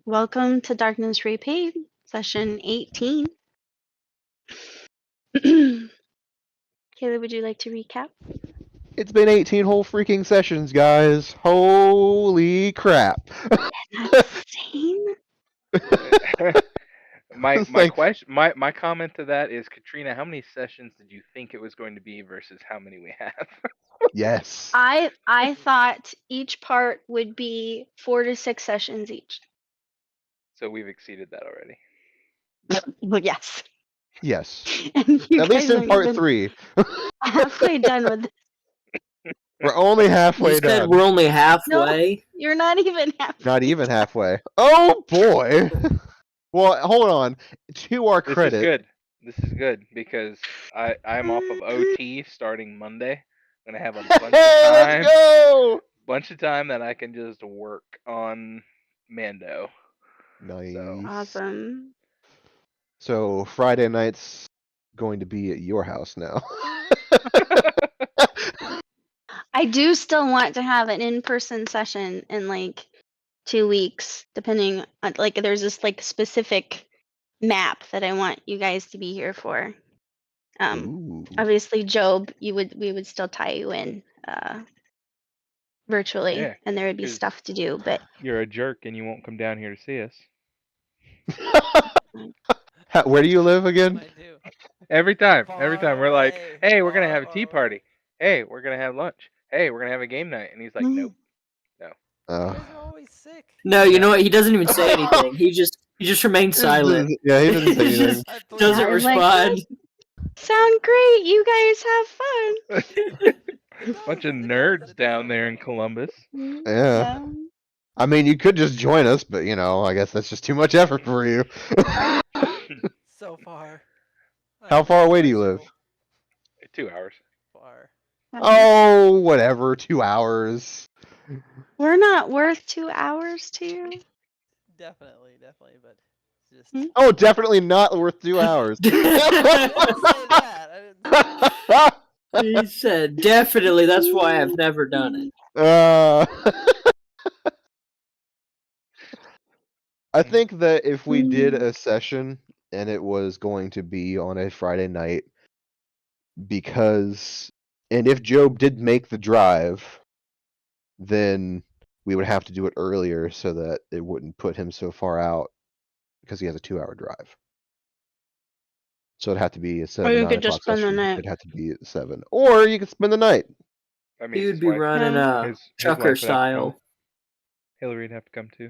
Welcome to Darkness Repaid, session 18. Kayla, would you like to recap? It's been 18 whole freaking sessions, guys. Holy crap. That's insane. My comment to that is, Katrina, how many sessions did you think it was going to be versus how many we have? Yes. I thought each part would be 4 to 6 sessions each. So we've exceeded that already. Well, yes. Yes. And you At least guys in aren't part even 3. halfway done with this. We're only halfway You said done. we're only No, halfway. you're not even halfway. Not even halfway. Oh boy. Well, hold on. To our This credit. is good. This is good because I'm off of OT starting Monday. I'm gonna have a bunch Hey, of let's time, go. that I can just work on Mando. Nice. So Awesome. So Friday night's going to be at your house now. I do still want to have an in-person session in like 2 weeks, depending on like there's this like specific map that I want you guys to be here for. Ooh. Obviously, Job, we would still tie you in virtually, Yeah, and there would be 'cause stuff to do. But you're a jerk and you won't come down here to see us. Where do you live again? I do. Every time we're like, away, hey, we're gonna have a far tea away. party. Hey, we're gonna have lunch. Hey, we're gonna have a game night. And he's like, nope, no. You guys are always sick. No, you Yeah. know what? He doesn't even say anything. He just remains silent. Yeah, he didn't say He anything. just I believe doesn't I was like, respond. sound great. You guys have fun. Bunch of It does, nerds it does down sound there in fun. Columbus. Yeah. I mean, you could just join us, but I guess that's just too much effort for you. So far. How far away do you live? 2 hours. Far. Oh, whatever. 2 hours. We're not worth 2 hours to you. Definitely, but just. Hmm? Oh, definitely not worth 2 hours. I didn't say that. I didn't say He said, definitely, that's why I've never done it. I think that if we did a session and it was going to be on a Friday night, and if Job did make the drive, then we would have to do it earlier so that it wouldn't put him so far out because he has a 2-hour drive. So it'd have to be instead Or of a you 9 could just o'clock spend the session, night. it'd have to be at 7. Or you could spend the night. I mean, He his would be wife, running his trucker wife would have to come. style. Hillary would have to come too.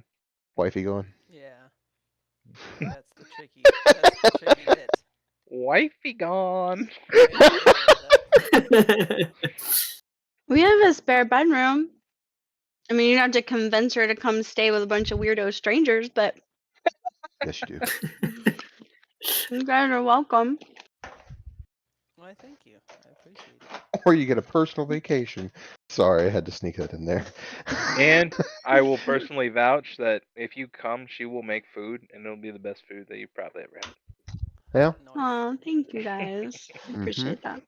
Wifey going. Yeah. That's the tricky bit. Wifey gone. We have a spare bedroom. I mean, you don't have to convince her to come stay with a bunch of weirdo strangers, but Yes, you do. you guys are welcome. Why, thank you. I appreciate it. Or you get a personal vacation. Sorry, I had to sneak that in there. And I will personally vouch that if you come, she will make food, and it'll be the best food that you've probably ever had. Yeah. Nice. Oh, thank you guys. I appreciate that.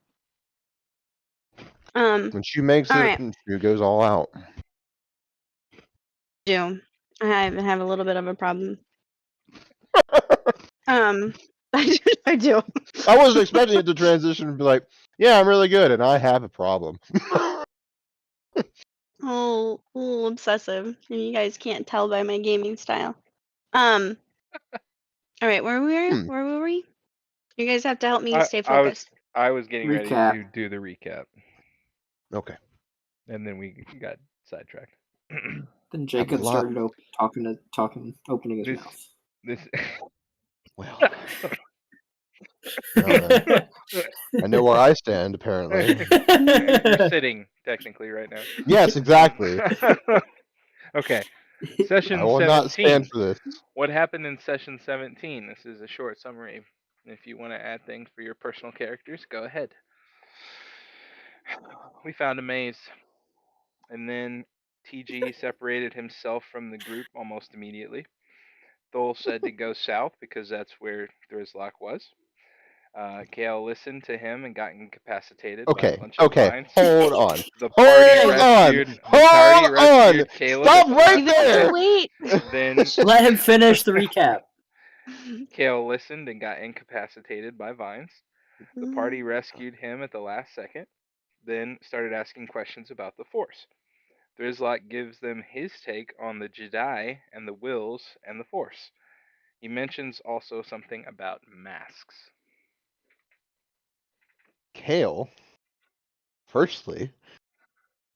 When she makes all it, right. she goes all out. I have a little bit of a problem. I do. I wasn't expecting it to transition and be like, yeah, I'm really good, and I have a problem. Oh, a little obsessive, and you guys can't tell by my gaming style. All right, where were we? You guys have to help me stay focused. I was getting ready Recap. to do the recap, Okay. and then we got sidetracked. Then Jacob started opening his mouth. This. Well, I know where I stand, apparently. You're sitting technically right now. Yes, exactly. Okay. Session I will 17. not stand for this. What happened in session 17? This is a short summary. If you want to add things for your personal characters, go ahead. We found a maze. And then TG separated himself from the group almost immediately. Thole said to go south because that's where Thrizlock was. Kale listened to him and got incapacitated by a Okay, bunch of okay, vines. hold on. The party rescued. The party Hold on! rescued Caleb Stop at the right You last have there! to second. wait. Then Let him finish the recap. Kale listened and got incapacitated by vines. The party rescued him at the last second. Then started asking questions about the Force. Drizlak gives them his take on the Jedi and the Wills and the Force. He mentions also something about masks. Kale, firstly,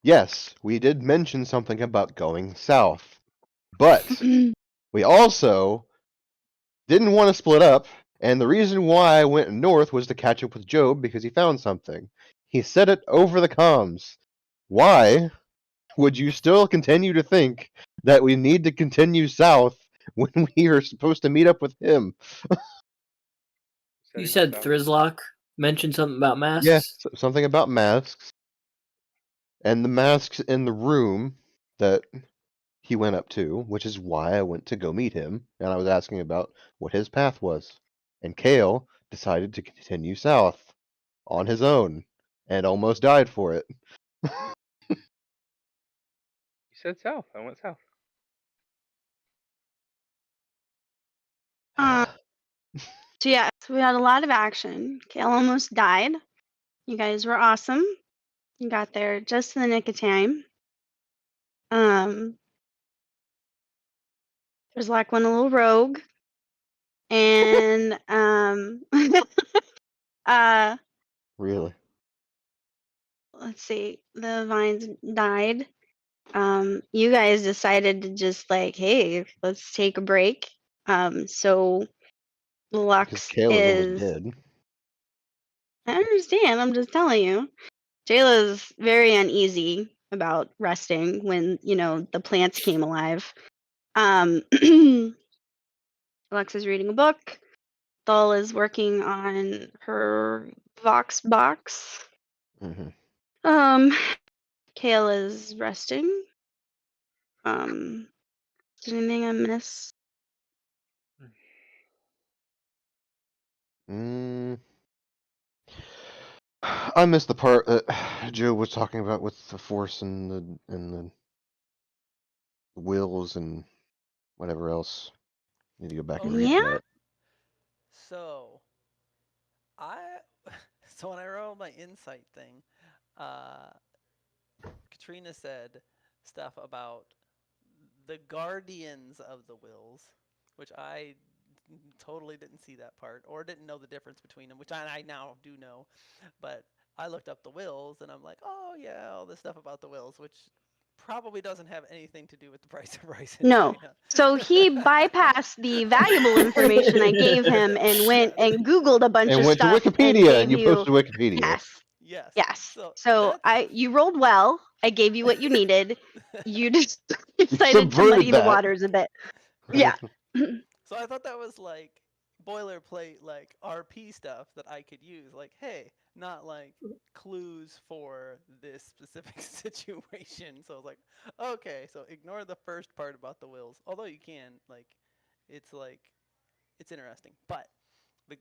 yes, we did mention something about going south, but we also didn't want to split up, and the reason why I went north was to catch up with Job because he found something. He said it over the comms. Why would you still continue to think that we need to continue south when we are supposed to meet up with him? You he said went south. Thrizlock mentioned something about masks? Yes, something about masks, and the masks in the room that he went up to, which is why I went to go meet him, and I was asking about what his path was. And Kale decided to continue south on his own and almost died for it. You said south. I went south. So yeah, so we had a lot of action. Kale almost died. You guys were awesome. You got there just in the nick of time. There's like one a little rogue. And Really? let's see, the vines died. You guys decided to just like, hey, let's take a break. So Because Lux Kale is almost is dead. I understand, I'm just telling you. Jayla's very uneasy about resting when, the plants came alive. Alexa's reading a book. Thal is working on her Vox box. Hmm. Um, Kale is resting. Is there anything I missed? I missed the part that Joe was talking about with the Force and the wills and whatever else. Need to go back and read Yeah? that. So I so when I wrote my insight thing, uh, Katrina said stuff about the guardians of the wills, which I totally didn't see that part or didn't know the difference between them, which I now do know. But I looked up the wills and I'm like, oh yeah, all this stuff about the wills, which probably doesn't have anything to do with the price of rice in No. China. So he bypassed the valuable information I gave him and went Yes. and Googled a bunch And of went to stuff and Wikipedia, and gave you you posted Wikipedia. yes. Yes. Yes. So So that's you rolled well. I gave you what you needed. You just You decided to muddy subverted the that. waters a bit. Yeah. So I thought that was like boilerplate, like RP stuff that I could use. Like, hey, not like clues for this specific situation. So I was like, okay, so ignore the first part about the wills. Although you can, like, it's interesting. But the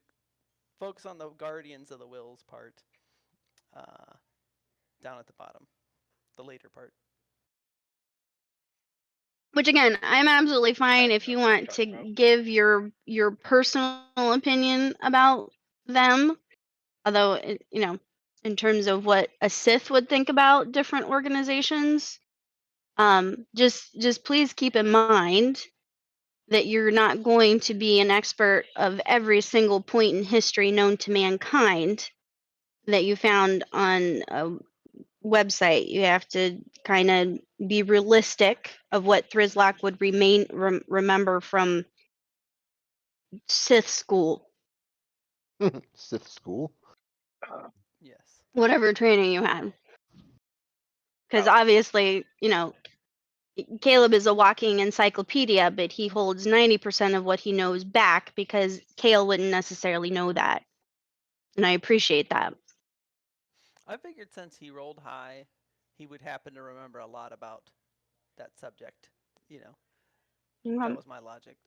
focus on the guardians of the wills part, uh, down at the bottom, the later part. Which again, I'm absolutely fine if you That's what I'm want to talking about. give your personal opinion about them. Although, in terms of what a Sith would think about different organizations, just please keep in mind that you're not going to be an expert of every single point in history known to mankind that you found on a website. You have to kind of be realistic of what Thrizlock would remember from Sith school, Sith school. Yes. whatever training you had. Because Oh. obviously, Caleb is a walking encyclopedia, but he holds 90% of what he knows back because Kale wouldn't necessarily know that. And I appreciate that. I figured since he rolled high, he would happen to remember a lot about that subject. That was my logic.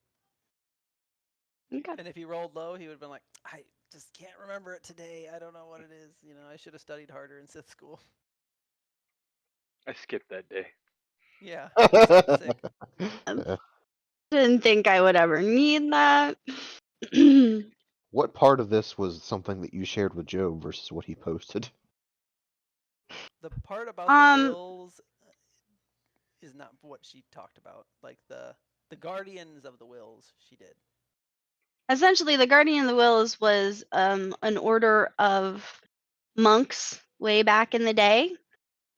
Okay. And if he rolled low, he would have been like, I just can't remember it today. I don't know what it is. You know, I should have studied harder in Sith school. I skipped that day. Yeah, I skipped sick. Yeah. Didn't think I would ever need that. What part of this was something that you shared with Job versus what he posted? The part about the Um, wills is not what she talked about. Like the guardians of the wills, she did. essentially, the Guardian of the Wills was an order of monks way back in the day,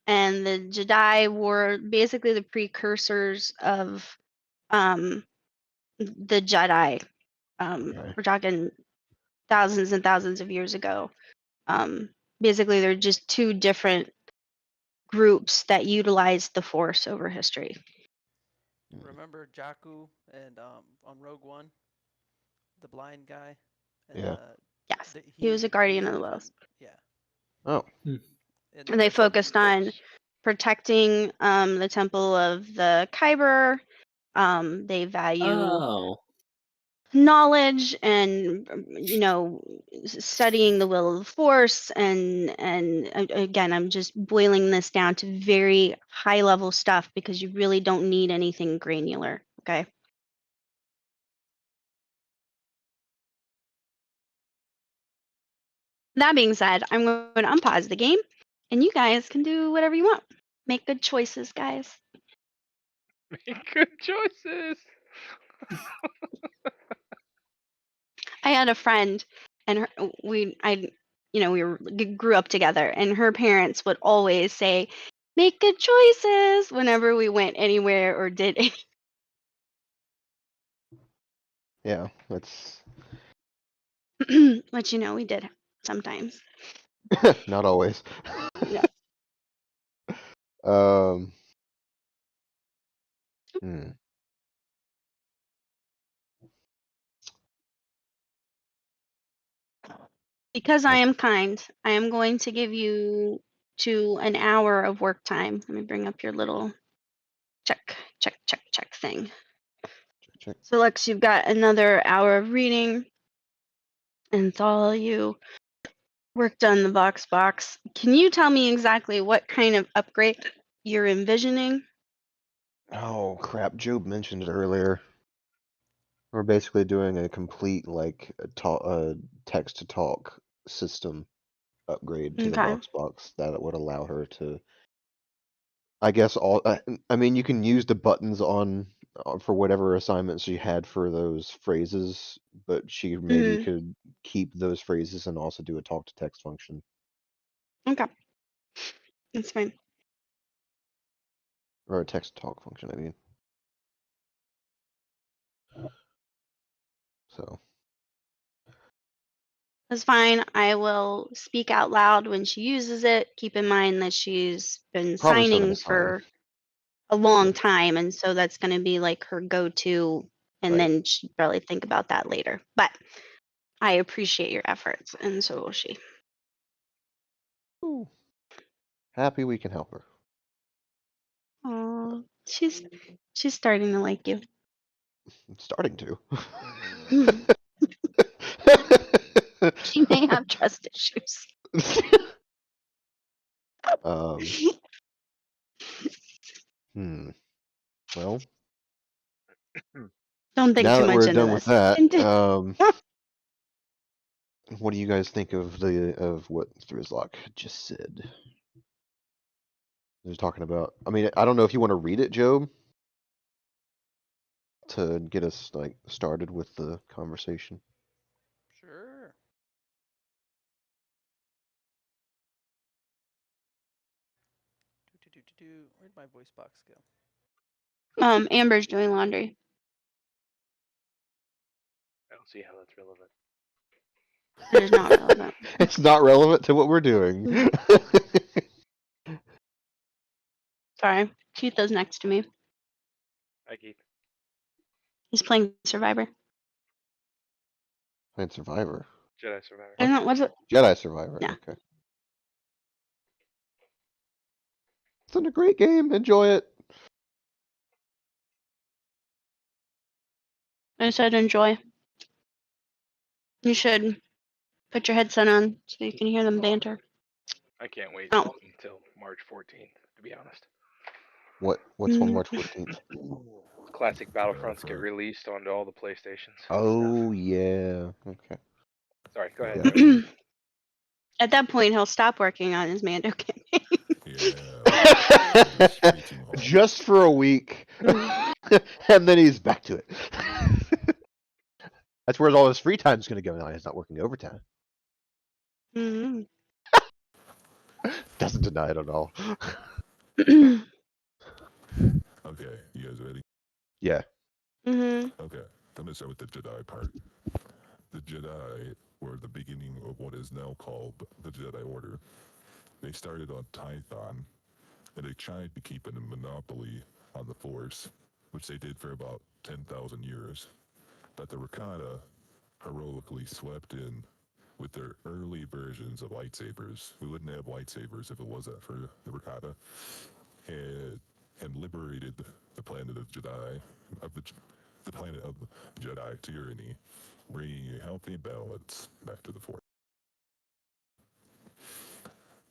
and the Jedi were basically the precursors of the Jedi. Okay. We're talking thousands and thousands of years ago. Basically, they're just two different groups that utilized the Force over history. Remember Jakku and on Rogue One, the blind guy, and Yeah. Yes, he was a Guardian a of the different- Wills, Yeah, Oh, and they focused on protecting the Temple of the Kyber. They value Oh. knowledge and studying the will of the Force, and again, I'm just boiling this down to very high level stuff because you really don't need anything granular. Okay. That being said, I'm going to unpause the game, and you guys can do whatever you want. Make good choices, guys. Make good choices. I had a friend, and we grew up together, and her parents would always say, "Make good choices" whenever we went anywhere or did anything. yeah. That's Which we did sometimes. not always. Yeah. Um. Hmm. Because I am kind, I am going to give you to an hour of work time. Let me bring up your little check thing. Check. So Lex, you've got another hour of reading, and it's all you worked on the box. Can you tell me exactly what kind of upgrade you're envisioning? Oh crap! Job mentioned it earlier. We're basically doing a complete text to talk system upgrade to the Okay. box that would allow her to. I guess I mean, you can use the buttons on for whatever assignments she had for those phrases, but she maybe Mm-hmm. could keep those phrases and also do a talk to text function. Okay. That's fine. Or a text to talk function, I mean. So, That's fine. I will speak out loud when she uses it. Keep in mind that she's been probably still signing gonna sign. for a long Yeah. time, and so that's going to be like her go-to, and Right. then she'd probably think about that later. But I appreciate your efforts, and so will she. Ooh. Happy we can help her. Oh, she's starting to like you. I'm starting to. She may have trust issues. um. Well, Don't think now too that much we're into done with this. that, what do you guys think of what Thrizlock just said? He was talking about. I mean, I don't know if you want to read it, Job, to get us started with the conversation. Sure. Where'd my voice box go? Amber's doing laundry. I don't see how that's relevant. It is not relevant. It's not relevant to what we're doing. Sorry, Keith is next to me. Hi, Keith. He's playing Survivor. Playing Survivor. Jedi Survivor. I don't know what's it. Jedi Survivor. Yeah. Okay. It's a great game. Enjoy it. I said enjoy. You should Put your headset on so you can hear them banter. I can't wait Oh. until March 14th, to be honest. What's on March 14th? Classic Battlefronts get released onto all the PlayStations. Oh yeah. Okay. Sorry, go ahead. Yeah. Joe. At that point, he'll stop working on his Mando campaign. Just for a week, and then he's back to it. That's where all his free time's going to go now. He's not working overtime. Mm-hmm. Doesn't deny it at all. Okay, you guys ready? Yeah. Mm-hmm. Okay, I'm gonna start with the Jedi part. The Jedi were the beginning of what is now called the Jedi Order. They started on Tython, and they tried to keep a monopoly on the Force, which they did for about 10,000 years. But the Rakata heroically swept in with their early versions of lightsabers. We wouldn't have lightsabers if it wasn't for the Rakata. And liberated the planet of Jedi, of the planet of Jedi tyranny, bringing a healthy balance back to the Force.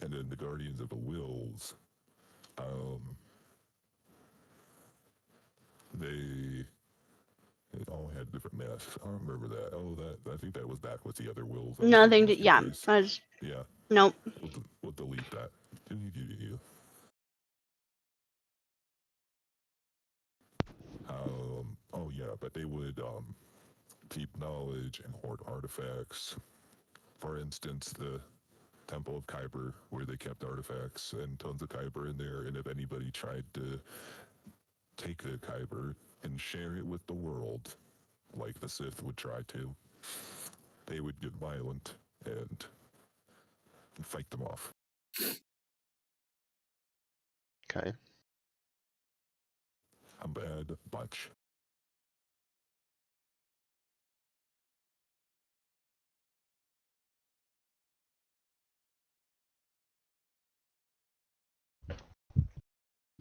And then the Guardians of the Wills, they all had different masks. I don't remember that. Oh, I think that was back with the other Wills. Nothing to, yeah. Yeah. Nope. We'll delete that. Oh yeah, but they would keep knowledge and hoard artifacts. For instance, the Temple of Kyber, where they kept artifacts and tons of Kyber in there, and if anybody tried to take the Kyber and share it with the world, like the Sith would try to, they would get violent and fight them off. Okay. A bad bunch.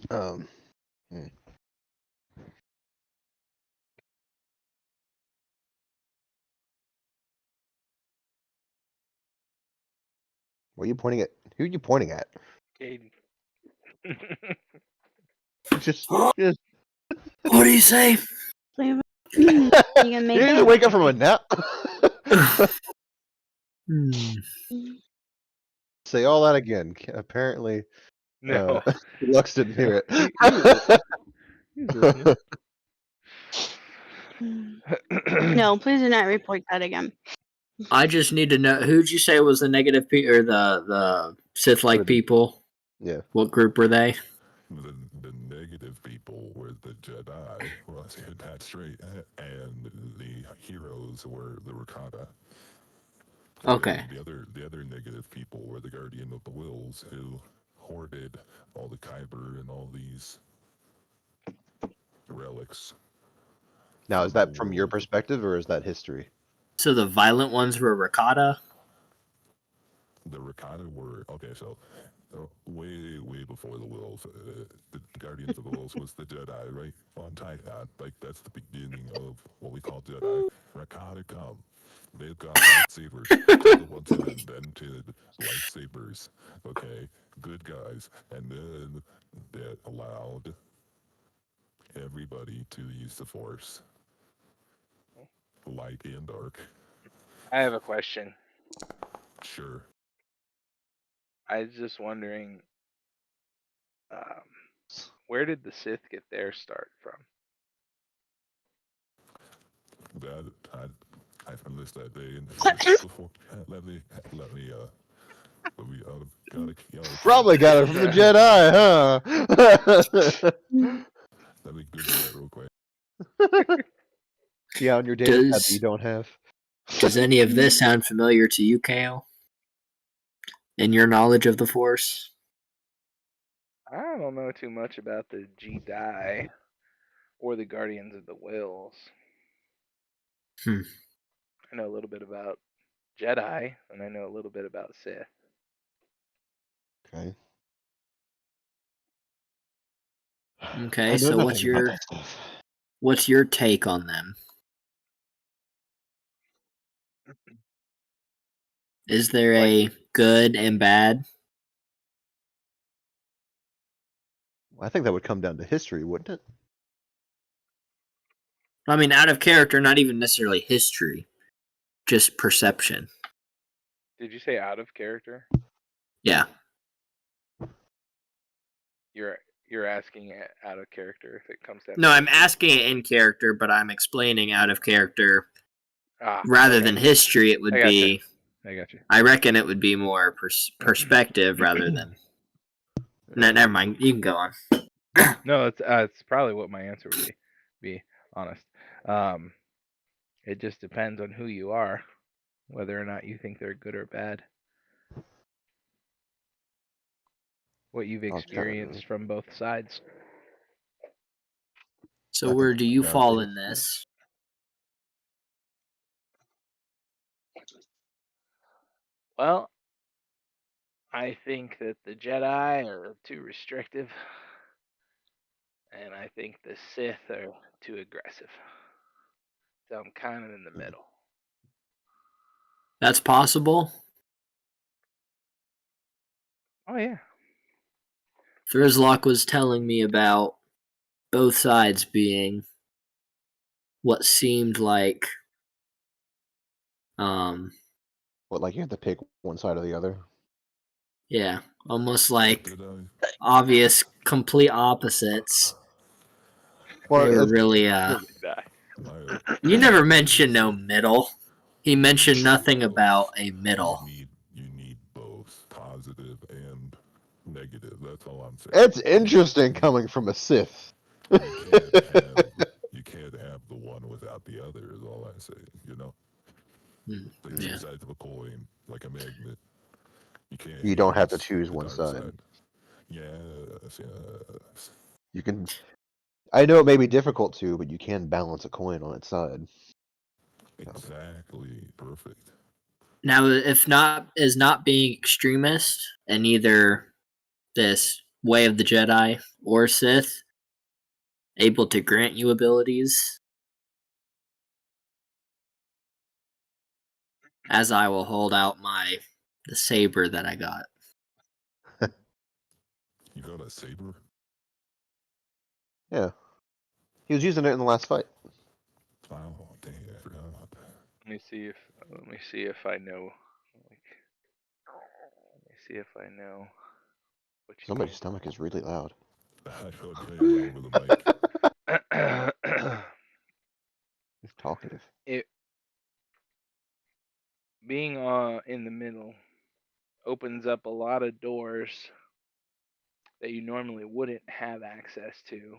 Hmm. What are you pointing at? Who are you pointing at? Caden. Just. What do you say? You gonna make You're gonna wake up from a nap. Say all that again. Apparently, No. Lux didn't hear it. He was listening. No, please do not report that again. I just need to know, who'd you say was the negative or the Sith-like people? Yeah. What group were they? The negative people were the Jedi, well, I said that straight, and the heroes were the Rakata. Okay. And the other negative people were the Guardian of the Wills, who hoarded all the Kyber and all these relics. Now, is that from your perspective or is that history? So the violent ones were Rakata? The Rakata were, okay, so way before the Wills, the Guardians of the Wills was the Jedi, right? On Tython, like that's the beginning of what we call Jedi. Rakata come. They've got lightsabers. They're the ones who invented lightsabers. Okay, good guys. And then that allowed everybody to use the Force, light and dark. I have a question. Sure. I was just wondering, where did the Sith get their start from? That I found this that day and before Probably got it from the Jedi, huh? let me Google that real quick. Yeah, on your data pad that you don't have. Does any of this sound familiar to you, Kale? In your knowledge of the Force? I don't know too much about the Jedi or the Guardians of the Wills. I know a little bit about Jedi, and I know a little bit about Sith. Okay. Okay, so what's your take on them? Is there a good and bad? I think that would come down to history, wouldn't it? I mean, out of character, not even necessarily history, just perception. Did you say out of character? Yeah. You're asking it out of character if it comes down. No, to I'm history? asking it in character, but I'm explaining out of character. Ah, Rather okay. than history, it would I gotcha. be. I got you. I reckon it would be more perspective rather than. No, never mind. You can go on. No, it's probably what my answer would be. Be honest. It just depends on who you are, whether or not you think they're good or bad. What you've I'll try to- experienced from both sides. So I where think do you I'll fall say in it's- this? Well, I think that the Jedi are too restrictive, and I think the Sith are too aggressive. So I'm kind of in the middle. That's possible. Oh yeah. Thrizlock was telling me about both sides being what seemed like What, like you have to pick one side or the other? yeah, almost like Did I? obvious complete opposites. Well, They were it's- really You never mentioned no middle. He mentioned nothing about a middle. You need both positive and negative. That's all I'm saying. It's interesting coming from a Sith. You can't have the one without the other. Is all I say. You know, like two Yeah. sides of a coin, like a magnet. You can't. You don't have to use choose the one dark side. Yes. You can. I know it may be difficult to, but you can balance a coin on its side. Exactly. Perfect. Now, if not is not being extremist in either this way of the Jedi or Sith, able to grant you abilities, as I will hold out the saber that I got. You got a saber? Yeah. He was using it in the last fight. Oh, dang! I forgot about that. Let me see if I know. Let me see if I know what you Somebody's stomach is really loud. I heard him over the mic. mean. He's talkative. It being in the middle opens up a lot of doors that you normally wouldn't have access to.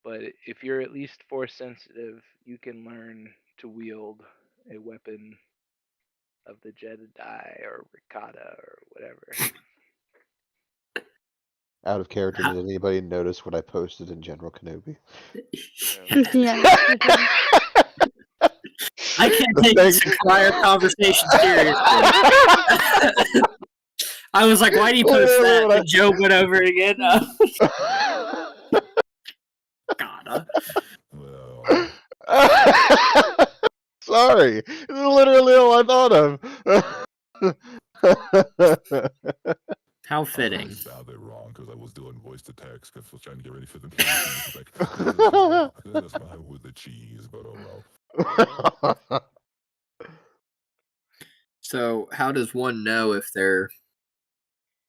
But if you're at least force sensitive, you can learn to wield a weapon of the Jedi or Ricotta or whatever. Out of character, did anybody notice what I posted in General Kenobi? Yeah. I can't take this entire conversation seriously. I was like, why do you post that? And Joe went over it again. God. Well, Sorry. This is literally all I thought of. How I fitting. spelled it wrong because I was doing voice to text because I was trying to get ready for the meeting. Like, that's mine with the cheese, but oh well. So, how does one know if they're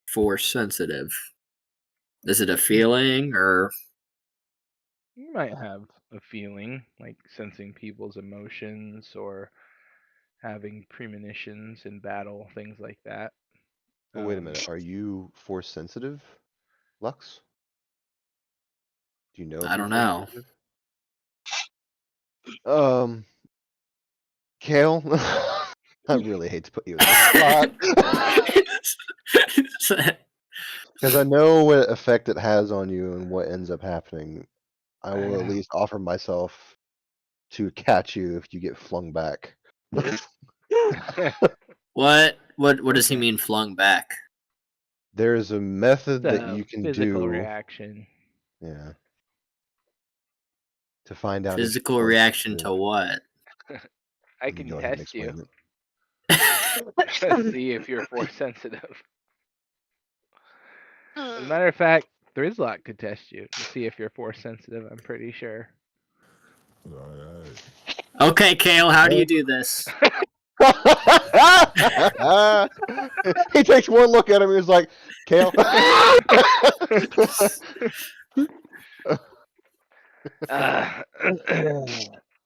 force sensitive? Is it a feeling or? You might have a feeling like sensing people's emotions or having premonitions in battle, things like that. Well, wait a minute. Are you force sensitive, Lux? Do you know if I you're don't force know. sensitive? Kale? I really hate to put you in this spot. Because I know what effect it has on you and what ends up happening. I will at least offer myself to catch you if you get flung back. What does he mean flung back? There's a method that The you can physical do. reaction. Yeah. To find out if Physical you're force reaction to sensitive. what? I Let me can go ahead and test you. explain it. to see if you're force sensitive. As a matter of fact, Thrizlock could test you to see if you're force sensitive. I'm pretty sure. Alright. Okay, Kale, how do you do this? He takes one look at him and he's like, Kale.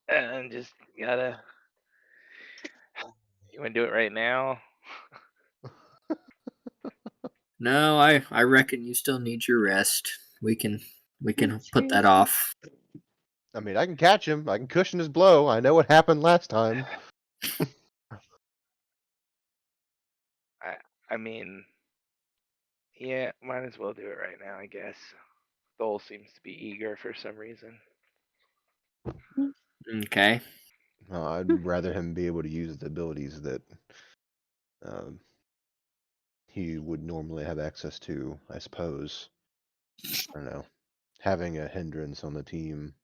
And just gotta. You want to do it right now? No, I reckon you still need your rest. We can put that off. I mean, I can catch him. I can cushion his blow. I know what happened last time. I mean, yeah, might as well do it right now, I guess. Thole seems to be eager for some reason. Okay. I'd rather him be able to use the abilities that he would normally have access to, I suppose. I don't know. Having a hindrance on the team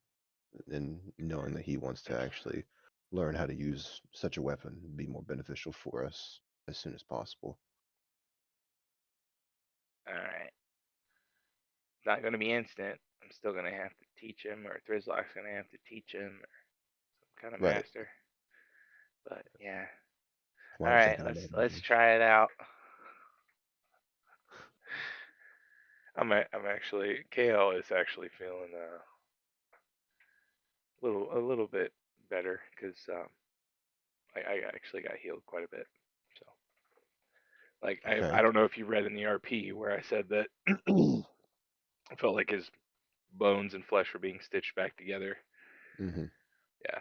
and knowing that he wants to actually learn how to use such a weapon would be more beneficial for us as soon as possible. Alright. It's not going to be instant. I'm still going to have to teach him, or Thrizlock's going to have to teach him, or some kind of Right. master. But yeah. While Alright, thinking about let's it. try it out. I'm actually, KL is actually feeling a little bit better because I actually got healed quite a bit. So like I Okay. don't know if you read in the RP where I said that I felt like his bones and flesh were being stitched back together. Mm-hmm. Yeah.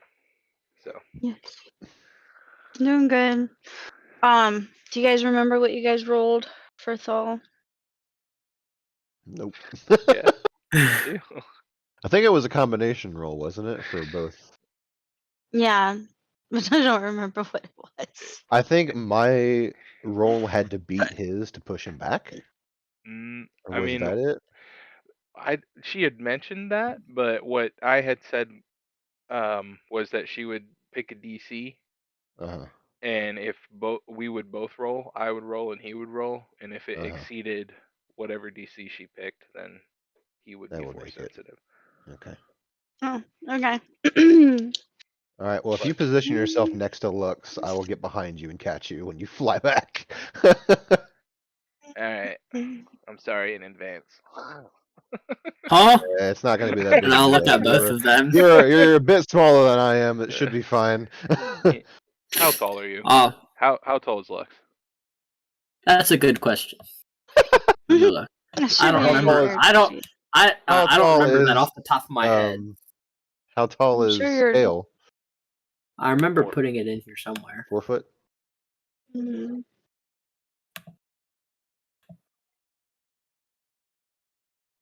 So Yes. Doing good. Do you guys remember what you guys rolled for Thol? Nope. yeah, I do. I think it was a combination roll, wasn't it, for both? Yeah, but I don't remember what it was. I think my roll had to beat his to push him back. Or I was mean, that it? she had mentioned that, but what I had said was that she would pick a DC, Uh-huh. and if we would both roll, I would roll and he would roll, and if it Uh-huh. exceeded whatever DC she picked, then he would That be would force make it. sensitive. Okay. Oh, okay. All right. Well, if you But position yourself next to Lux, I will get behind you and catch you when you fly back. all right, I'm sorry in advance. Huh? It's not going to be that big And of a I'll look deal. at both of them. You're a bit smaller than I am. It should be fine. How tall are you? Oh, How tall is Lux? that's a good question. Let me look. That should I don't be in your remember. character I don't. sheet. How I don't tall remember that is off the top of my head. how tall I'm is sure you're. Kale? I remember 4. putting it in here somewhere. 4 foot? Mhm.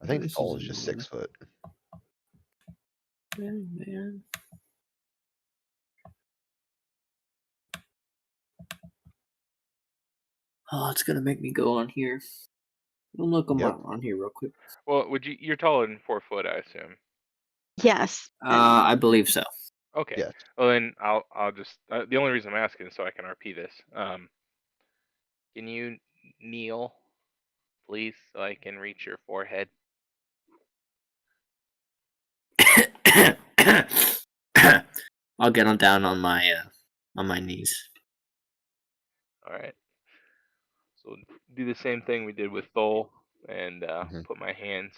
I think This tall is is just another 6 foot. man. Oh, it's gonna make me go on here. We'll look them Yep. up on here real quick. Well, you're taller than 4 foot, I assume. Yes. I believe so. Okay. Yes. Well, then I'll just the only reason I'm asking is so I can RP this. Can you kneel, please, so I can reach your forehead? I'll get on down on my knees. All right. So do the same thing we did with Thole, and Mhm. put my hands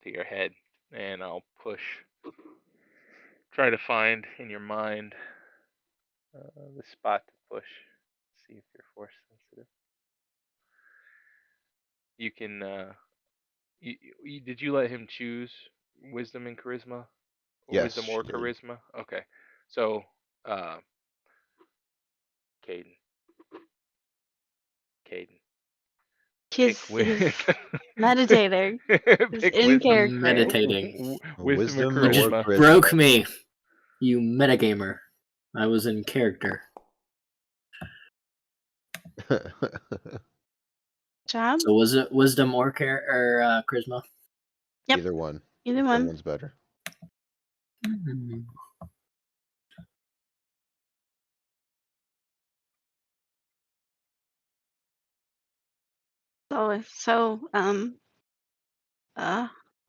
to your head, and I'll push. Try to find in your mind the spot to push. See if you're force sensitive. You can. Did you let him choose wisdom and charisma? Yes, Wisdom she or did. charisma? Okay. So, Caden. Caden. He's Pick meditating. He's pick in wisdom. character. Meditating. Wisdom or Wisdom You just or charisma. charisma? broke me, you metagamer. I was in character. Job. So was it wisdom or charisma? Yep. Either one. Either Whichever one. one's better.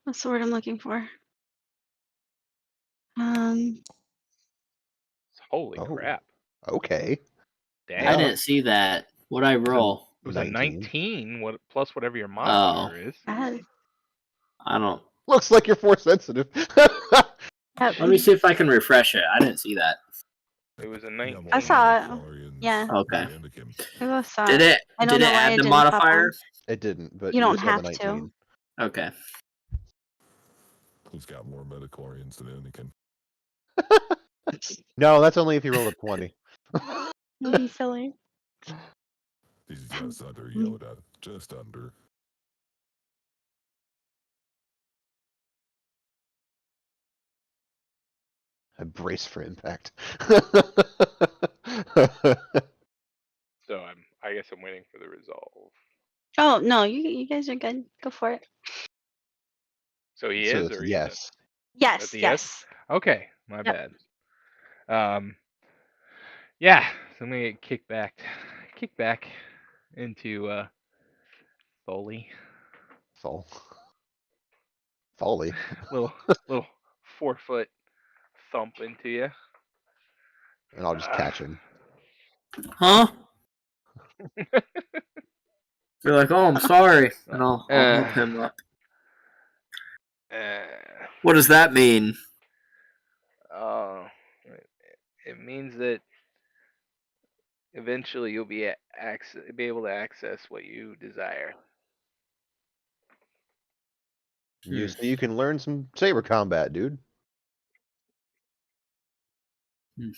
what's the word I'm looking for? Holy Oh. crap! Okay. Dang. I Yeah. didn't see that. What'd I roll? It was a 19. 19. What plus whatever your Oh, modifier is. I I don't. Looks like you're force sensitive. had- Let me see if I can refresh it. I didn't see that. It was a We got 19. I saw it. midichlorians Yeah. Okay. and Anakin. I both saw Did it. it? I don't Did know it why add it the didn't pop modifier? on. It didn't, but You you don't saw the have 19. to. Okay. Who's got more midichlorians than Anakin? No, that's only if you roll a 20. Don't be silly. He's just under Yoda. Just under. I brace for impact. So I guess I'm waiting for the resolve. Oh no, you guys are good. Go for it. So he So is it's or he isn't? yes. Yes, That's a yes. Okay, my Yep. bad. Yeah. So I'm gonna get kicked back into Foley. Folly. Little 4-foot thump into you. And I'll just catch him. Huh? You're like, oh, I'm sorry, and I'll help him up. What does that mean? Oh, it means that eventually you'll be able to access what you desire. So you can learn some saber combat, dude. Hmm.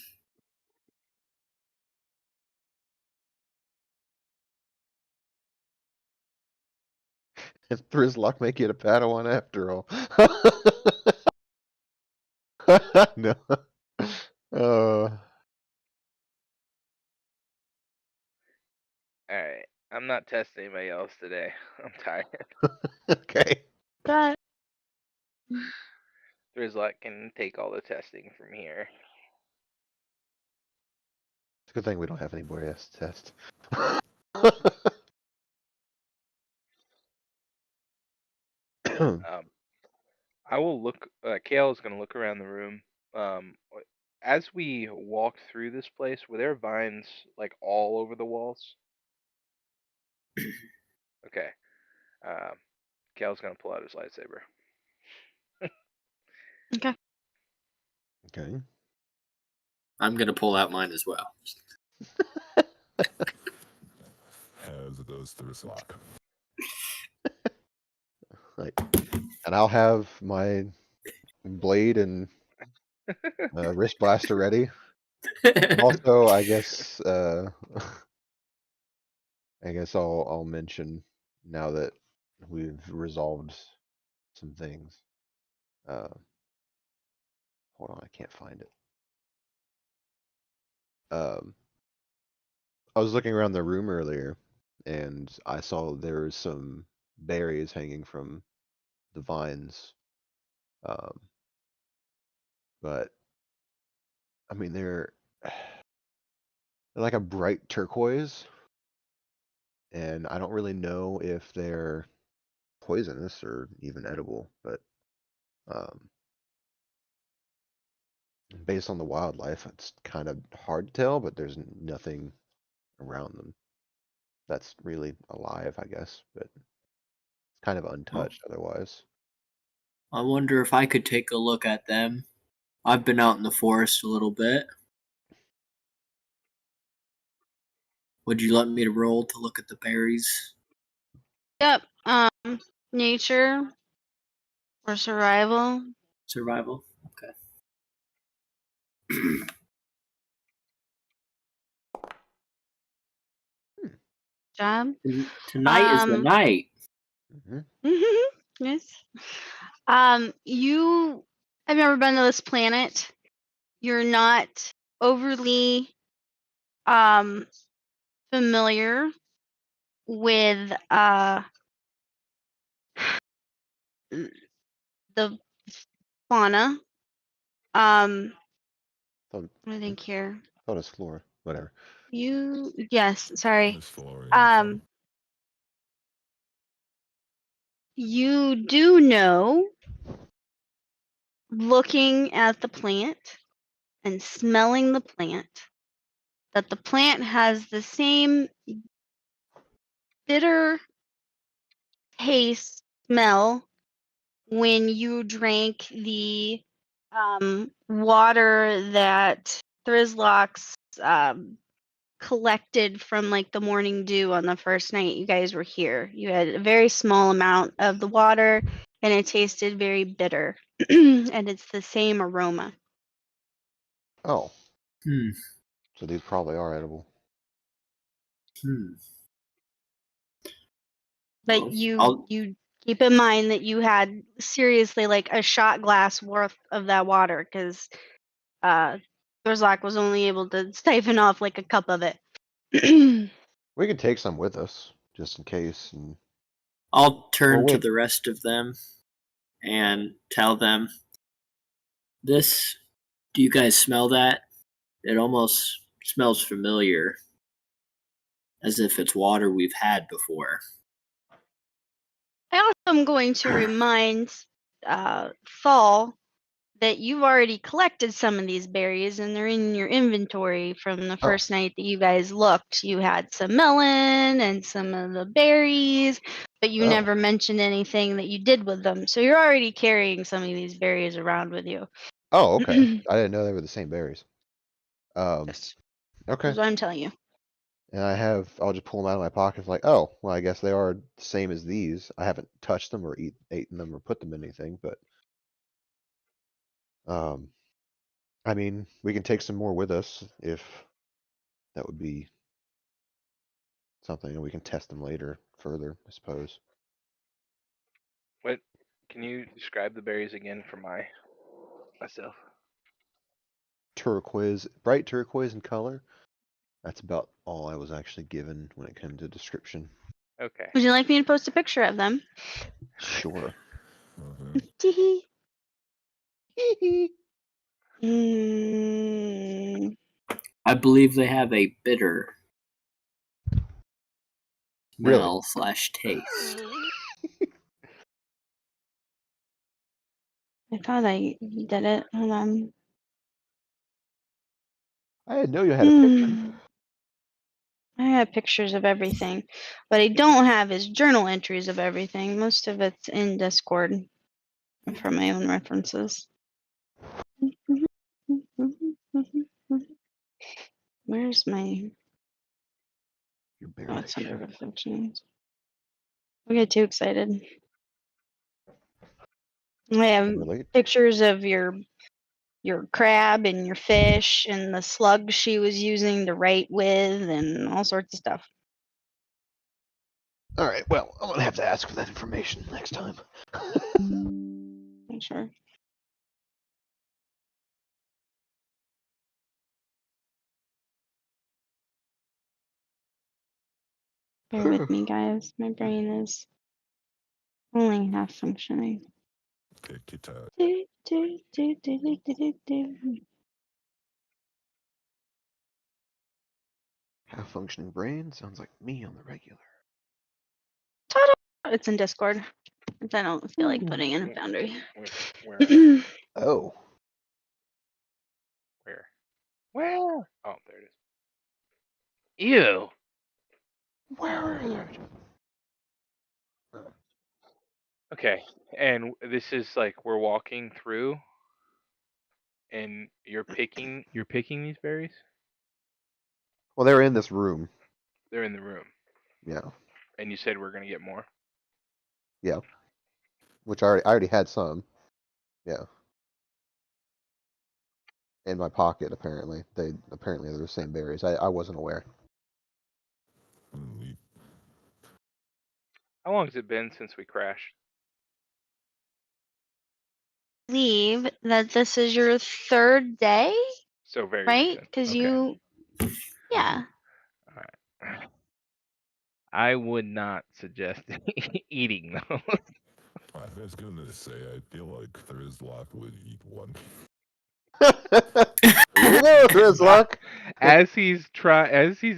And through his luck, make it a Padawan after all. No. Alright. I'm not testing anybody else today. I'm tired. Okay. But Drizzlot can take all the testing from here. It's a good thing we don't have anybody else to test. I will look. Kale is going to look around the room. As we walk through this place, were there vines like all over the walls? Okay. Kale's going to pull out his lightsaber. okay. Okay. I'm gonna pull out mine as well. As does Thrislock. And I'll have my blade and wrist blaster ready. And also, I guess I'll mention now that we've resolved some things. Hold on, I can't find it. I was looking around the room earlier, and I saw there was some berries hanging from the vines. But I mean, they're like a bright turquoise, and I don't really know if they're poisonous or even edible, but based on the wildlife, it's kind of hard to tell, but there's nothing around them that's really alive, I guess, but it's kind of untouched otherwise. I wonder if I could take a look at them. I've been out in the forest a little bit. Would you let me to roll to look at the berries? Yep. Nature or survival. Survival? Okay. Job. Tonight is the night. Yes. You have never been to this planet. You're not overly familiar with the fauna. Thought, Let me think here. thought it was flora. Whatever. Yes, sorry. Miss Florian. you do know, looking at the plant and smelling the plant, that the plant has the same bitter taste, smell when you drank the water that Thrizlox collected from like the morning dew on the first night you guys were here. You had a very small amount of the water and it tasted very bitter. And it's the same aroma. Oh, Hmm. so these probably are edible. Hmm. But Well, you keep in mind that you had seriously like a shot glass worth of that water because Thrizlock was only able to siphon off like a cup of it. We could take some with us, just in case. And I'll turn to wait. the rest of them and tell them this. Do you guys smell that? It almost smells familiar, as if it's water we've had before. I also am going to remind Fall that you've already collected some of these berries and they're in your inventory from the first night that you guys looked. You had some melon and some of the berries, but you never mentioned anything that you did with them. So you're already carrying some of these berries around with you. Oh, okay. I didn't know they were the same berries. Yes, Okay. that's what I'm telling you. And I'll just pull them out of my pockets like, oh, well, I guess they are the same as these. I haven't touched them or eaten them or put them in anything, but I mean, we can take some more with us if that would be something, and we can test them later further, I suppose. What? Can you describe the berries again for myself? Turquoise, bright turquoise in color. That's about all I was actually given when it came to description. Okay. Would you like me to post a picture of them? Sure. Uh-huh. Mm, I believe they have a bitter Really? smell slash taste. I thought I did it. Hold on. I didn't know you had a picture. I have pictures of everything. What I don't have is journal entries of everything. Most of it's in Discord for my own references. Where's my... Your Oh, it's berries. under reflections. I get too excited. I have Relate. pictures of your crab and your fish and the slug she was using to write with and all sorts of stuff. All right. Well, I'm gonna have to ask for that information next time. I'm sure. Bear with me, guys. My brain is only half functioning. Okay, kita. Do, do, do, do, do, do, do. Half functioning brain sounds like me on the regular. Ta-da! It's in Discord, which I don't feel like putting in a Foundry. Where? Oh, Where? Oh, there it is. Ew. where is it? Okay, and this is like we're walking through, and you're picking these berries. Well, they're in this room. They're in the room, Yeah, and you said we're gonna get more. yeah. Which I already had some. Yeah. In my pocket, apparently. They're the same berries. I wasn't aware. Mm, How long has it been since we crashed? Believe that this is your third day, So very right? recent. Because Okay. yeah. All right. I would not suggest eating those. I was gonna say, I feel like Thrizlock would eat one. Here you go, Thrizlock. As he's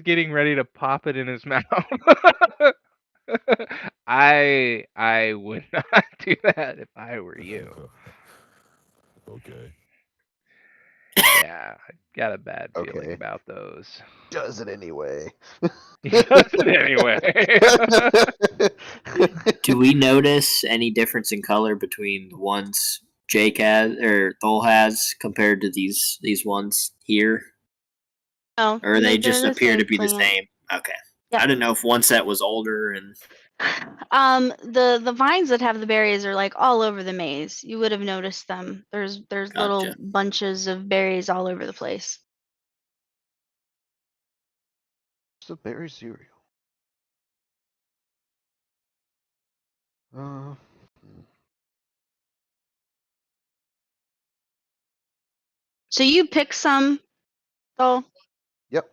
getting ready to pop it in his mouth. I would not do that if I were you. Okay. Yeah, I got a bad feeling Okay. about those. Does it anyway. He does it anyway. Do we notice any difference in color between the ones Jake has or Thol has compared to these ones here? Oh, Or they they're just the appear to same be the plant. same? Okay. Yep. I didn't know if one set was older and The vines that have the berries are like all over the maze. You would have noticed them. There's little gotcha. bunches of berries all over the place. It's a berry cereal. Uh, So you pick some. Oh, yep.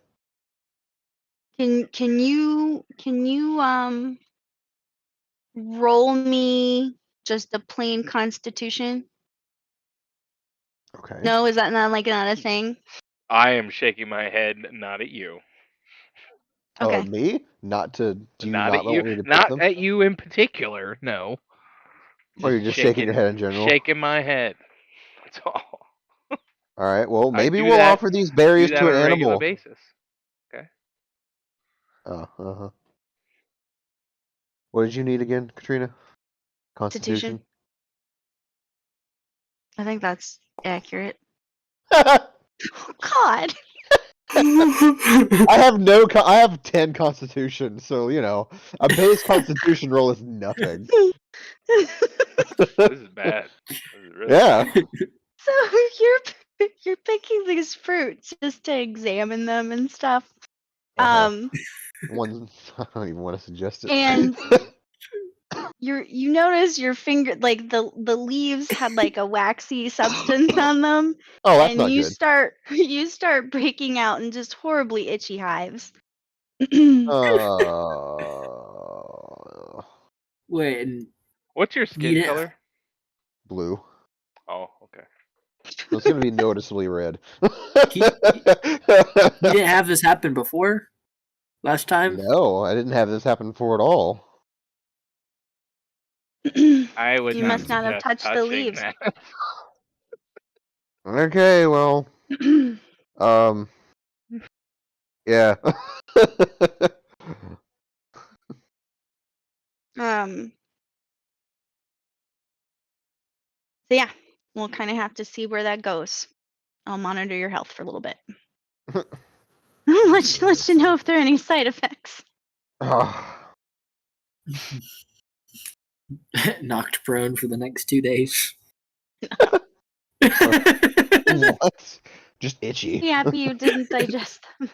can you roll me just a plain Constitution? Okay. No, is that not a thing? I am shaking my head, not at you. Oh, Okay. at me? Not to. Do you Not at not you. want me to pick Not them? at you in particular. No. Or you're just shaking your head in general? shaking my head. That's all. All right. Well, I maybe do we'll that offer these berries do that to on an a regular animal. basis. Okay. Uh-huh. What did you need again, Katrina? Constitution. Constitution. I think that's accurate. I Oh, God. have 10 Constitution, so a base Constitution roll is nothing. This is bad. This is really Yeah. bad. So you're picking these fruits just to examine them and stuff. Uh-huh. Um, One. I don't even want to suggest it. and you notice your finger, like the leaves had like a waxy substance on them, Oh, that's and not you good. start breaking out in just horribly itchy hives. Wait, and What's your you skin didn't color? Blue. Oh, okay. So it's gonna be noticeably red. you didn't have this happen before? Last time? No, I didn't have this happen before at all. I would You not must not have suggest touched the touching leaves. that. Okay, well, um, yeah. um. So yeah, we'll kind of have to see where that goes. I'll monitor your health for a little bit. Let you know if there are any side effects. Knocked prone for the next 2 days. What? Just itchy. Be happy you didn't digest them.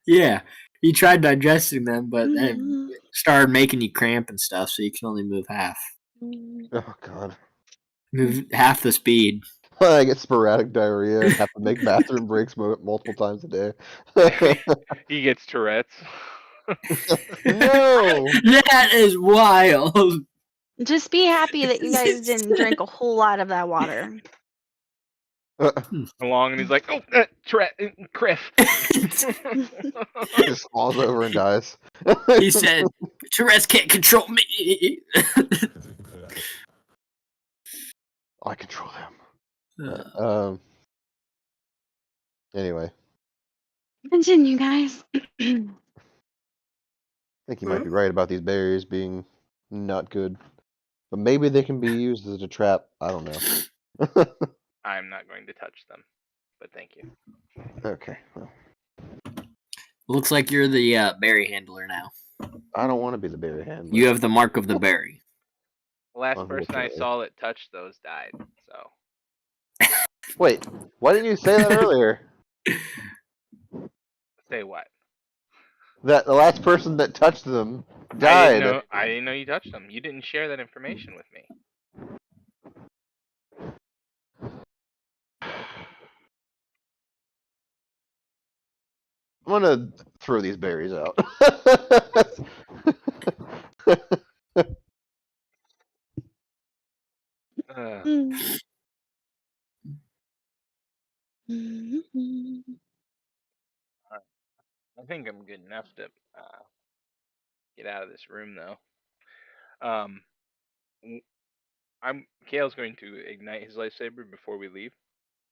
Yeah, you tried digesting them, but it Mm. started making you cramp and stuff, so you can only move half. Oh God. Move half the speed. I get sporadic diarrhea and have to make bathroom breaks multiple times a day. He gets Tourette's. No. That is wild. Just be happy that you guys didn't drink a whole lot of that water. Along, and he's like, "Oh, Tourette, Criff." Just falls over and dies. He said, Tourette's can't control me. I control them. Uh, Anyway, Continue, guys. I think you might be right about these berries being not good, but maybe they can be used as a trap. I don't know. I'm not going to touch them, but thank you. Okay, well, Looks like you're the berry handler now. I don't want to be the berry handler. You have the mark of the berry. The last person I Unfortunately. saw that touched those died. So Wait, why didn't you say that earlier? say what? That the last person that touched them I died. didn't know you touched them. You didn't share that information with me. I'm gonna throw these berries out. Mm. Mhm. I think I'm good enough to get out of this room though. Kale's going to ignite his lightsaber before we leave.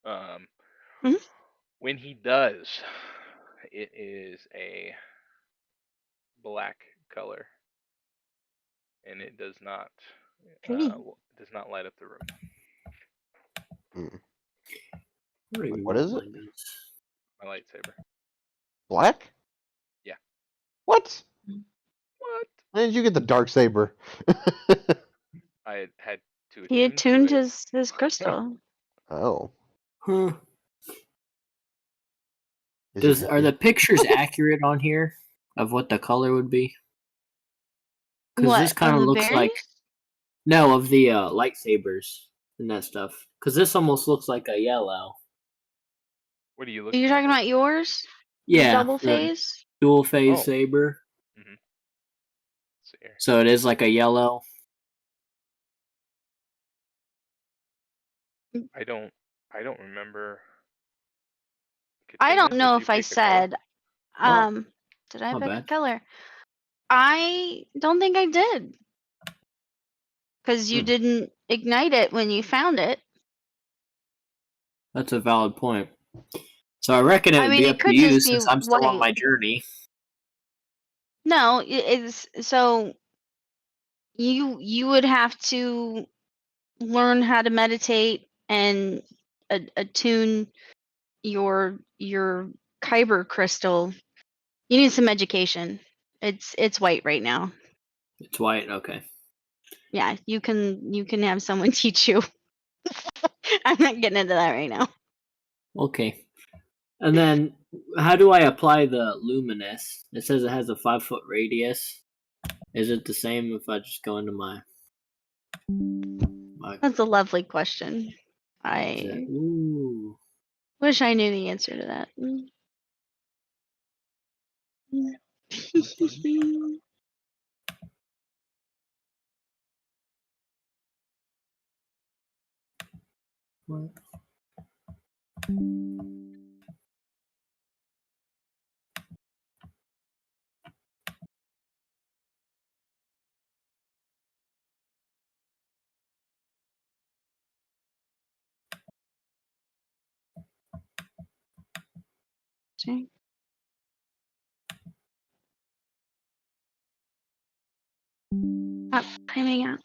Mhm. When he does, it is a black color, and it does not Pretty. light up the room. What is it? My lightsaber. Black? Yeah. What? What? When did you get the dark saber? I had to He attune attuned to it. his crystal. Oh. Huh. Is it Are the pictures accurate on here of what the color would be? Because What this of kind of the looks like berries? of the lightsabers and that stuff. Because this almost looks like a yellow. What are you Are looking you at? talking about yours? The Yeah, double the phase? dual phase Oh. saber. Mm-hmm. Let's see here. So it is like a yellow. I don't remember. I Katrina, don't know did you if I pick a color? said Oh, did I not pick a bad. color? I don't think I did. Because you didn't ignite it when you found it. That's a valid point. So I reckon it I would mean, be it up to could you just be since I'm still on white. my journey. No, it's so you would have to learn how to meditate and attune your kyber crystal. You need some education. It's white right now. It's white. Okay. Yeah, you can have someone teach you. I'm not getting into that right now. Okay. And then, how do I apply the luminous? It says it has a 5-foot radius. Is it the same if I just go into my? That's a lovely question. I Ooh. wish I knew the answer to that. What? See? Stop timing out.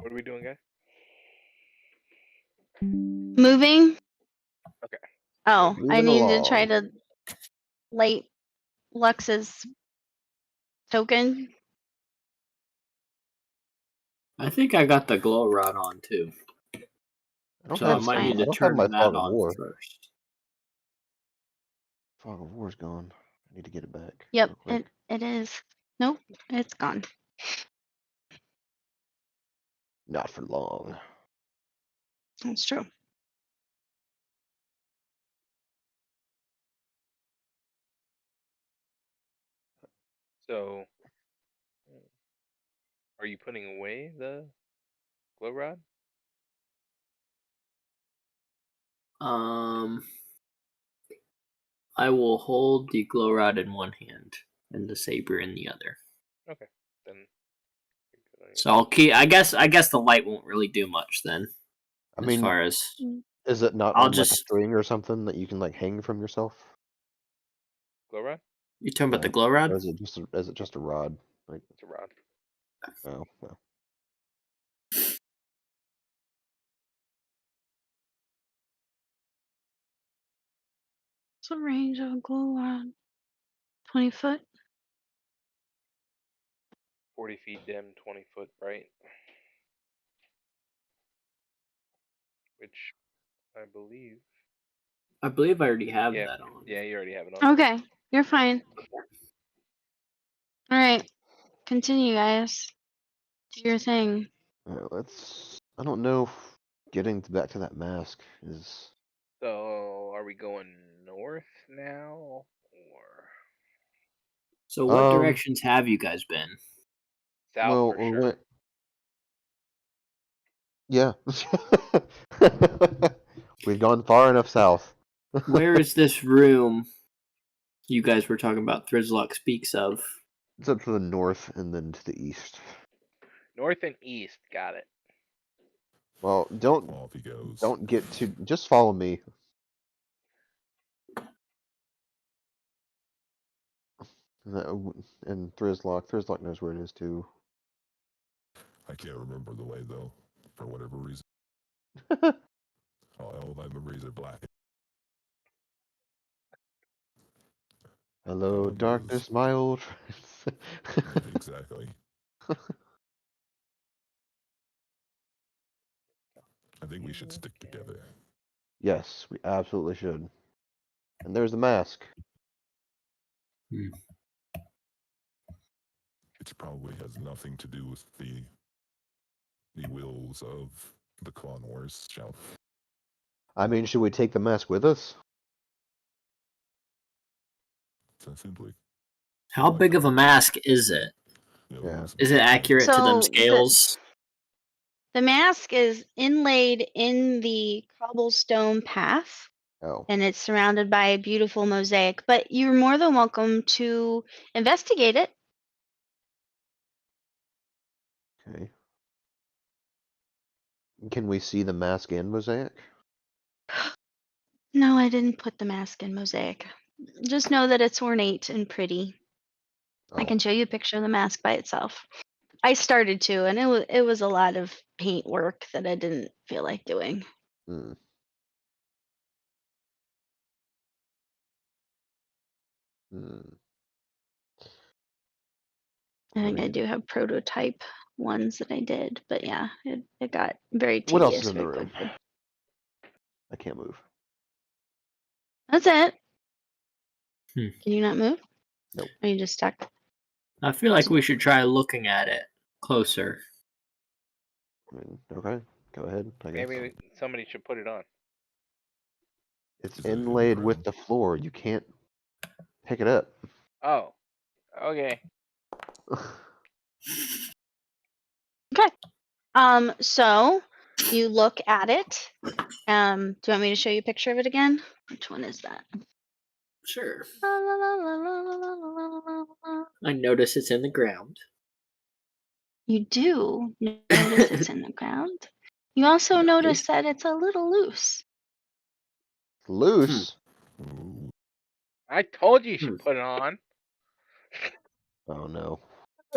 What are we doing, guys? Moving? Okay. Oh, I Moving need to try along. to light Lux's token. I think I got the glow rod on too. So I That's might need fine. to I don't have my turn that fog of on war. first. Fog of war's gone. I need to get it back. Yep, Real quick. it is. Nope, it's gone. Not for long. That's true. So, are you putting away the glow rod? I will hold the glow rod in one hand and the saber in the other. Okay, then. So I'll keep. I guess the light won't really do much then. I As mean, far as is it not I'll on like a just. string or something that you can like hang from yourself? Glow rod? You talking about the Yeah. glow rod? Or is it just a rod? Like, It's a rod. oh, well. What's the range of a glow rod? 20 foot? 40 feet dim, 20 foot bright. Which I believe. I believe I already have Yeah, that on. yeah, you already have it on. Okay, you're fine. All right, continue, guys. Do your thing. Let's. I don't know if getting back to that mask is. So, are we going north now, or So what Um, directions have you guys been? South well, for we sure. went. Yeah. We've gone far enough south. Where is this room you guys were talking about Thrizlock speaks of? It's up to the north and then to the east. North and east. Got it. Well, don't Off he goes. get too. Just follow me. And Thrizlock knows where it is too. I can't remember the way though, for whatever reason. All my memories are black. Hello, Oh, darkness, my old friends. Yeah, exactly. I think we should stick together. Yes, we absolutely should. And there's the mask. Hmm. It probably has nothing to do with the wills of the Clone Wars, shall I mean, should we take the mask with us? so simply. How big of a mask is it? Yeah. Is it accurate to them So scales? the mask is inlaid in the cobblestone path, Oh, and it's surrounded by a beautiful mosaic. But you're more than welcome to investigate it. okay. Can we see the mask and mosaic? No, I didn't put the mask in mosaic. Just know that it's ornate and pretty. I Oh, can show you a picture of the mask by itself. I started to, and it was a lot of paint work that I didn't feel like doing. hmm. Hmm. I think I mean, do have prototype ones that I did, but yeah, it got very what else is tedious in the very room? quickly. I can't move. That's it. Hmm. Can you not move? Nope. Are you just stuck? I feel like we should try looking at it closer. I mean, okay, go ahead. I guess Maybe somebody should put it on. it's Is it in the inlaid with ground? the floor. You can't pick it up. Oh. Okay. Okay. So you look at it. Do you want me to show you a picture of it again? Which one is that? Sure. La, la, la, la, la, la, la, la, la, la. I notice it's in the ground. You do notice it's in the ground. You also notice Nice. that it's a little loose. Loose. Ooh, I told you should put it on. Oh no.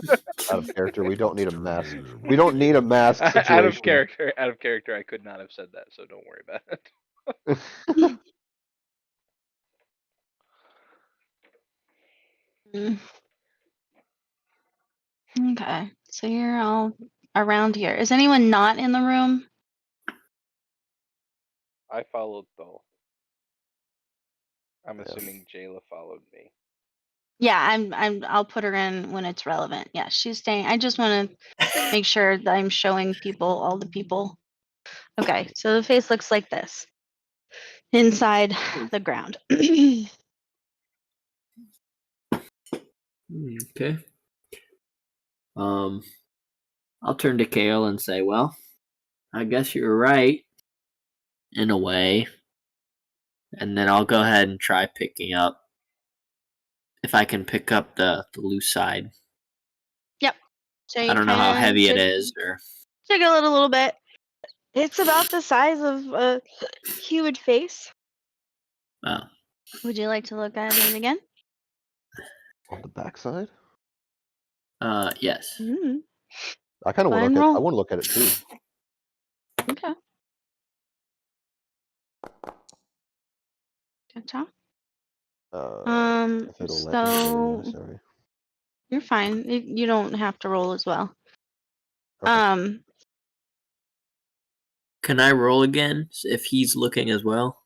Out of character. We don't need a mask. traitor. We don't need a mask Out of situation. character. Out of character. I could not have said that, so don't worry about it. Mm. Okay, so you're all around here. Is anyone not in the room? I followed though. I'm Yeah. assuming Jayla followed me. Yeah, I'll put her in when it's relevant. Yeah, she's staying. I just want to make sure that I'm showing people all the people. Okay, so the face looks like this inside the ground. Okay. I'll turn to Kale and say, well, I guess you're right in a way. And then I'll go ahead and try picking up if I can pick up the loose side. Yep. So I you don't know how kind heavy of it is or jiggle it a little bit. It's about the size of a human face. oh. Would you like to look at it again? On the backside? Yes. Mm-hmm. I kind of Go want ahead and to look at. I roll. want to look at it too. Okay. Good job. If it'll let me. Oh, yeah, So sorry. you're fine. You don't have to roll as well. Okay. Can I roll again if he's looking as well?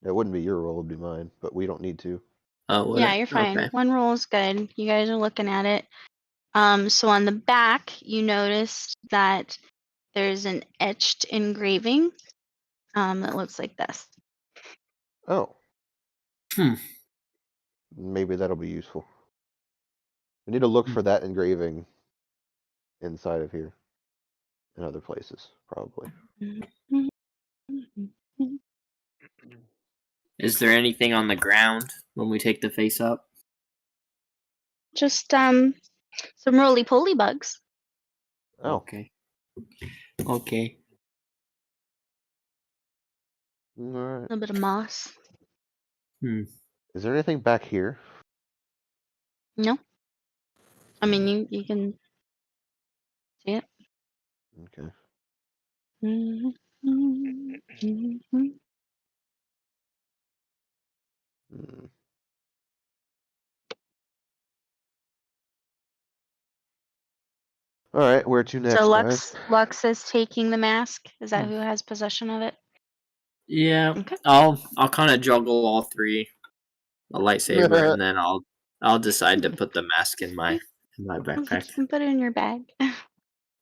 It wouldn't be your role, it'd be mine, but we don't need to. Oh, would Yeah, it? you're fine. Okay. One roll is good. You guys are looking at it. So on the back, you notice that there's an etched engraving that looks like this. Oh. Hmm. Maybe that'll be useful. We need to look for that engraving inside of here and other places, probably. Is there anything on the ground when we take the face up? Just some roly poly bugs. Oh, Okay. Okay. all right. A little bit of moss. Is there anything back here? No. I mean, you can see it. Okay. Hmm. All right, where to next, So guys? Lux is taking the mask. Is that Hmm. who has possession of it? Yeah. Okay. I'll kind of juggle all three, a lightsaber, and then I'll decide to put the mask in my backpack. You can put it in your bag.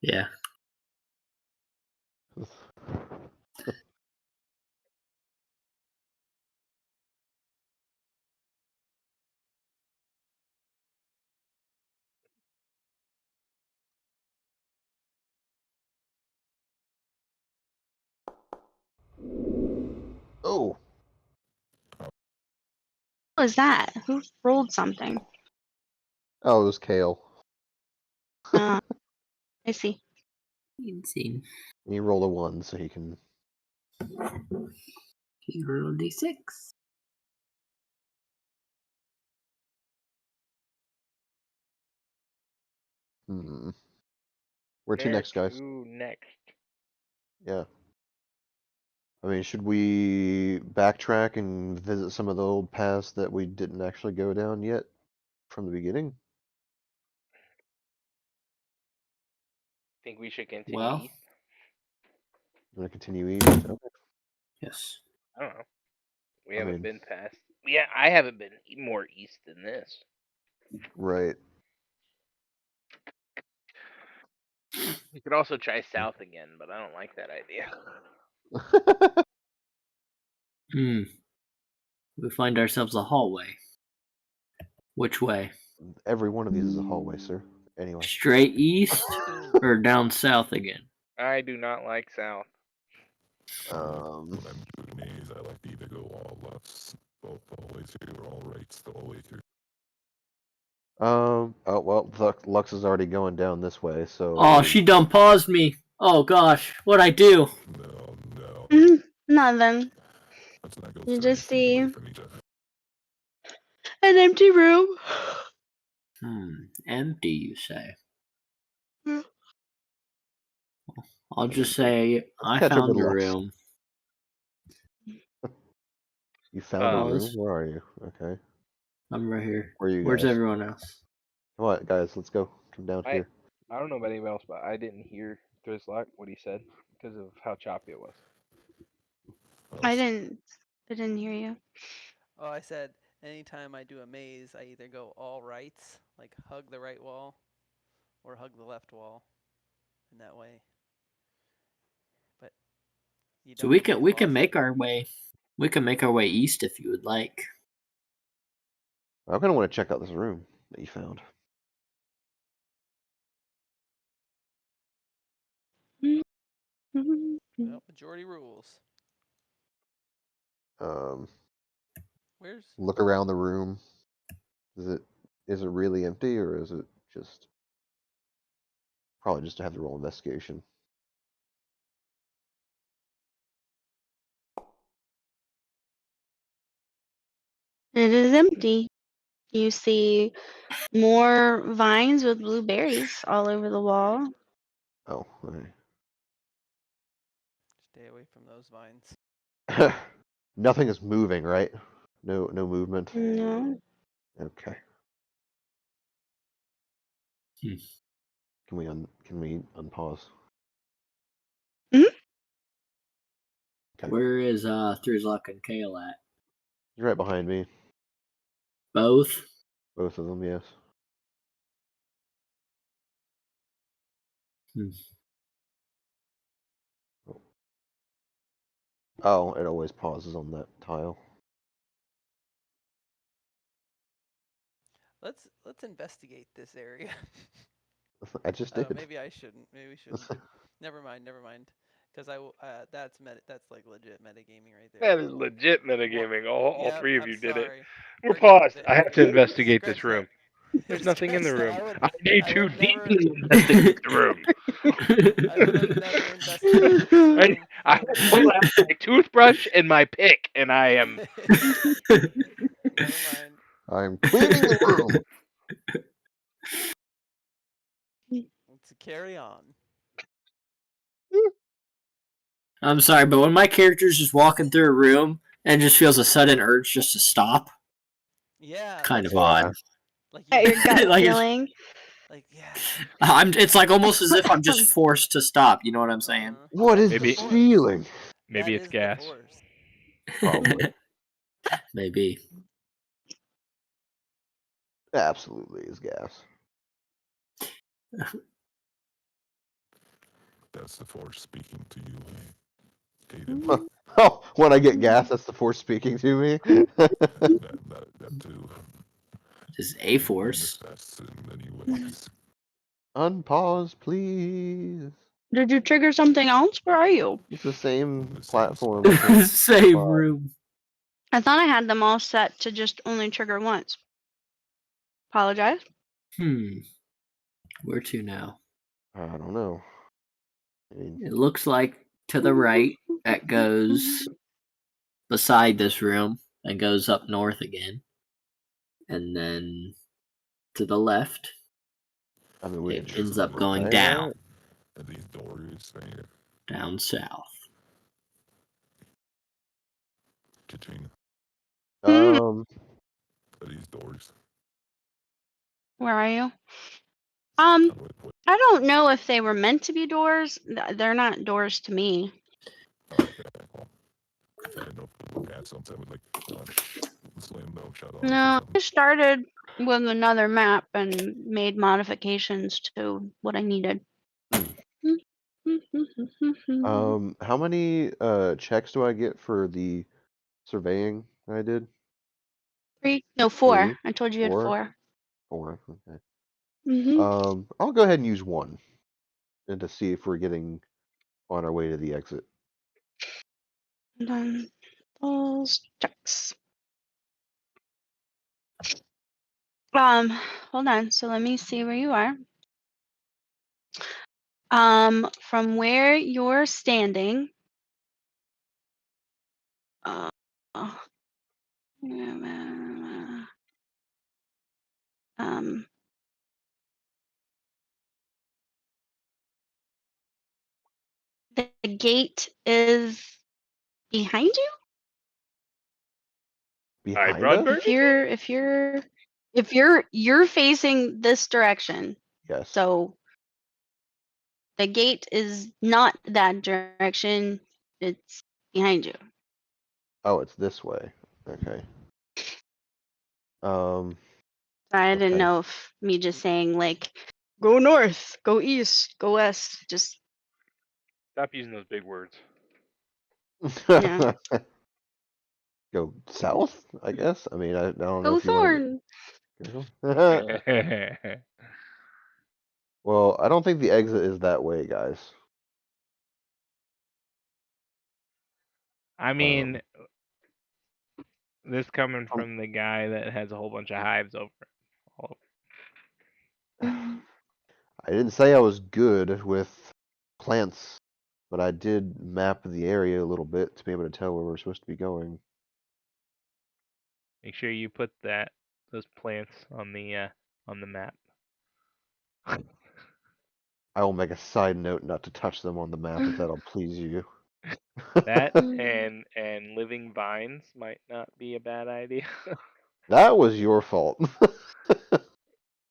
Yeah. Oh, What was that? Who rolled something? oh, it was Kale. I see. Insane. He rolled a 1, so he can. He rolled a 6. Hmm. Where to Where next, guys? to next? Yeah. I mean, should we backtrack and visit some of the old paths that we didn't actually go down yet from the beginning? Think we should continue Well, east? You want to continue east? Okay. yes. I don't know. We I haven't mean, been past. Yeah, I haven't been more east than this. right. We could also try south again, but I don't like that idea. We find ourselves a hallway. Which way? Every one of these is a hallway, sir. Anyway. Straight east or down south again? I do not like south. Um, When I'm doing maze, I like to either go all lefts, both the whole way through, or all rights the whole way through. oh, well, Lux is already going down this way, so. Oh, she done paused me. Oh gosh, what'd I do? No. Nothing. Let's not go You 30 just feet see away from each other. an empty room. Empty, you say? Yeah. I'll just say Let's I catch up with found a Lux. room. You found a Um, room? Where are you? Okay. I'm right here. Where are you Where's guys? everyone else? Come on, guys, let's go. Come down here. I don't know about anybody else, but I didn't hear Drizzlock what he said because of how choppy it was. Well, I didn't hear you. Oh, I said anytime I do a maze, I either go all rights, like hug the right wall, or hug the left wall, in that way. But you So don't we want to can get lost. make our way. We can make our way east if you would like. I'm gonna want to check out this room that you found. Well, majority rules. Um, Where's look around the room. Is it really empty, or is it just probably just to have the roll investigation? It is empty. You see more vines with blueberries all over the wall. Oh, okay. stay away from those vines? Nothing is moving, right? No movement. No. Okay. Hmm. Can we unpause? Mhm. Okay. Where is Thrizlock and Kale at? He's right behind me. Both? Both of them, yes. Hmm. Oh, it always pauses on that tile. let's investigate this area. I just did. Maybe I shouldn't. Maybe we shouldn't. Never mind. Never mind. Because that's like legit metagaming right there. That is legit metagaming. All Yep, three of I'm you did it. sorry. We're Forget paused. it. I have to investigate this Scratch room. that. There's nothing in the Scratch that. room. I need I to would never. deeply investigate the room. I would have never investigated this room. I pull out my toothbrush and my pick, and I am. Never mind. I'm cleaning the room. Let's carry on. I'm sorry, but when my character's just walking through a room and just feels a sudden urge just to stop, Yeah. kind that's of odd. Like At your gut Like it's- feeling. Like yeah. It's like almost as if I'm just forced to stop. You know what I'm saying? What is Maybe- this feeling? Maybe That it's is gas. The force. Probably. Maybe. Absolutely is gas. That's the force speaking to you, Caden. Oh, when I get gas, that's the force speaking to me. that too. Just a force. Manifests in many ways. Unpause, please. Did you trigger something else? Where are you? It's the same The same platform. spot. Same spot. room. I thought I had them all set to just only trigger once. Apologize. Where to now? I don't know. I mean, It looks like to the right that goes beside this room and goes up north again. And then to the left, I mean, we it could ends up try going that. down, And these doors right here. down south. Katrina. Um, Are these doors? Where are you? How do I put I don't know if they were meant to be doors. They're not doors to me. okay, well, I didn't know if we look at something I would like slam no shut off or No, I something. started with another map and made modifications to what I needed. how many checks do I get for the surveying I did? 3? No, 4. 3? I told you you had 4. 4. Okay. Mm-hmm. I'll go ahead and use 1, and to see if we're getting on our way to the exit. And then those checks. Hold on. So let me see where you are. From where you're standing. The gate is behind you. Behind Broadbird? us? If you're facing this direction, Yes. so the gate is not that direction. It's behind you. Oh, it's this way. Okay. I didn't Okay. know if me just saying like go north, go east, go west, just Stop using those big words. Yeah. Go south, I guess. I mean, I don't know go if you want thorn. to. Well, I don't think the exit is that way, guys. I mean, this coming from the guy that has a whole bunch of hives over it. All I didn't say I was good with plants, but I did map the area a little bit to be able to tell where we're supposed to be going. Make sure you put those plants on the map. I will make a side note not to touch them on the map if that'll please you. That and living vines might not be a bad idea. That was your fault.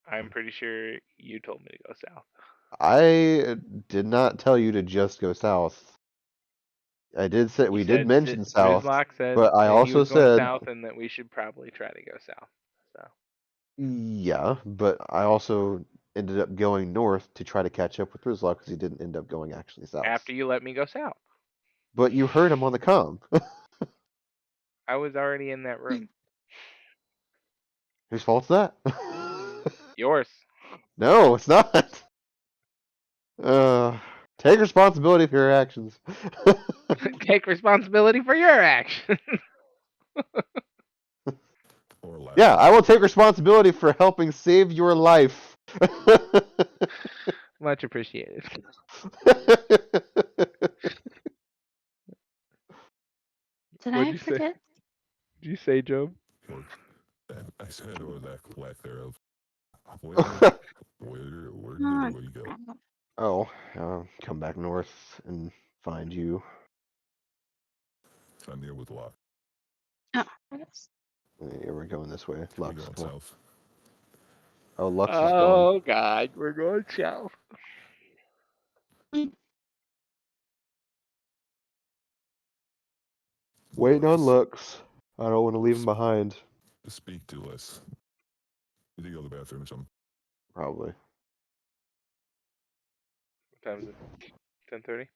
I'm pretty sure you told me to go south. I did not tell you to just go south. I did say we did mention south, Rizlock said but I that he also was going said south and that we should probably try to go south. So yeah, but I also ended up going north to try to catch up with Rizlock because he didn't end up going actually south. after you let me go south, But you heard him on the comm. I was already in that room. Whose fault's that? Yours. No, it's not. Take responsibility for your actions. Take responsibility for your actions. Or lack Yeah, I of. will take responsibility for helping save your life. Much appreciated. Did What'd I you say? forget? Did you say, Job? Or, I said, or lack thereof. Where, where did Oh, everybody go? Oh, come back north and find you. It's not near with Locke. oh. Yeah, we're going this way. We're Lux. going Come on. south. Oh, Lux is gone. Oh God, we're going south. Waiting on Just Lux. I don't want to leave him behind. speak to us. Did you go to the bathroom or something? Probably. What time is it? 10:30.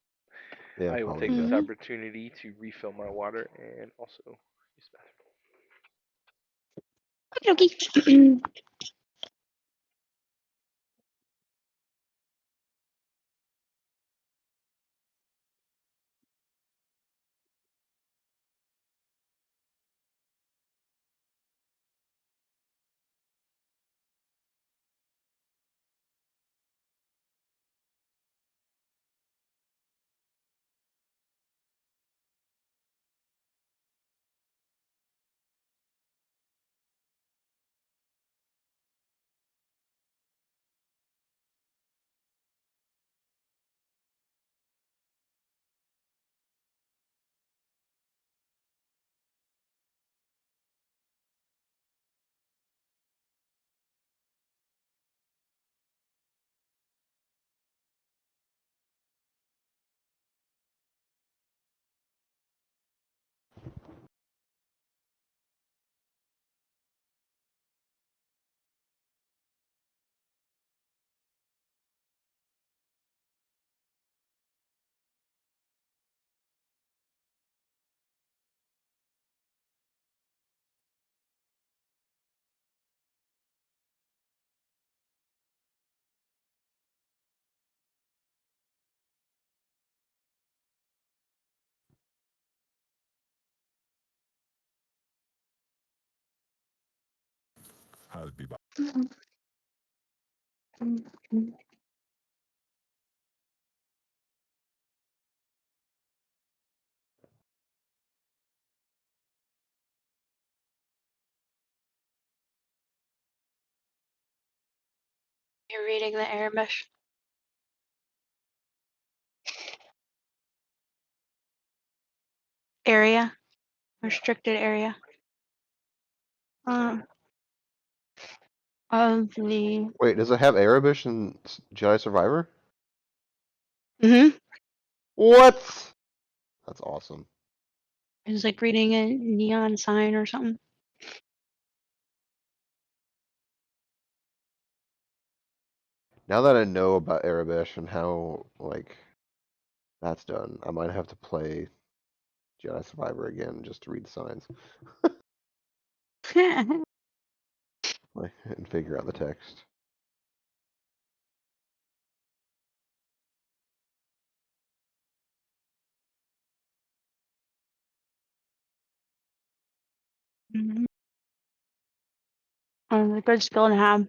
Yeah, I will probably. take this Mhm. opportunity to refill my water and also use the bathroom. Okay. How to be back. You're reading the Arabic area, restricted area. Um, of the. Wait, does it have Arabish in Jedi Survivor? Mm-hmm. What? That's awesome. It's like reading a neon sign or something. Now that I know about Arabish and how, like, that's done, I might have to play Jedi Survivor again just to read the signs. Like, and figure out the text. Mhm. A good skill to have.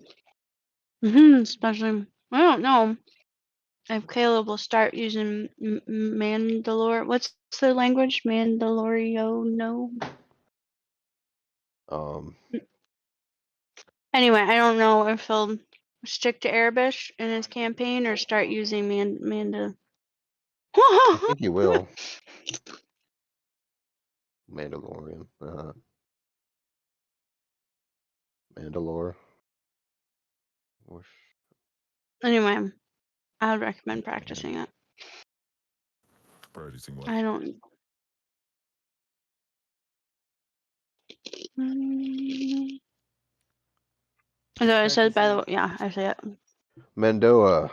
Especially, I don't know if Caleb will start using Mandalore. What's the language? Mandalorio? No. Um, Anyway, I don't know if he'll stick to Arabic in his campaign or start using Manda. I think he will. Mandalorian. Mandalore. Whoosh. Anyway, I would recommend practicing it. Practicing what? I don't. Is that what it says, by the way? Yeah, I say it. Mandoa.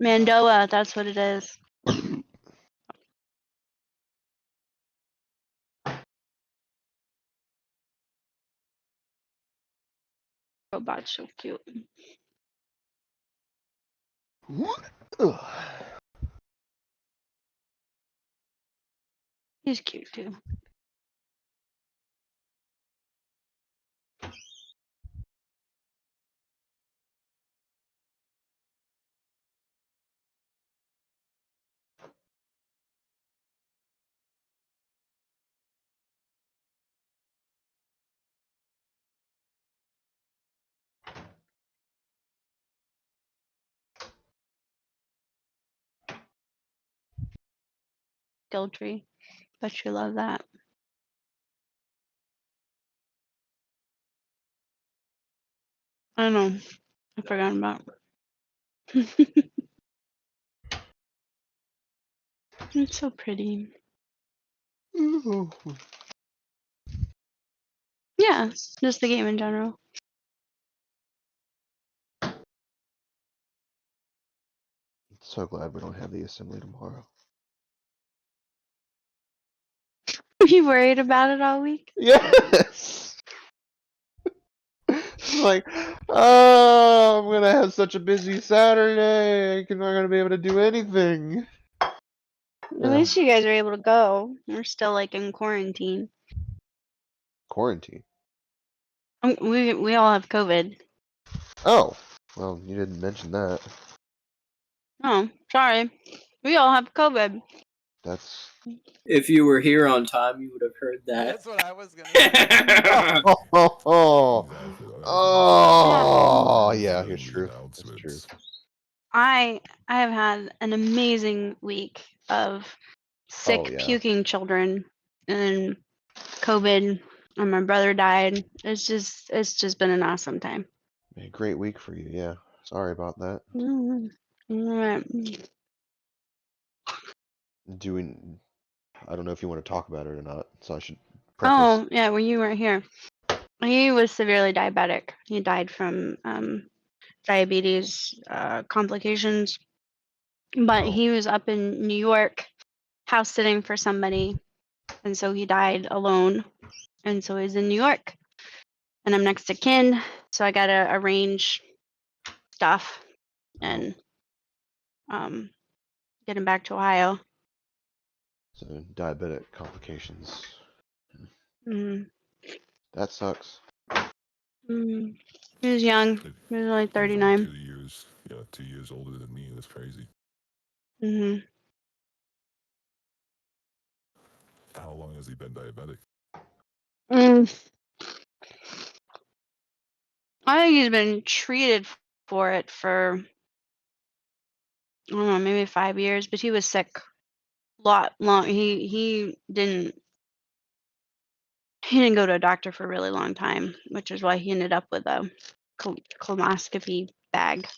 Mandoa, that's what it is. Robot's so cute. Ugh. He's cute too. Skill tree. Bet you love that. I know. I forgot about. It's so pretty. Yeah, just the game in general. So glad we don't have the assembly tomorrow. Are you worried about it all week? Yes. It's like, oh, I'm gonna have such a busy Saturday. I'm not gonna be able to do anything. At least you guys are able to go. We're still like in quarantine. Quarantine. We all have COVID. Oh, well, you didn't mention that. Oh, sorry. We all have COVID. That's. If you were here on time, you would have heard that. That's what I was gonna say. Oh, Exactly. oh, yeah, During it's the true. That's true. announcements. I have had an amazing week of sick, Oh, yeah. puking children and COVID, and my brother died. It's just been an awesome time. A great week for you, yeah. Sorry about that. Alright. Doing. I don't know if you want to talk about it or not, so I should preface. Oh, yeah, when you weren't here. He was severely diabetic. He died from diabetes complications. But Oh. he was up in New York house sitting for somebody, and so he died alone. And so he's in New York. And I'm next to kin, so I gotta arrange stuff and get him back to Ohio. So diabetic complications. Mm. That sucks. Mm. He was young. He was only He's 39. 2 years. Yeah, 2 years older than me. That's crazy. Mm-hmm. How long has he been diabetic? I think he's been treated for it for, I don't know, maybe 5 years, but he was sick a lot long. He didn't go to a doctor for a really long time, which is why he ended up with a colonoscopy bag.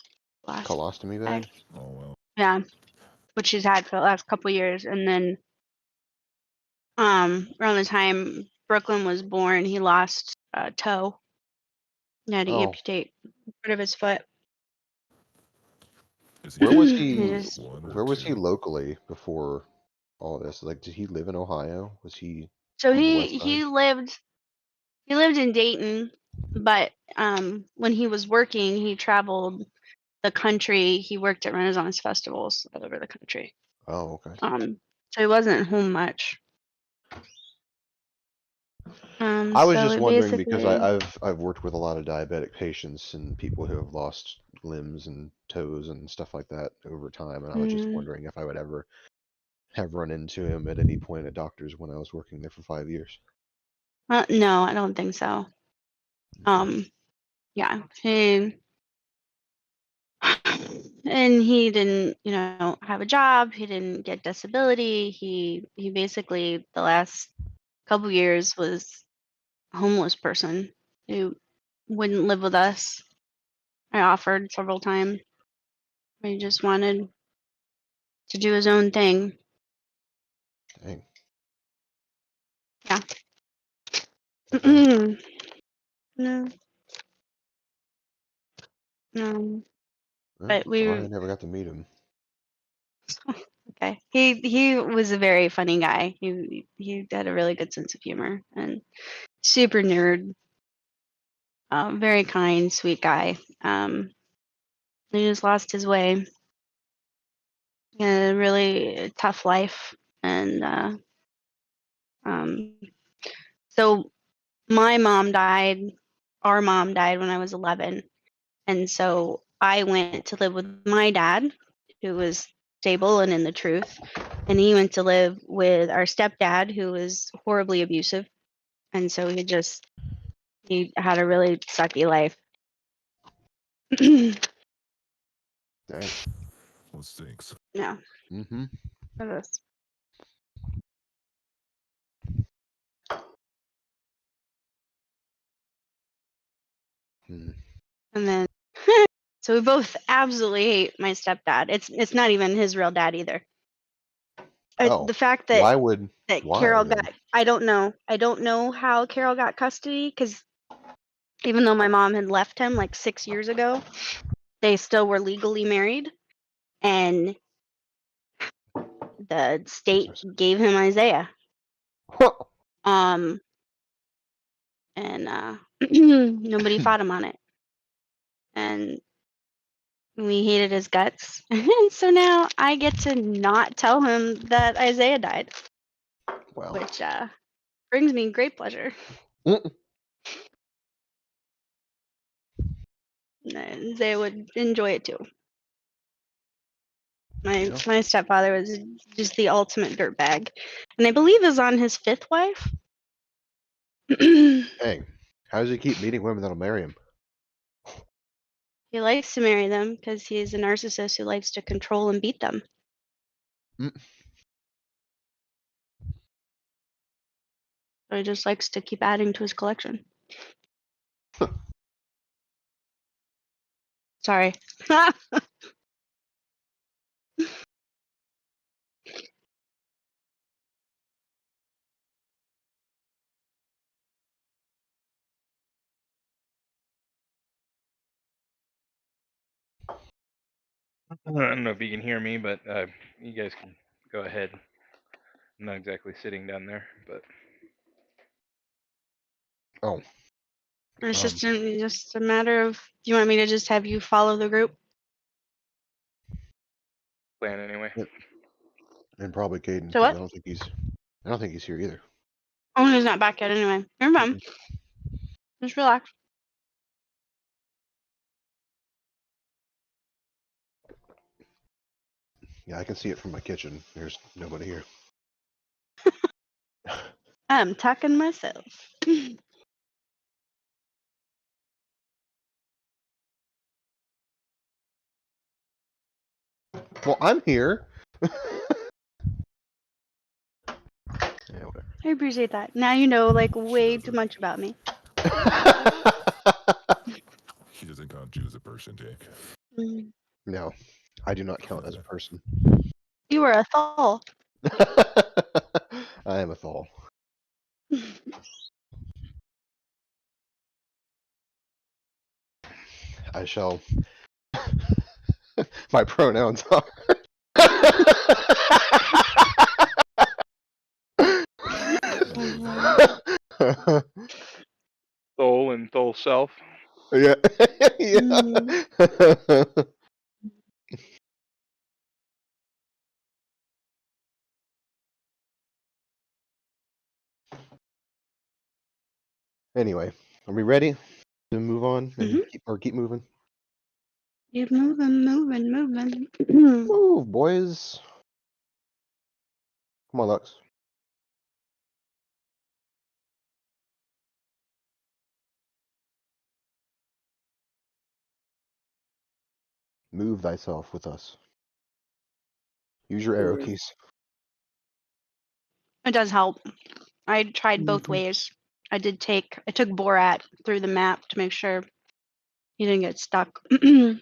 Colostomy bag? Oh, well. Yeah, which he's had for the last couple years. And then around the time Brooklyn was born, he lost a toe. He had to amputate part of his foot. Where was He he? just, Where was he locally before all this? Like, did he live in Ohio? Was he so on the west he side? lived in Dayton, but when he was working, he traveled the country. He worked at Renaissance festivals all over the country. Oh, okay. So he wasn't home much. I was so just he wondering because basically, I've worked with a lot of diabetic patients and people who have lost limbs and toes and stuff like that over time, and I was just wondering if I would ever have run into him at any point at doctors when I was working there for 5 years. no, I don't think so. Yeah, and he didn't, have a job. He didn't get disability. He basically the last couple years was a homeless person who wouldn't live with us. I offered several times. He just wanted to do his own thing. Dang. Yeah. Okay. No. No. Well, But sorry I never got to meet him. okay. He was a very funny guy. He had a really good sense of humor and super nerd. Very kind, sweet guy. He just lost his way. He had a really tough life, and so my mom died. Our mom died when I was 11, and so I went to live with my dad, who was stable and in the truth, and he went to live with our stepdad, who was horribly abusive, and so he had a really sucky life. Dang. Well, stinks. Yeah. Mm-hmm. It is. Hmm. And then, so we both absolutely hate my stepdad. It's not even his real dad either. Oh, The fact that why Carol then? got, I don't know how Carol got custody, because even though my mom had left him like 6 years ago, they still were legally married, and the state gave him Isaiah. And nobody fought him on it, and we hated his guts. And so now I get to not tell him that Isaiah died, Well, which brings me great pleasure. mm, And they would enjoy it too. Yeah. My stepfather was just the ultimate dirtbag, and I believe is on his 5th wife. He dang. How does he keep meeting women that'll marry him? likes to marry them because he's a narcissist who likes to control and beat them. Mm. So he just likes to keep adding to his collection. Sorry. I don't know if you can hear me, but you guys can go ahead. I'm not exactly sitting down there, but Oh, It's Um, just a matter of, do you want me to just have you follow the group? plan anyway. and probably Caden, So because what? I don't think he's here either. Oh, he's not back yet anyway. You're fine. Just relax. Yeah, I can see it from my kitchen. There's nobody here. I'm tucking myself. Well, I'm here. Yeah, whatever. I appreciate that. Now you know like way too much about me. He doesn't count you as a person, Jake. Mm. No, I do not count as a person. You were a Thal. I am a Thal. I shall. My pronouns are. Thol and Thol self. Yeah. Mm. Yeah. Anyway, are we ready to move on and keep moving? Keep moving, moving. Move, boys. Come on, Lux. Move thyself with us. Use your arrow keys. It does help. I tried both Mhm. ways. I took Borat through the map to make sure he didn't get stuck. Say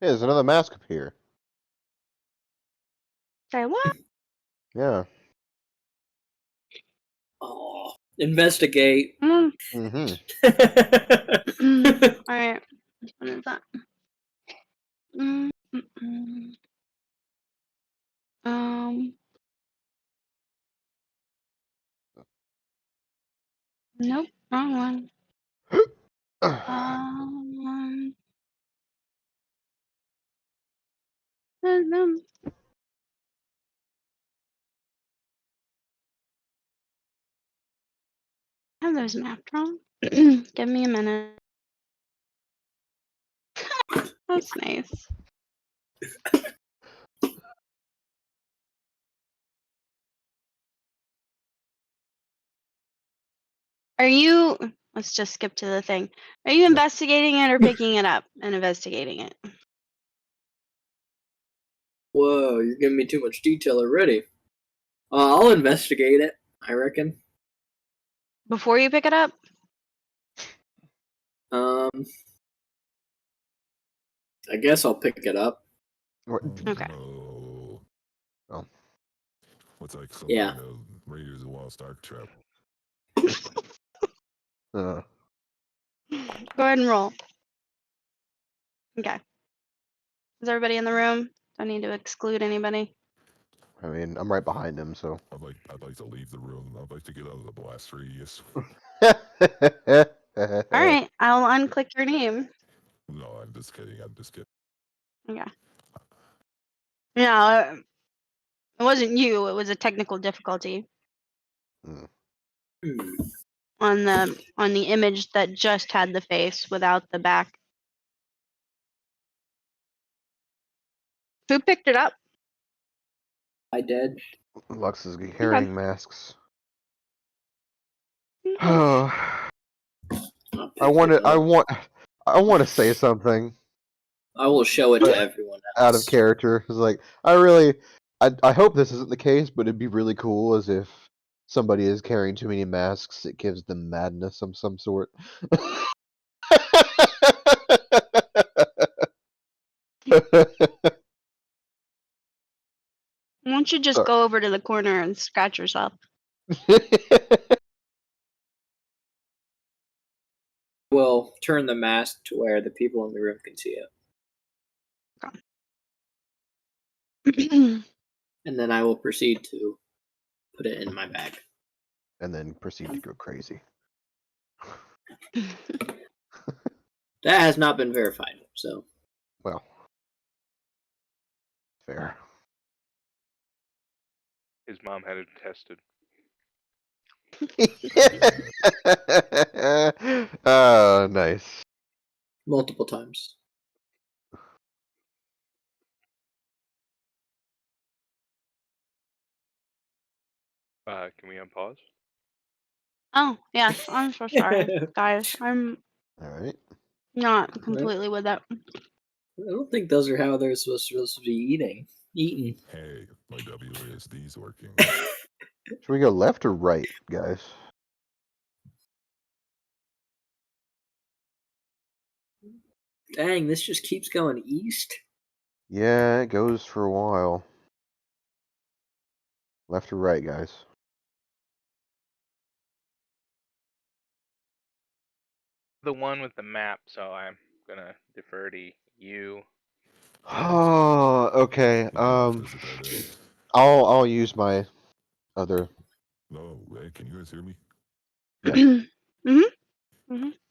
Hey, there's another mask up here. what? Yeah. Oh, investigate. Mm. Mm-hmm. All right. What is that? Mm, mm, mm. Um. Nope, wrong one. Um, have those mapped wrong. Give me a minute. That's nice. Are you? Let's just skip to the thing. Are you investigating it or picking it up and investigating it? Whoa, you're giving me too much detail already. I'll investigate it, I reckon. Before you pick it up? I guess I'll pick it up. Okay. No. Oh. What's like some Yeah. kind of Raiders of the Lost Ark trap? Uh, Go ahead and roll. Okay. Is everybody in the room? Do I need to exclude anybody? I mean, I'm right behind him, so. I'd like to leave the room. I'd like to get out of the blast radius. All right, I'll unclick your name. No, I'm just kidding. I'm just kidding. Okay. No, it wasn't you. It was a technical difficulty on the image that just had the face without the back. Who picked it up? I did. Lux is carrying masks. Okay. I want to say something. I will show it But to everyone else. Out of character. It's like I hope this isn't the case, but it'd be really cool as if somebody is carrying too many masks. It gives them madness of some sort. Why don't you just Sorry. go over to the corner and scratch yourself? We'll turn the mask to where the people in the room can see it. And then I will proceed to put it in my bag. And then proceed to go crazy. That has not been verified, so. Well, fair. His mom had it tested. Oh, nice. Multiple times. Can we unpause? Oh, yes. I'm so sorry, guys. I'm All right. not completely with that. I don't think those are how they're supposed to be eating. Eaten. Hey, my WASD's working. Should we go left or right, guys? Dang, this just keeps going east. Yeah, it goes for a while. Left or right, guys? The one with the map, so I'm gonna defer to you. Oh, okay. I'll use my other. No, hey, can you guys hear me?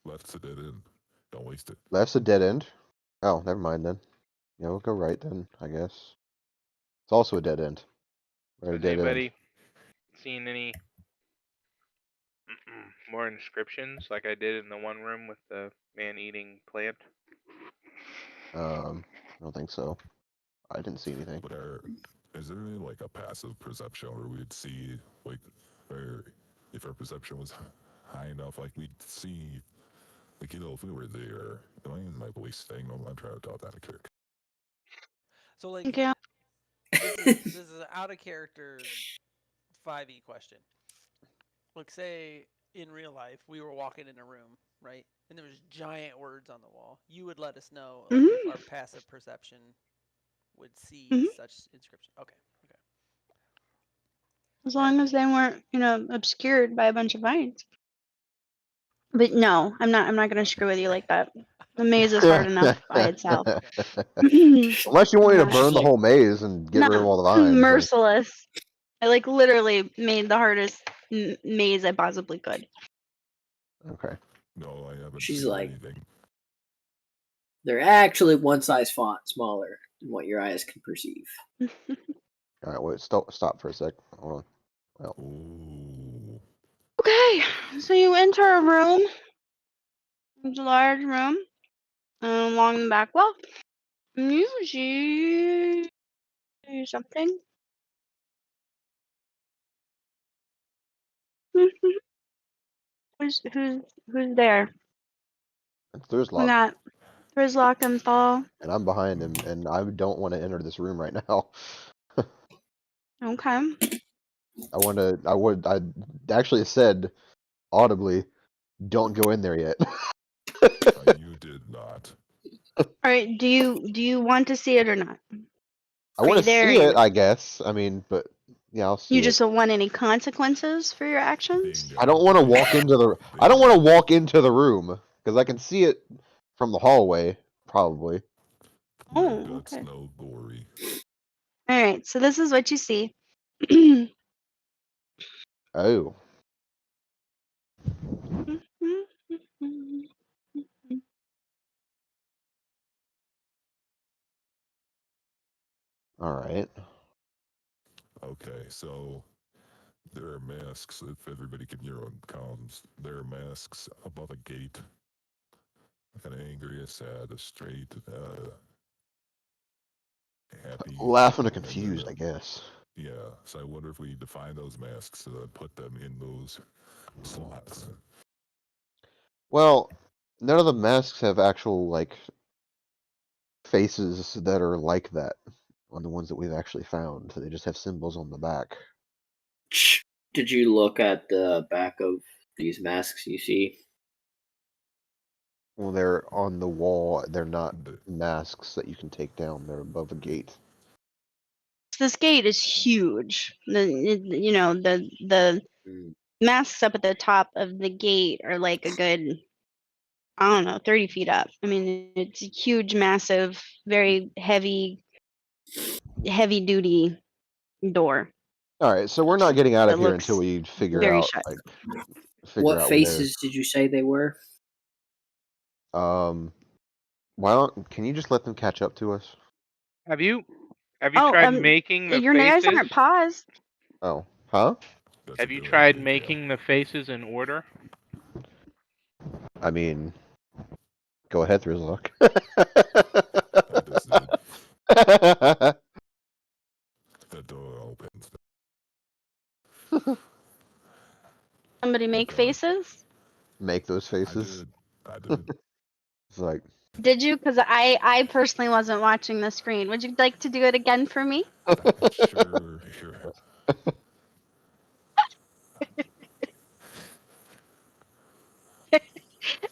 Left's a dead end. Don't waste it. Left's a dead end. Oh, never mind then. Yeah, we'll go right then, I guess. It's also a dead end. Right, a Has dead end. anybody seen any more inscriptions like I did in the one room with the man eating plant? I don't think so. I didn't see anything. But is there any, like a passive perception where we'd see, like, where if our perception was high enough, like we'd see, like, you know, if we were there, am I in my voice thing? I'm trying to talk out of character. So like, Okay. this is an out of character 5e question. Like, say in real life we were walking in a room, right, and there was giant words on the wall. You would let us know like if our passive perception would see such inscription. Okay. As long as they weren't, obscured by a bunch of vines. But no, I'm not gonna screw with you like that. The maze is hard enough by itself. Unless you want me to No. burn the whole maze and get rid of all the vines. Merciless. I literally made the hardest maze I possibly could. Okay. No, I haven't She's seen like- anything. They're actually one size font smaller than what your eyes can perceive. All right. Wait. Stop for a sec. Hold on. Oh, Okay, so you enter a room. It's a large room. Along the back wall, you see something. Who's there? There's We lock, got Frizzlock and Fall. and I'm behind him, and I don't want to enter this room right now. Okay. I actually said audibly, don't go in there yet. you did not. All right. Do you want to see it or not? I Are want you to there? see it, I guess. I mean, but yeah, I'll see You it. just don't want any consequences for your actions? Bingo. I don't want to walk into the. I don't want to walk into the room because I can see it from the hallway, probably. No Oh, guts, okay. no glory. All right. So this is what you see. Oh, all right. Okay, so there are masks, if everybody can hear on comms. There are masks above a gate. Kind of angry, sad, straight, happy. Laughing and and then, confused, I guess. Yeah, so I wonder if we define those masks and put them in those slots. Well, none of the masks have actual like faces that are like that on the ones that we've actually found. They just have symbols on the back. Did you look at the back of these masks you see? Well, they're on the wall. They're not The- masks that you can take down. They're above a gate. This gate is huge. The Mm. masks up at the top of the gate are like a good, I don't know, 30 feet up. I mean, it's a huge, massive, very heavy duty door. All right, so we're not getting out of That here looks until we figure very out shut. What where faces did you say they were? why don't can you just let them catch up to us? Have you Oh, tried making the your nails faces? aren't paused. Oh, huh? That's Have a you good tried idea, making the faces in order? I mean, go ahead, Thrizlock. I just did. That door opens. Somebody make Okay. faces. Make those I faces. did. I did. It's like, Did you? Because I personally wasn't watching the screen. Would you like to do it again for me? Sure.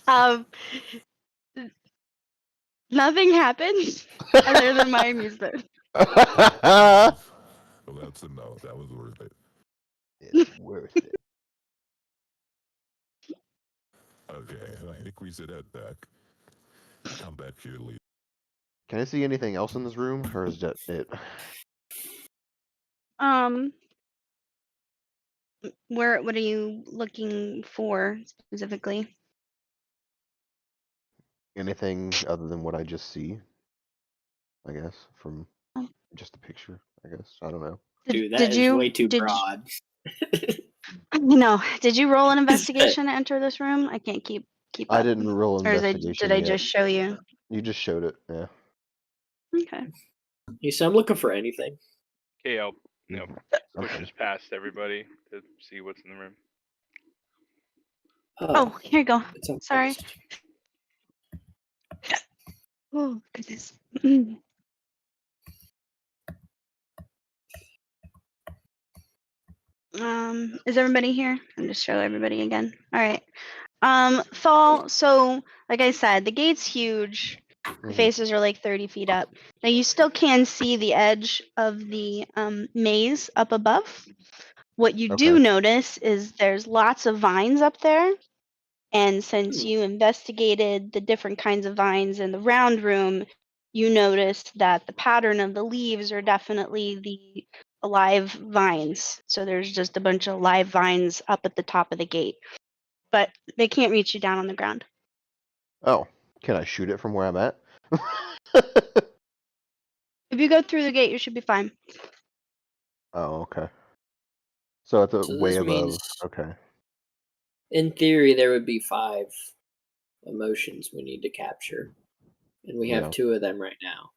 Um, nothing happened other than my amusement. Well, that's a no. That was worth it. it's worth it. Okay, I think we should head back. Come back here, Lee. Can I see anything else in this room, or is that it? What are you looking for specifically? Anything other than what I just see? I guess from Oh. just the picture. I guess I don't know. Dude, that is way too broad. No. Did you roll an investigation to enter this room? I can't keep I up. didn't roll Or investigation did I yet. just show you? You just showed it. Yeah. Okay. He said, I'm looking for anything. KL, Okay. pushes past everybody to see what's in the room. Oh, here you go. it's on Sorry. post. Oh goodness. Is everybody here? I'll just show everybody again. All right. Fall. So, like I said, the gate's huge. The Mhm. faces are like 30 feet up. Now you still can see the edge of the maze up above. What you do Okay. notice is there's lots of vines up there. And since you investigated the different kinds of vines in the round room, you noticed that the pattern of the leaves are definitely the live vines. So there's just a bunch of live vines up at the top of the gate. but they can't reach you down on the ground. Oh, can I shoot it from where I'm at? If you go through the gate, you should be fine. Oh, okay. So it's a So way this above. means, Okay. in theory, there would be 5 emotions we need to capture, and we Yeah. have 2 of them right now.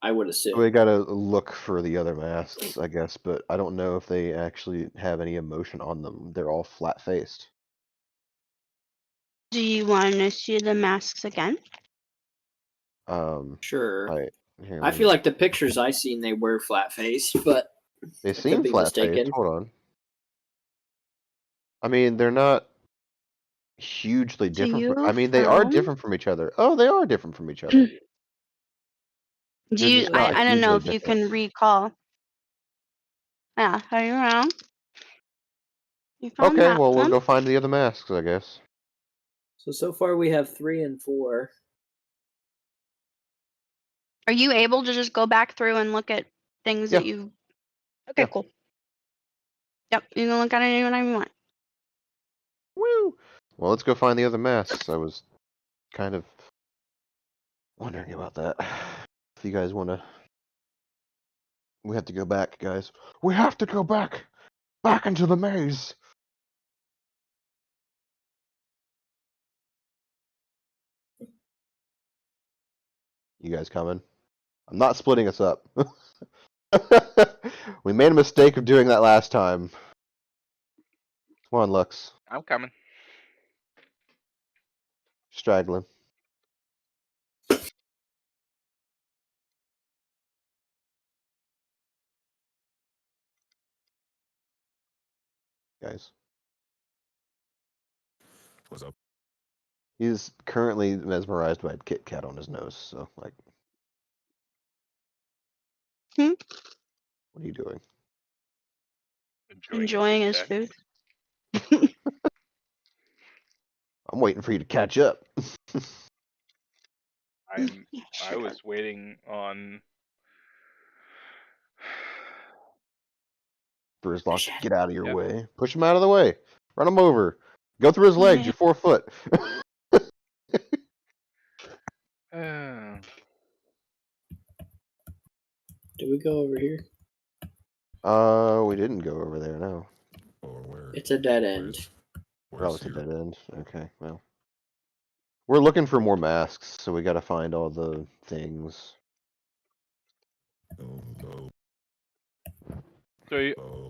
I would So assume. we gotta look for the other masks, I guess, but I don't know if they actually have any emotion on them. They're all flat faced. Do you want to see the masks again? Sure. Here, I let feel me- like the pictures I seen, they were flat faced, but they I could seem be flat faced. mistaken. Hold on. I mean, they're not hugely Do different. you I mean, they are found- different from each other. Oh, they are different from each other. Do They're you? just not I don't know hugely if you different. can recall. Yeah, are you around? You found Okay, that well, we'll one? go find the other masks, I guess. So far we have 3 and 4. Are you able to just go back through and look at things Yeah. that you? Okay, Yeah. cool. Yep, you can look at it anytime you want. Woo! Well, let's go find the other masks. I was kind of wondering about that. If you guys want to... We have to go back, guys. We have to go back! Back into the maze! You guys coming? I'm not splitting us up. We made a mistake of doing that last time. Come on, Lux. I'm coming. Straggling. Guys. What's up? He's currently mesmerized by a Kit Kat on his nose, so, like... Hmm? What are you doing? Enjoying his Kit Kat. food. I'm waiting for you to catch up. I was waiting on. For his lock to Shit. get out of your Yep. way. Push him out of the way. Run him over. Go through his legs. Yeah. You're 4 foot. Do we go over here? We didn't go over there, no. Or where? It's a dead end. Where's Oh, it's a here? dead end. Okay, well. We're looking for more masks, so we gotta find all the things. Oh, no. So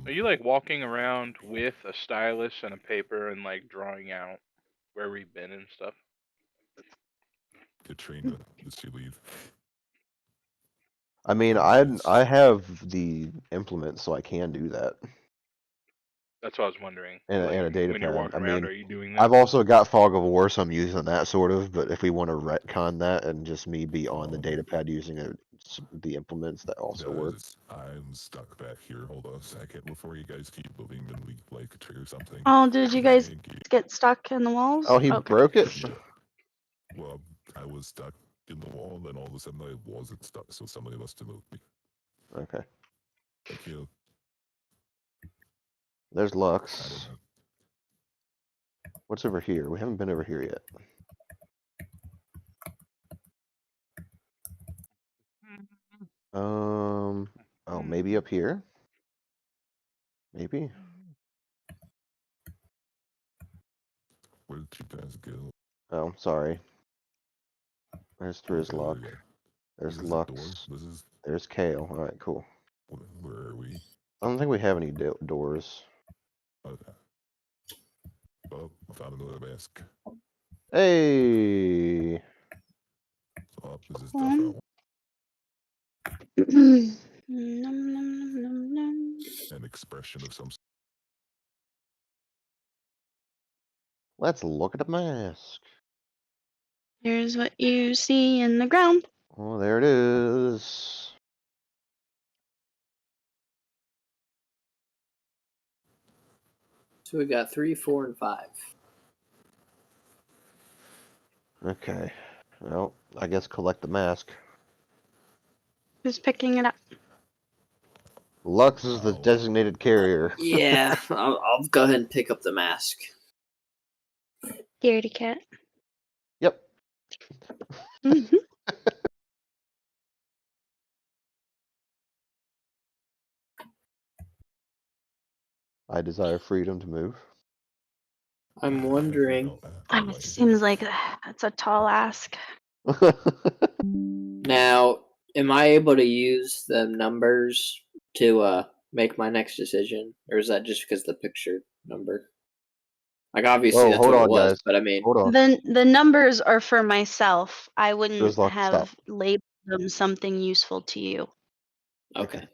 are you like walking around with a stylus and a paper and like drawing out where we've been and stuff? Katrina, did she leave? I mean, I have the implement, so I can do that. That's what I was wondering. And, Like, and a data when you're pad. walking I around, mean, are you doing that? I've also got Fog of War, so I'm using that sort of, but if we want to retcon that and just me be on the data pad using the implements, that also works. I'm stuck back here. Hold on a second before you guys keep moving and we like trigger something. Oh, did you guys Thank you. get stuck in the walls? Oh, he Okay. broke it? Yeah. Well, I was stuck in the wall, and all of a sudden I wasn't stuck, so somebody must have moved me. Okay. Thank you. There's I Lux. don't know. What's over here? We haven't been over here yet. Oh, maybe up here? Maybe? Where did you guys go? Oh, sorry. There's Thriz Okay, Luck. there you go. There's Is this a door? Lux. This is There's Kale. Alright, cool. where are we? I don't think we have any doors. Okay. Oh, I found another mask. Hey! Oh, this is Nom, different. nom, nom, nom, nom. An expression of some. Let's look at the mask. Here's what you see in the ground. Oh, there it is. So we got 3, 4, and 5. Okay. Well, I guess collect the mask. Who's picking it up? Lux is the Ow. designated carrier. Yeah, I'll go ahead and pick up the mask. Scaredy cat. Yep. Mhm. I desire freedom to move. I'm wondering It seems like that's a tall ask. now, am I able to use the numbers to make my next decision, or is that just because the picture number? Like obviously Whoa, that's hold what it on, was, guys. but I mean, Hold on. The numbers are for myself. I wouldn't Grislock, stop. have labeled them something useful to you. okay.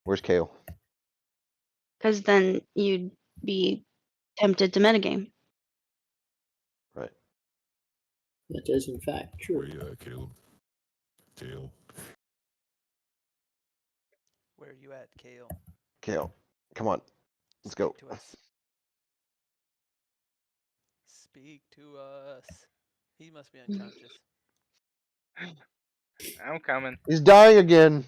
Where's Kale? Because then you'd be tempted to metagame. Right. That is in fact true. Where you at, Caleb? Kale. Where are you at, Kale? Kale, come on. Let's go. Speak to us. Speak to us. He must be unconscious. I'm coming. He's dying again.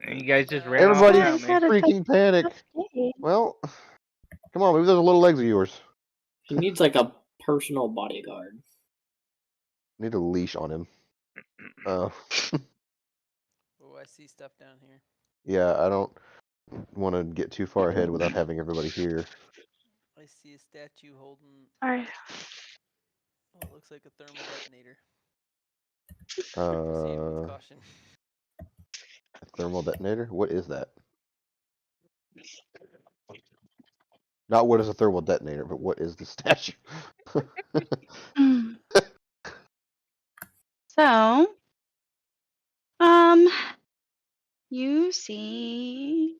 And you guys just ran off Everybody without He's me. had a freaking panic. tough day. Well, come on, maybe those little legs of yours. He needs like a personal bodyguard. Need a leash on him. Uh, Oh, I see stuff down here. yeah, I don't want to get too far ahead without having everybody here. I see a statue holding. Alright. Oh, it looks like a thermal detonator. Proceed with caution. A thermal detonator? What is that? Not what is a thermal detonator, but what is the statue? So, you see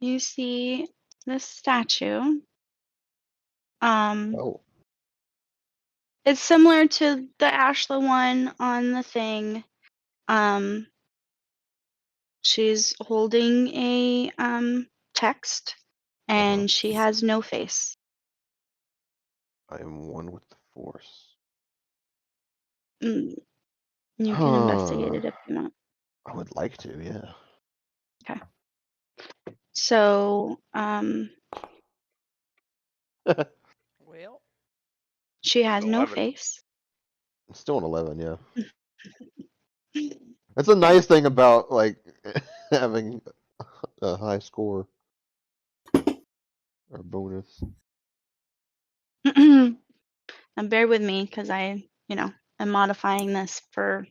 you see this statue. Oh, It's similar to the Ashla one on the thing. She's holding a text and she has no face. I am one with the Force. Mm, You can investigate it if you want. I would like to, yeah. So, Well, she has no 11. face. Still an 11, yeah. That's a nice thing about like having a high score or bonus. And bear with me because I, am modifying this for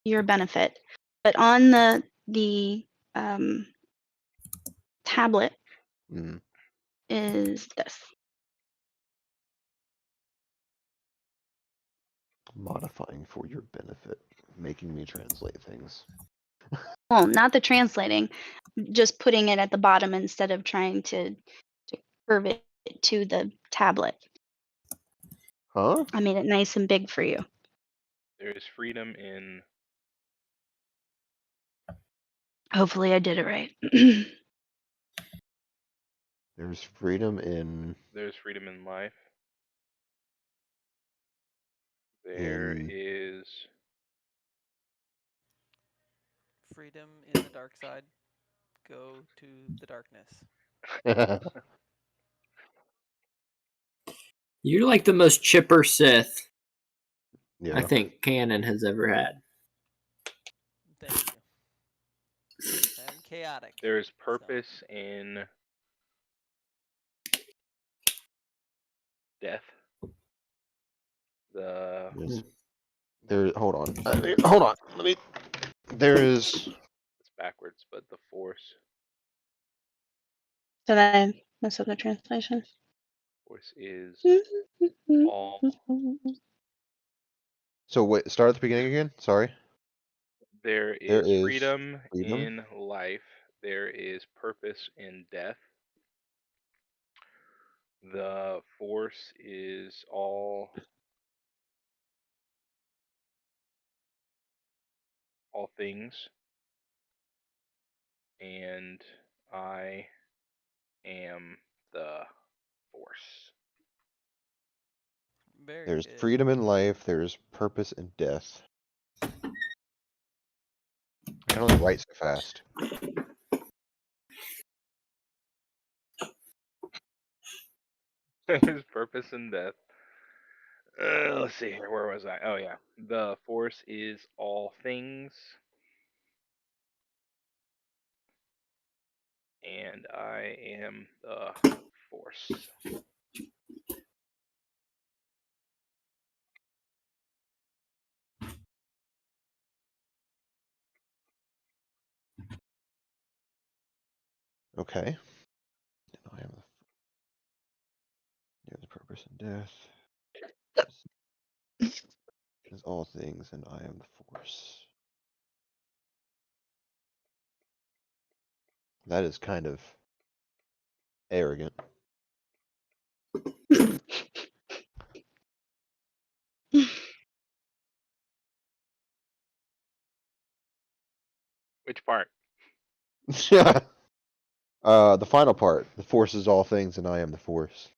your benefit. But on the tablet Mm. is this. Modifying for your benefit, making me translate things. Well, not the translating, just putting it at the bottom instead of trying to curve it to the tablet. Huh? I made it nice and big for you. There is freedom in. Hopefully I did it right. There's freedom in There's freedom in life. There in is. freedom in the dark side. Go to the darkness. You're like the most chipper Sith yeah. I think canon has ever had. Thank you. And chaotic. There is so. purpose in death. The Yes. There. Hold on. Hold on. Let me. There is. it's backwards, but the force. Did I mess up the translation? Force is all. So wait. Start at the beginning again. Sorry. There There is is freedom freedom. in life. There is purpose in death. The force is all things, and I am the force. Very There's good. freedom in life. There's purpose in death. can only write so fast. His purpose in death. Let's see here. Where was I? Oh yeah. The Force is all things, and I am the Force. Okay. I am the purpose in death. Is all things, and I am the Force. That is kind of arrogant. Which part? Yeah. The final part. The Force is all things, and I am the Force.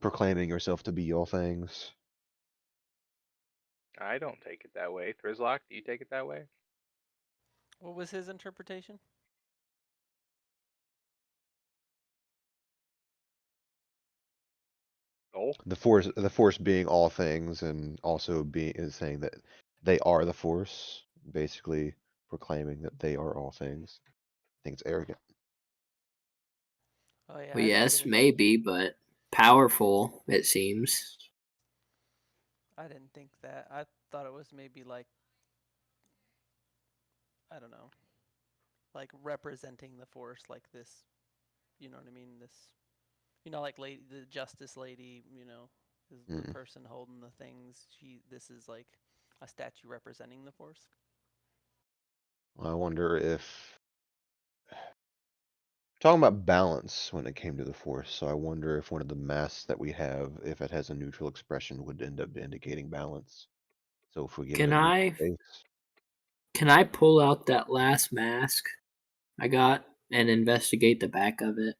Proclaiming yourself to be all things. I don't take it that way. Thrizlock, do you take it that way? What was his interpretation? Oh, The Force being all things, and also is saying that they are the Force. Basically, proclaiming that they are all things. I think it's arrogant. Oh yeah, Well, I didn't yes, get it. maybe, but powerful, it seems. I didn't think that. I thought it was maybe like, I don't know, like representing the Force, like this. You know what I mean? This, like the Justice Lady. Is the Mm. person holding the things. This is like a statue representing the Force. I wonder if talking about balance when it came to the Force. So I wonder if one of the masks that we have, if it has a neutral expression, would end up indicating balance. So if we give it Can a neutral I face, can I pull out that last mask I got and investigate the back of it?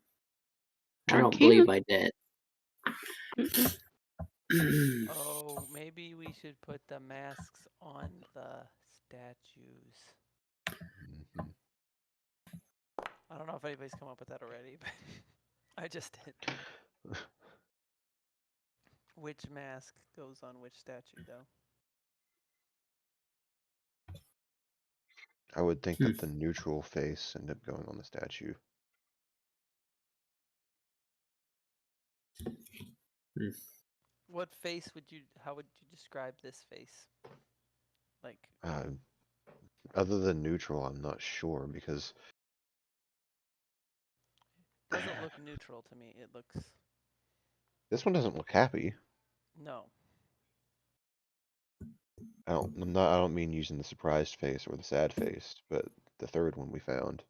I Sure don't can. believe I did. Oh, maybe we should put the masks on the statues. Mhm. I don't know if anybody's come up with that already, but I just did. Which mask goes on which statue, though? I would think Hmm. that the neutral face ended up going on the statue. What face would you? How would you describe this face? Like, Other than neutral, I'm not sure because doesn't look neutral to me. It looks this one doesn't look happy. no. I don't mean using the surprised face or the sad face, but the third one we found,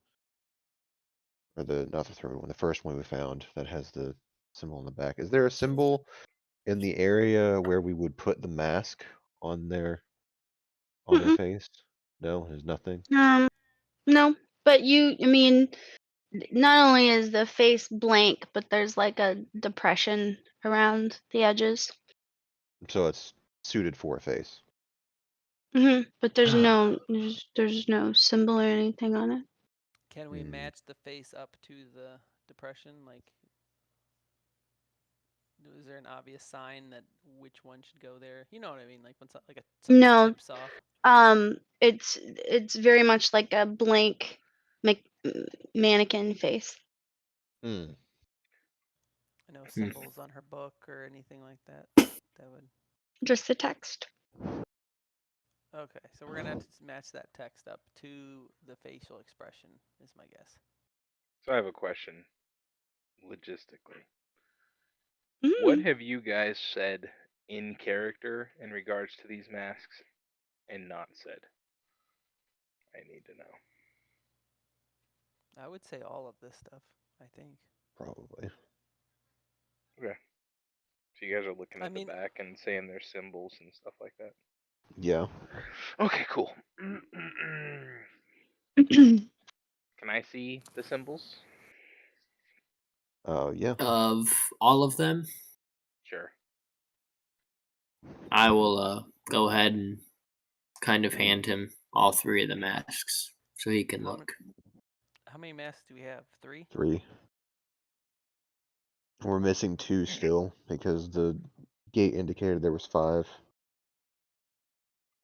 or not the third one, the first one we found that has the symbol on the back. Is there a symbol in the area where we would put the mask on their Mm-mm. face? No, there's nothing. No, but I mean, not only is the face blank, but there's like a depression around the edges. So it's suited for a face. But there's no symbol or anything on it. Can we match the face up to the depression? Like, is there an obvious sign that which one should go there? You know what I mean? Like when something No. chips off. It's very much like a blank mannequin face. Hmm. No symbols on her book or anything like that. That would. Just the text. Okay, so we're gonna have to match that text up to the facial expression, is my guess. so I have a question, logistically. Mm. What have you guys said in character in regards to these masks and not said? I need to know. I would say all of this stuff, I think. Probably. Okay. So you guys are looking I at the mean- back and saying there's symbols and stuff like that. Yeah. Okay, cool. Can I see the symbols? Yeah. Of all of them, Sure. I will go ahead and kind of hand him all three of the masks so he can look. How many masks do we have? 3? 3. We're missing 2 still because the gate indicated there was 5.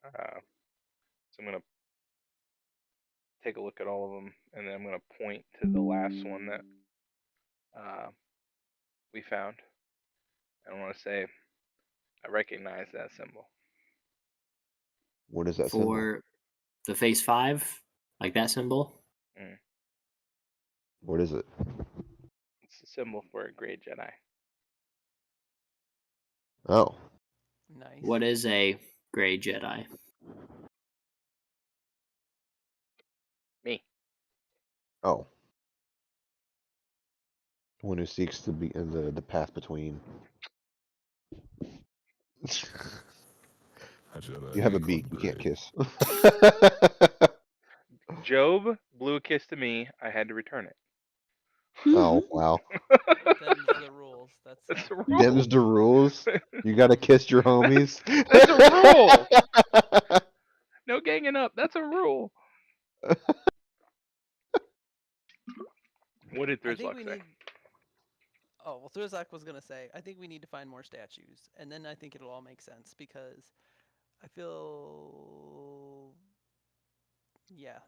So I'm gonna take a look at all of them, and then I'm gonna point to the last one that we found. I want to say I recognize that symbol. What is that symbol? For the phase 5, like that symbol. What is it? It's a symbol for a gray Jedi. Oh. Nice. What is a gray Jedi? Me. Oh. One who seeks to be in the path between. A Jedi You have a called beak. You can't Gray. kiss. Job blew a kiss to me. I had to return it. Oh, wow. Them's the rules. That's That's a rule. Them's the rules. You gotta kiss your homies. That's a rule. No ganging up. That's a rule. What did I think Thrizlock we say? need. Oh well, Thurzak was gonna say. I think we need to find more statues, and then I think it'll all make sense because I feel. Yeah.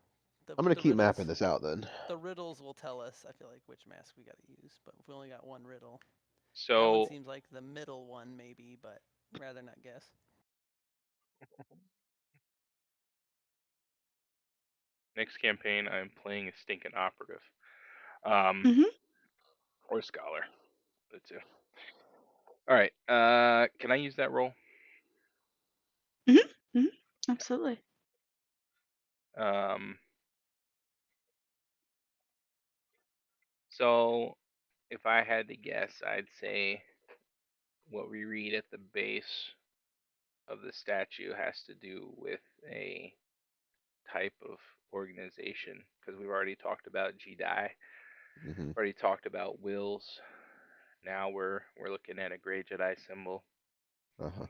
I'm gonna The keep riddles, mapping this out then. the riddles will tell us. I feel like which mask we gotta use, but we only got one riddle. That one So seems like the middle one, maybe, but rather not guess. next campaign, I'm playing a stinking operative, Mhm. or scholar, the two. All right. Can I use that roll? Absolutely. So if I had to guess, I'd say what we read at the base of the statue has to do with a type of organization, because we've already talked about Jedi, Hmm. already talked about wills. Now we're looking at a gray Jedi symbol. Uh-huh.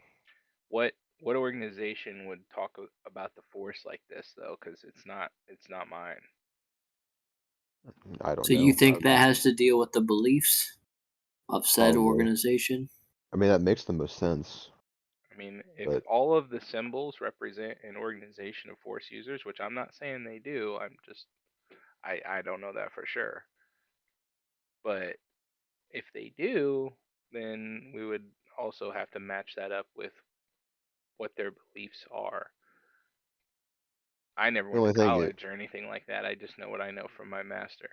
What organization would talk about the Force like this though? Because it's not mine. I don't So know. you think that has to deal with the beliefs of said Probably. organization? I mean, that makes the most sense. I mean, if But all of the symbols represent an organization of Force users, which I'm not saying they do, I don't know that for sure. But if they do, then we would also have to match that up with what their beliefs are. I never the went to only thing college or anything like that. I just know what I know from my master.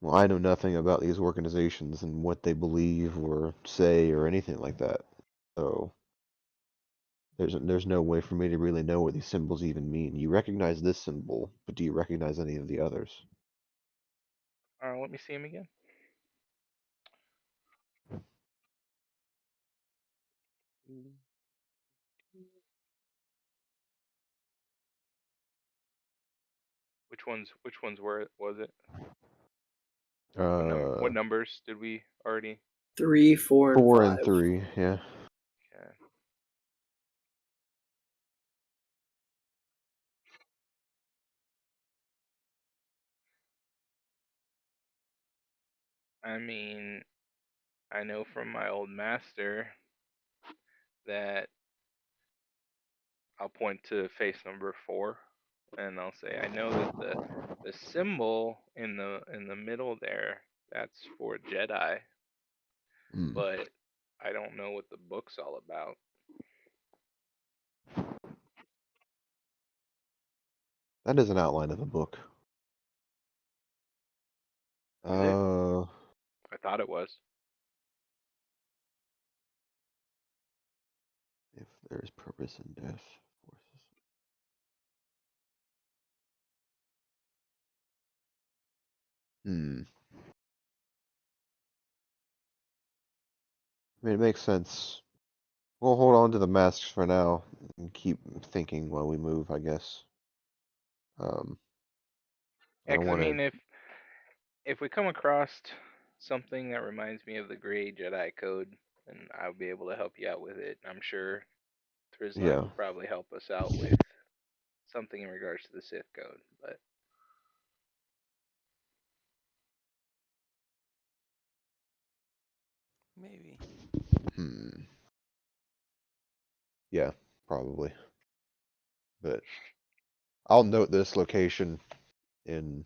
well, I know nothing about these organizations and what they believe or say or anything like that. So there's no way for me to really know what these symbols even mean. You recognize this symbol, but do you recognize any of the others? Let me see him again. Which ones was it? What numbers did we already? 3, 4, and 4 5. and 3, yeah. Okay. I mean, I know from my old master that I'll point to face number 4, and I'll say I know that the symbol in the middle there, that's for Jedi, Mm. but I don't know what the book's all about. That is an outline of the book. Is it? Uh, I thought it was. if there's purpose in death, forces. Hmm. I mean, it makes sense. We'll hold on to the masks for now and keep thinking while we move, I guess. I Yeah, don't 'cause I want to. mean, if we come across something that reminds me of the Gray Jedi Code, then I'll be able to help you out with it. I'm sure Frizzlot Yeah. could probably help us out with something in regards to the Sith code, but Maybe. Yeah, probably. But I'll note this location in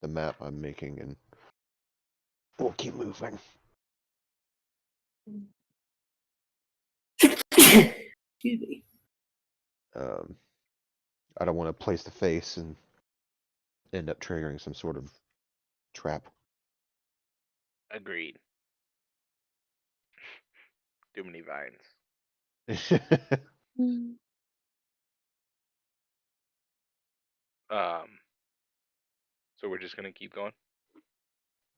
the map I'm making, and we'll keep moving. Excuse me. I don't want to place the face and end up triggering some sort of trap. agreed. Too many vines. Mm. So we're just gonna keep going.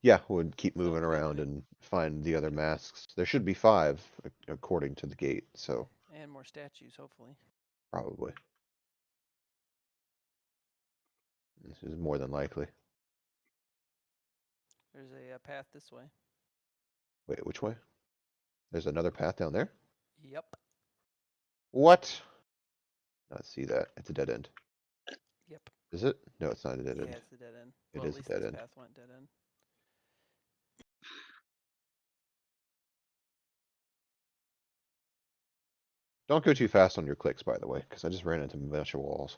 Yeah, we'll keep Sounds moving good to around me. and find the other masks. There should be 5 according to the gate, so And more statues, hopefully. probably. This is more than likely. There's a path this way. Wait, which way? There's another path down there? Yep. What? Not see that. It's a dead end. Yep. Is it? No, it's not a dead Yeah, end. it's a dead end. It Well, is at a least dead this end. path went dead end. Don't go too fast on your clicks, by the way, because I just ran into a bunch of walls.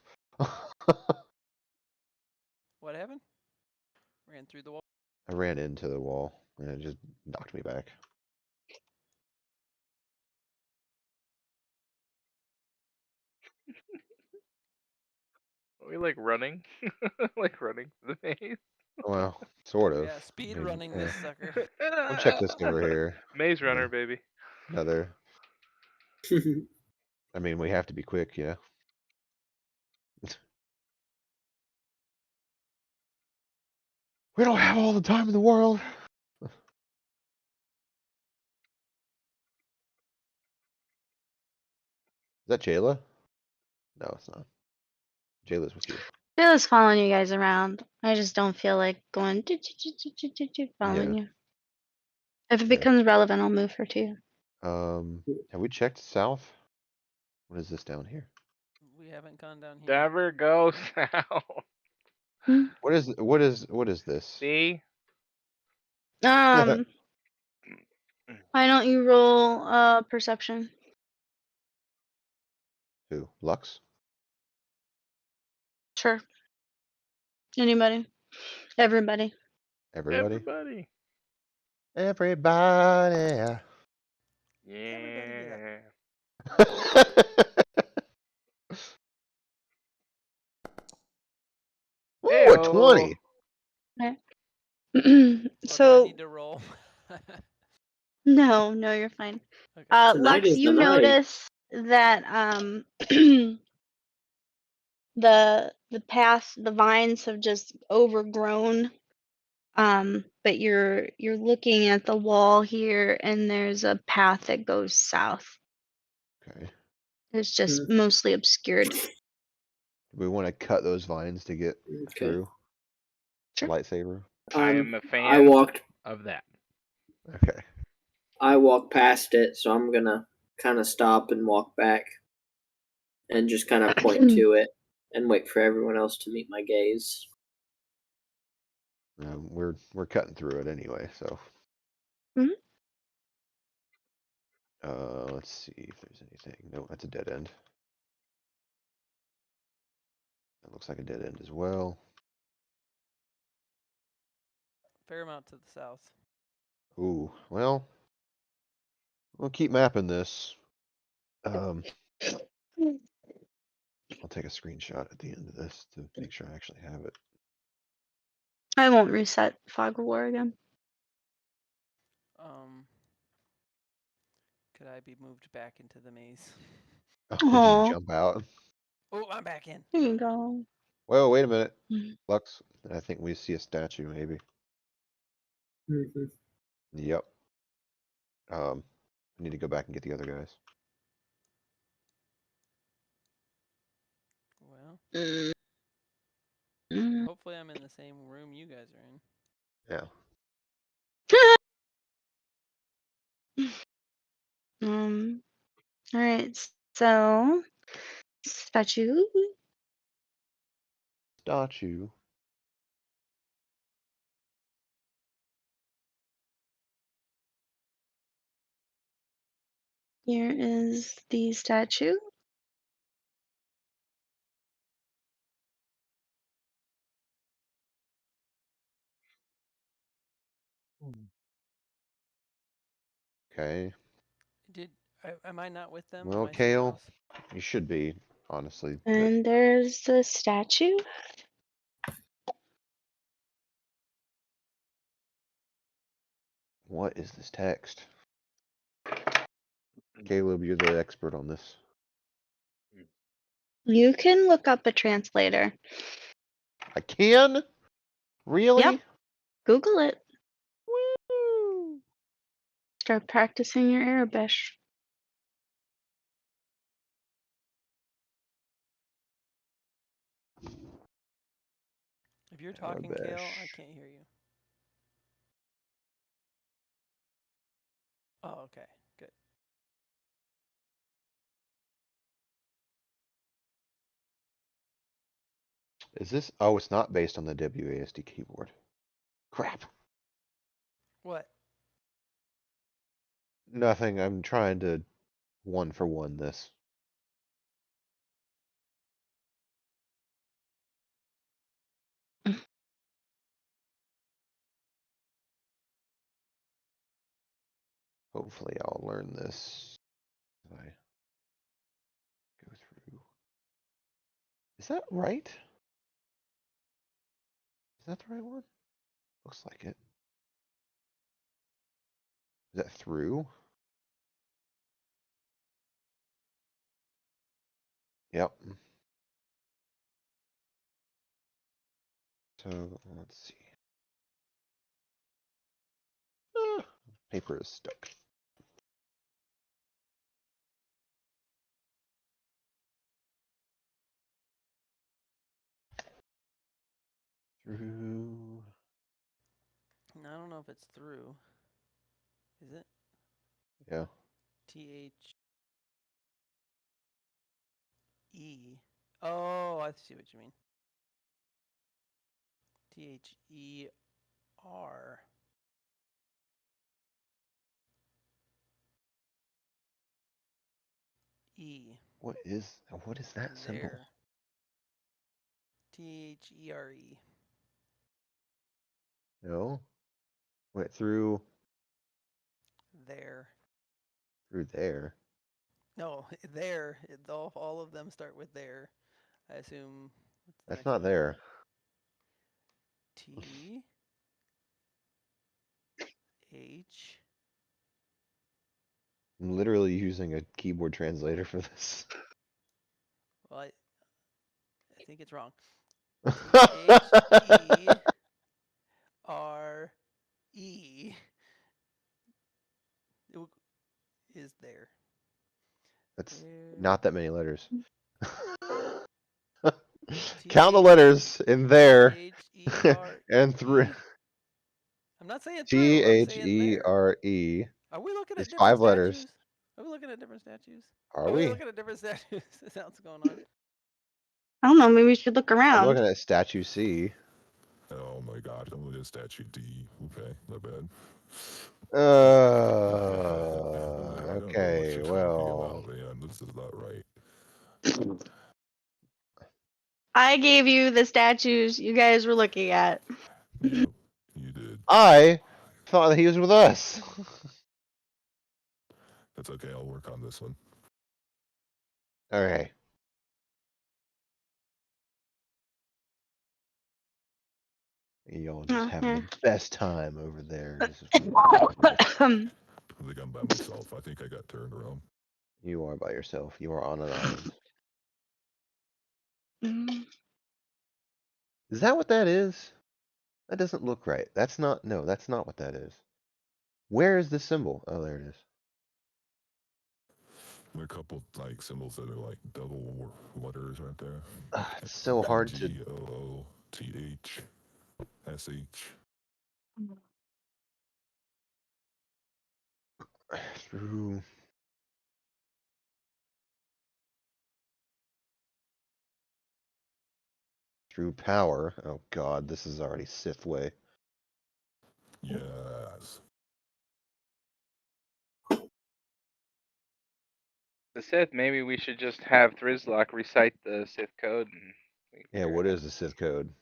What happened? Ran through the wall. I ran into the wall and it just knocked me back. Are we like running? Like running the maze? Well, sort of. Yeah, speed I mean, running this sucker. we'll check this over here. Maze runner, Yeah. baby. Another. I mean, we have to be quick, yeah. We don't have all the time in the world. Is that Jayla? No, it's not. Jayla's with you. Jayla's following you guys around. I just don't feel like going following Yeah. you. If it Yeah. becomes relevant, I'll move her too. Have we checked south? What is this down here? We haven't gone down here. Never go south. What is this? See? Why don't you roll perception? Who? Lux? Sure. Anybody? Everybody. Everybody? Everybody. Everybody. Everybody get up. Ooh, a Heyo. 20. Okay. Do I So need to roll? no, you're fine. Okay. Tonight Lux, is the you night. notice that the path, the vines have just overgrown. But you're looking at the wall here, and there's a path that goes south. Okay. It's just mostly obscured. Do we want to cut those vines to get Okay. through? Sure. Lightsaber? I am a fan I walked of that. Okay. I walked past it, so I'm gonna kind of stop and walk back, and just kind of point to it and wait for everyone else to meet my gaze. We're cutting through it anyway, so. Mhm. Let's see if there's anything. No, that's a dead end. That looks like a dead end as well. Fair amount to the south. Ooh, well, we'll keep mapping this. I'll take a screenshot at the end of this to make sure I actually have it. I won't reset Fog of War again. Could I be moved back into the maze? Oh, did you Aw. jump out? Oh, I'm back in. There you go. Well, wait a minute. Mhm. Lux, I think we see a statue, maybe. Mm-hmm. Yep. I need to go back and get the other guys. Well, Mm. hopefully I'm in the same room you guys are in. Yeah. All right. So, statue. Statue. Here is the statue. Okay. Am I not with them? Well, Am I somewhere Kale, else? you should be, honestly. But And there's the statue. what is this text? Caleb, you're the expert on this. You can look up a translator. I can? Really? Yep. Google it. Woo! Start practicing your Arabic. If you're talking, Kale, I Arabic. can't hear you. Oh, okay. Good. Is this? Oh, it's not based on the WASD keyboard. Crap. What? Nothing. I'm trying to one for one this. Hopefully, I'll learn this as I go through. Is that right? Is that the right one? Looks like it. Is that through? Yep. So let's see. Ah, paper is stuck. Through. I don't know if it's through. Is it? Yeah. THE. Oh, I see what you mean. THER. E. What is that symbol? There. THERE. No. Went through There. there. No, there. All of them start with there. I assume. What's the That's next not one? there. T. H. I'm literally using a keyboard translator for this. Well, I think it's wrong. THERE is there. That's There. not that many letters. Count the letters in there and through. THERE. I'm not saying through. I'm saying there. THERE Are we looking is at different 5 letters. statues? Are we looking at different statues? Are we we? looking at different statues? Is that what's going on? I don't know. Maybe we should look I'm around. looking at statue C. Oh my gosh, I'm looking at statue D. Okay, not bad. I don't know what Okay, you're talking well. about, man. This is not right. I gave you the statues you guys were looking at. Yep, you did. I thought that he was with us. That's okay, I'll work on this one. Okay. Y'all just having the best time over there. Just I think I'm by myself. I think I got turned around. You are by yourself. You are on an island. Is that what that is? That doesn't look right. That's not, no, that's not what that is. Where is the symbol? Oh, there it is. There are a couple like symbols that are like double letters right there. It's so hard to. GOOTHSH. Through. Through power. Oh god, this is already Sith way. Yes. The Sith, maybe we should just have Thrizlock recite the Sith code and we can Yeah, figure what it out. is the Sith code?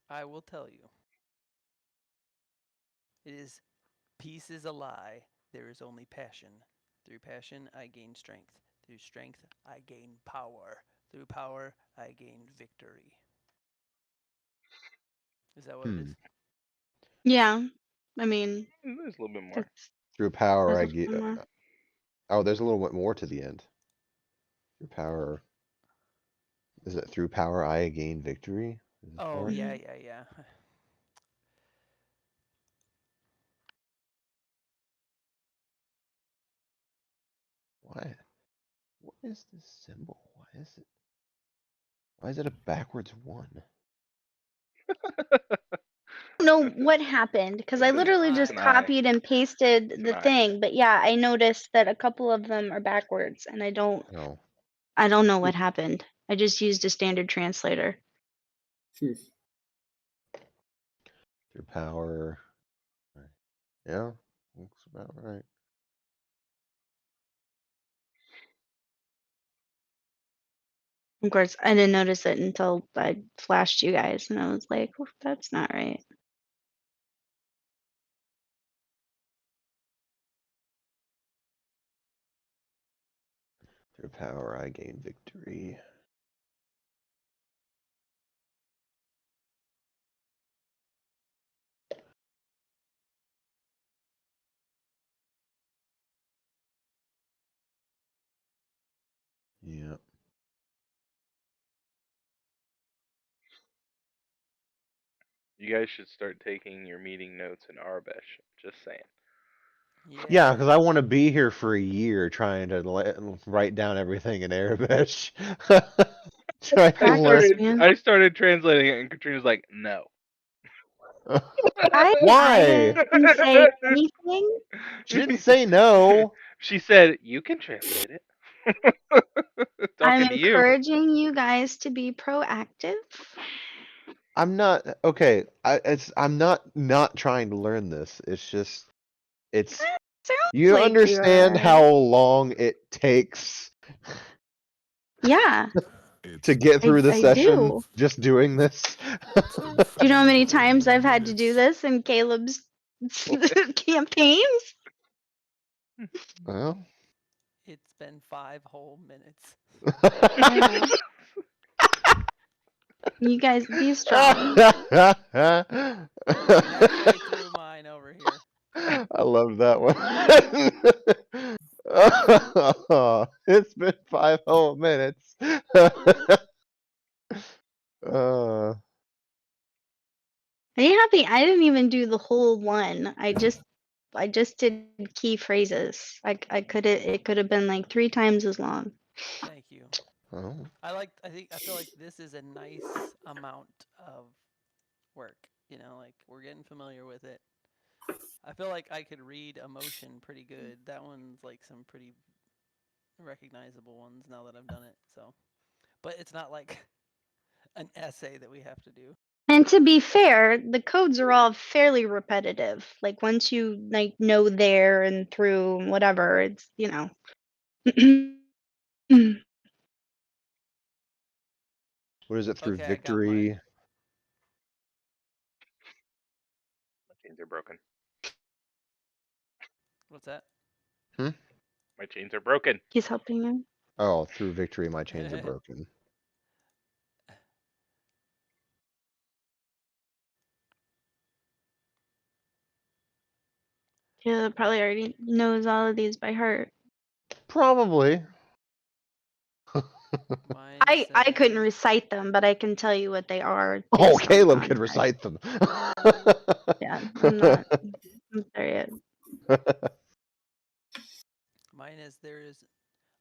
I will tell you. It is peace is a lie. There is only passion. Through passion, I gain strength. Through strength, I gain power. Through power, I gain victory. Is that what it is? Yeah. I mean, There's a little bit more. that's Through power, that's I a get. fun one. Oh, there's a little bit more to the end. Through power. Is it through power I gain victory? Is this Oh, part? yeah. Why? What is this symbol? Why is it? Why is it a backwards one? I don't know That's what happened because I it's literally an just an eye. copied and pasted It's an the eye. thing. But yeah, I noticed that a couple of them are backwards, and I don't Oh, know what happened. I just used a standard translator. through power. Yeah, looks about right. Of course, I didn't notice it until I flashed you guys, and I was like, "Oh, that's not right." Through power I gain victory. Yeah. You guys should start taking your meeting notes in Arabish. Just saying. Yeah, because I want to be here for a year trying to write down everything in Arabic. So I can learn. Practice, man. I started translating it, and Katrina's like, "No." I Why? didn't say anything. She didn't say no. She said, "You can translate it." I'm Talking to you. encouraging you guys to be proactive. I'm not okay. I'm not trying to learn this. It's just it's Sounds you like you understand are. how long it takes Yeah, It's to get through the I session do. just doing this. through Do you know how 5 many times whole I've had to do minutes. this in Caleb's campaigns? Well, It's been 5 whole minutes. Yeah. You guys be strong. Halfway through mine over here. I love that one. It's been 5 whole minutes. uh, Are you happy? I didn't even do the whole one. I just did key phrases. It could have been like 3 times as long. Thank you. oh, I feel like this is a nice amount of work. You know, like we're getting familiar with it. I feel like I could read emotion pretty good. That one's like some pretty recognizable ones now that I've done it. So, but it's not like an essay that we have to do. And to be fair, the codes are all fairly repetitive. Like once you like know there and through and whatever, it's, you know. what is it through Okay, I got mine. victory? My chains are broken. What's that? My chains are broken. He's helping you. Oh, through victory, my chains are broken. Caleb probably already knows all of these by heart. Probably. Mine I couldn't says recite them, but I can tell you what they are Oh, based on Caleb could context. recite them. Yeah, I'm not there yet. mine is there is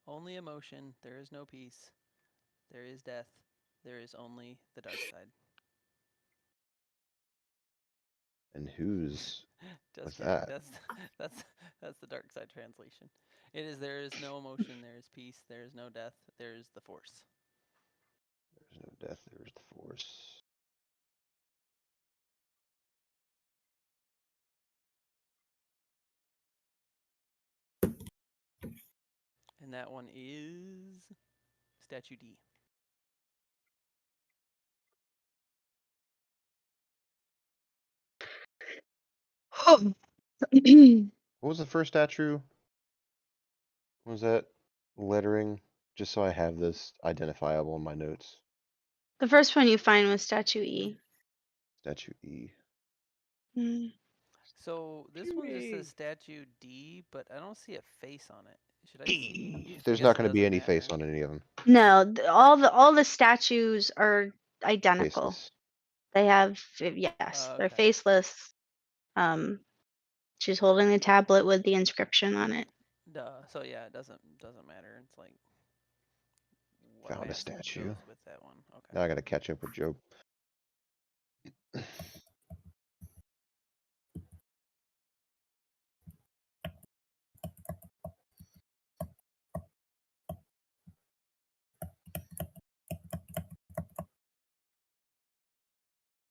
only emotion, there is no peace, there is death, there is only the dark side. And who's Just what's kidding. that? That's That's the dark side translation. It is there is no emotion, there is peace, there is no death, there is the force. There's no death, there's the force. And that one is statue D. What was the first statue? What was that lettering? Just so I have this identifiable in my notes. The first one you find was statue E. Statue E. Mm. So this one just says statue D, but I don't see a face on it. Should I see? I There's guess not it going to be doesn't any matter. face on any of them. No, all the statues are identical. Faceless. They have yes, they're Okay. faceless. She's holding the tablet with the inscription on it. Duh. So yeah, it doesn't matter. It's like what Found a mask statue. goes with that one. Okay. Now I got to catch up with Joe.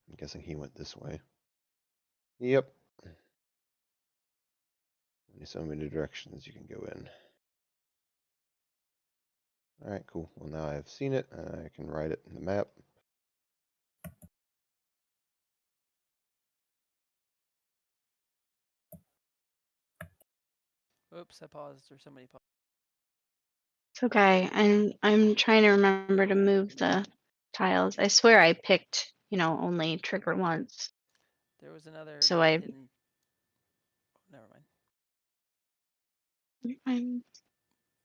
I'm guessing he went this way. Yep. Only so many directions you can go in. Alright, cool. Well, now I've seen it. I can write it in the map. Oops, I paused or somebody paused. It's okay. I'm trying to remember to move the tiles. I swear I picked, only trigger once. There was another So hidden. Never mind. I'm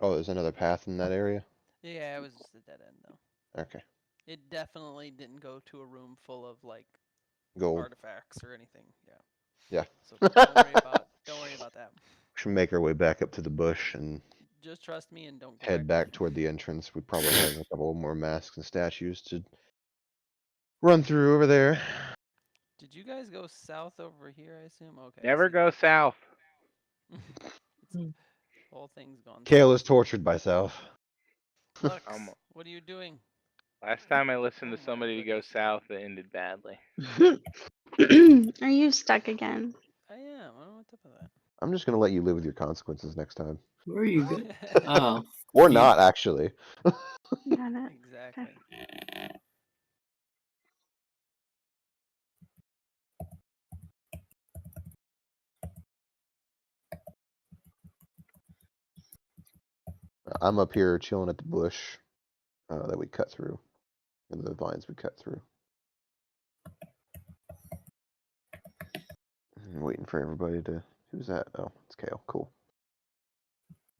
Oh, there's another path in that area? Yeah, it was just a dead end though. Okay. It definitely didn't go to a room full of like Gold. artifacts or anything. Yeah. Yeah. So don't worry about that. We should make our way back up to the bush and Just trust me and don't go head back. back toward the entrance. We probably have a couple more masks and statues to run through over there. Did you guys go south over here? I assume. Okay. I Never see go Lux. south. Whole thing's gone. Kale south. is tortured by South. Lux, Um, what are you doing? Last time I listened Oh to my somebody go goodness. south, it ended badly. Are you stuck again? I am. I don't know what's up with that. I'm just going to let you live with your consequences next time. Where are you going? Oh, Or you- not, actually. Got it. Exactly. I'm up here chilling at the bush that we cut through. And the vines we cut through. I'm waiting for everybody to... Who's that? Oh, it's Kale. Cool.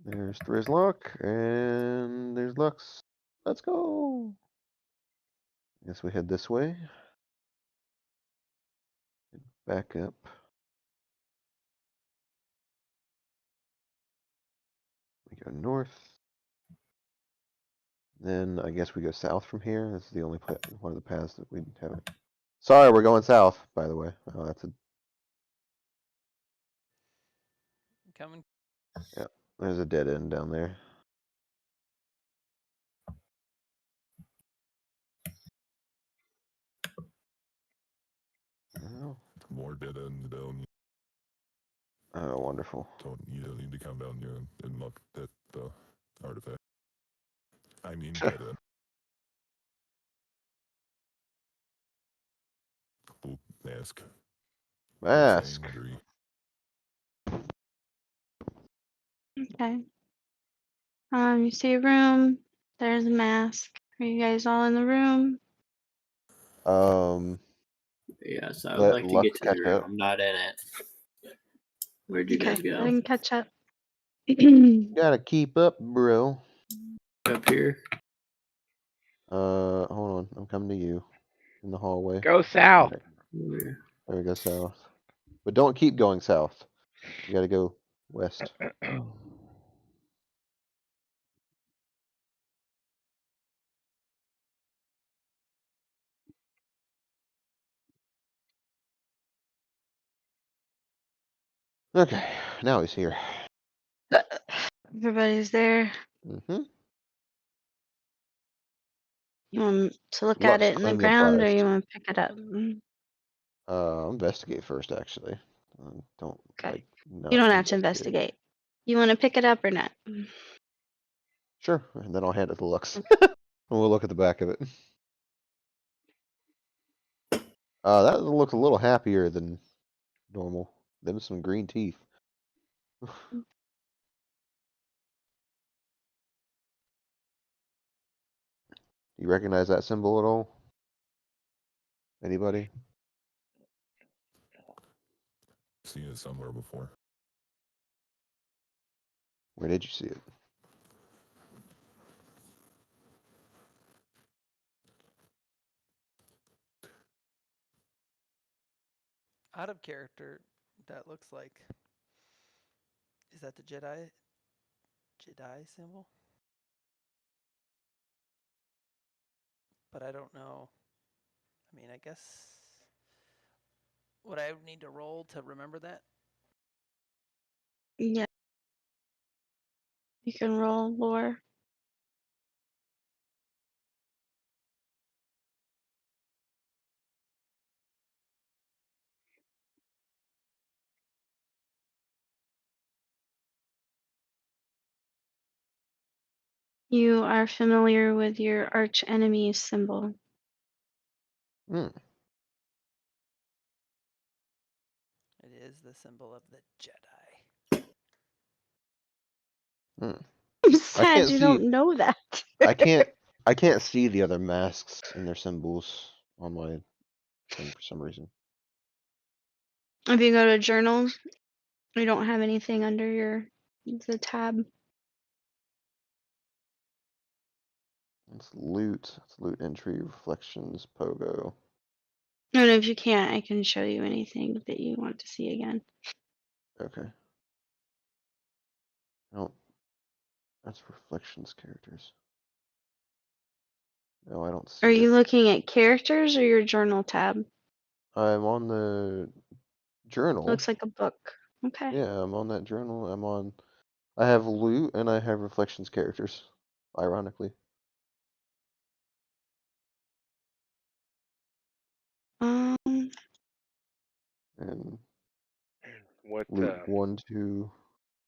There's Thrizlock, and there's Lux. Let's go! Guess we head this way. Back up. We go north. Then I guess we go south from here. This is the only one of the paths that we haven't. Sorry, we're going south, by the way. Oh, that's a... Coming. Yeah, there's a dead end down there. Oh, More dead end down. oh, wonderful. You don't need to come down here and look at the artifact. I mean dead end. Blue mask. Mask. Angry. Okay. You see a room. There's a mask. Are you guys all in the room? yes, I would Let like to get Lux to the catch room. up. I'm not in it. Where'd you Okay, guys go? I can catch up. Gotta keep up, bro. Up here? Hold on. I'm coming to you in the hallway. Go south. Where? There we go, south. But don't keep going south. You gotta go west. Okay. Now he's here. Everybody's there. Mm-hmm. You want to look at Lux, it in the claim the ground, or prize. you want to pick it up? Investigate first, actually. Don't Okay. like You not don't have to investigate. You want to pick it up or not? Sure, and then I'll hand it to Lux. And we'll look at the back of it. That looks a little happier than normal. Them some green teeth. You recognize that symbol at all? Anybody? Seen it somewhere before. Where did you see it? Out of character, that looks like. Is that the Jedi symbol? But I don't know. I mean, I guess. Would I need to roll to remember that? Yeah. You can roll lore. You are familiar with your arch enemy's symbol. Hmm. It is the symbol of the Jedi. Hmm. I'm I sad can't you see. don't know that. I can't see the other masks and their symbols on my thing for some reason. If you go to journals, you don't have anything under the tab. It's loot. It's loot entry, reflections, pogo. And if you can't, I can show you anything that you want to see again. Okay. No, that's reflections characters. No, I don't see Are it. you looking at characters or your journal tab? I'm on the journal. Looks like a book. Okay. Yeah, I'm on that journal. I have loot and I have reflections characters. Ironically. Um, And What loot 1, 2.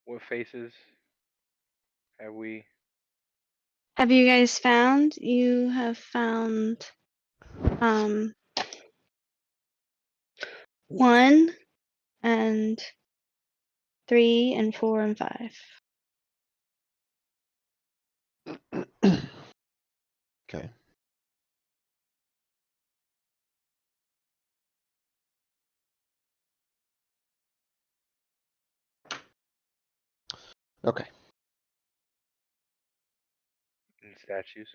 what faces have we? have you guys found? You have found um 1 and 3 and 4 and 5. Okay. Okay. And statues.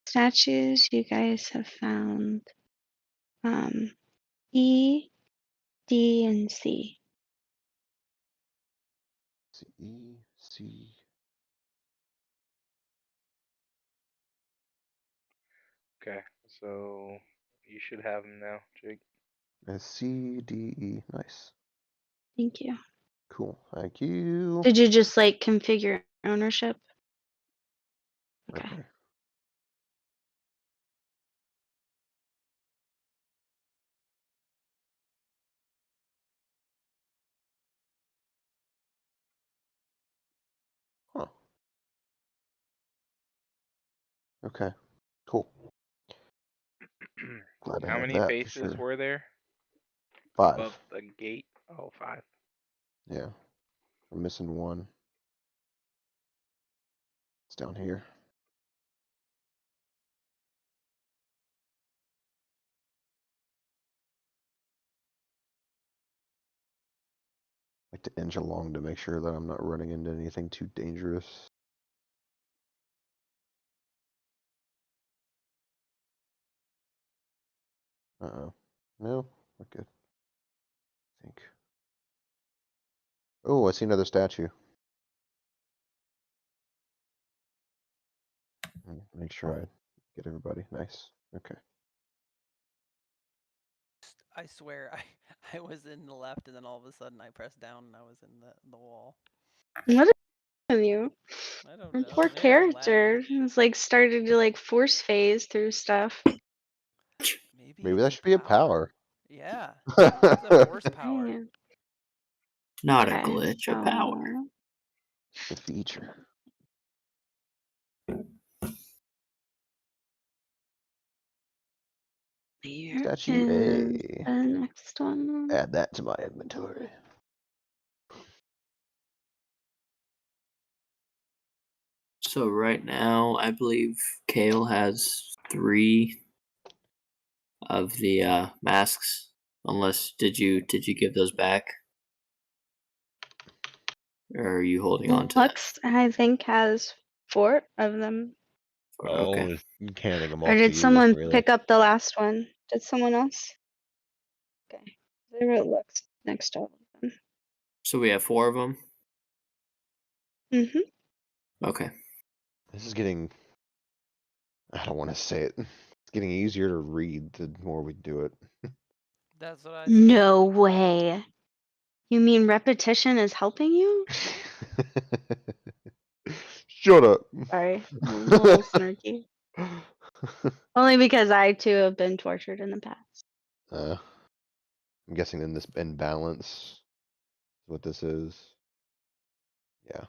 Statues, you guys have found E, D, and C. C, C. Okay, so you should have them now, Jake. C, D, E. Nice. Thank you. Cool. Thank you. Did you just like configure ownership? Okay. Okay. Huh. Okay. Cool. Glad to How have many that for faces sure. were there 5. above the gate? Oh, 5. Yeah. We're missing 1. It's down here. Like to inch along to make sure that I'm not running into anything too dangerous. Uh-oh. No, we're good. I think. Oh, I see another statue. Make sure I get everybody. Nice. Okay. I swear, I was in the left, and then all of a sudden I pressed down, and I was in the wall. What is with you? I don't Our know. poor Maybe I'm character lagging. is like started to like force phase through stuff. Maybe Maybe it's that should be a power. Yeah, it's a force power. Dang. Not a Okay, glitch, a power. The feature. Here Statue is A. the next one. Add that to my inventory. So right now, I believe Kale has 3 of the masks. Unless did you give those back, or are you holding on to them? Lux, I think, has 4 of them. Okay. Oh, you handing them Or off to did you, someone really. pick up the last one? Did someone else? Okay. I wrote Lux next to all of them. So we have 4 of them. Okay. This is getting. I don't want to say it. It's getting easier to read the more we do it. That's what I said. No way. You mean repetition is helping you? Shut up. Sorry, I'm a little snarky. Only because I too have been tortured in the past. I'm guessing in this imbalance is what this is. Yeah.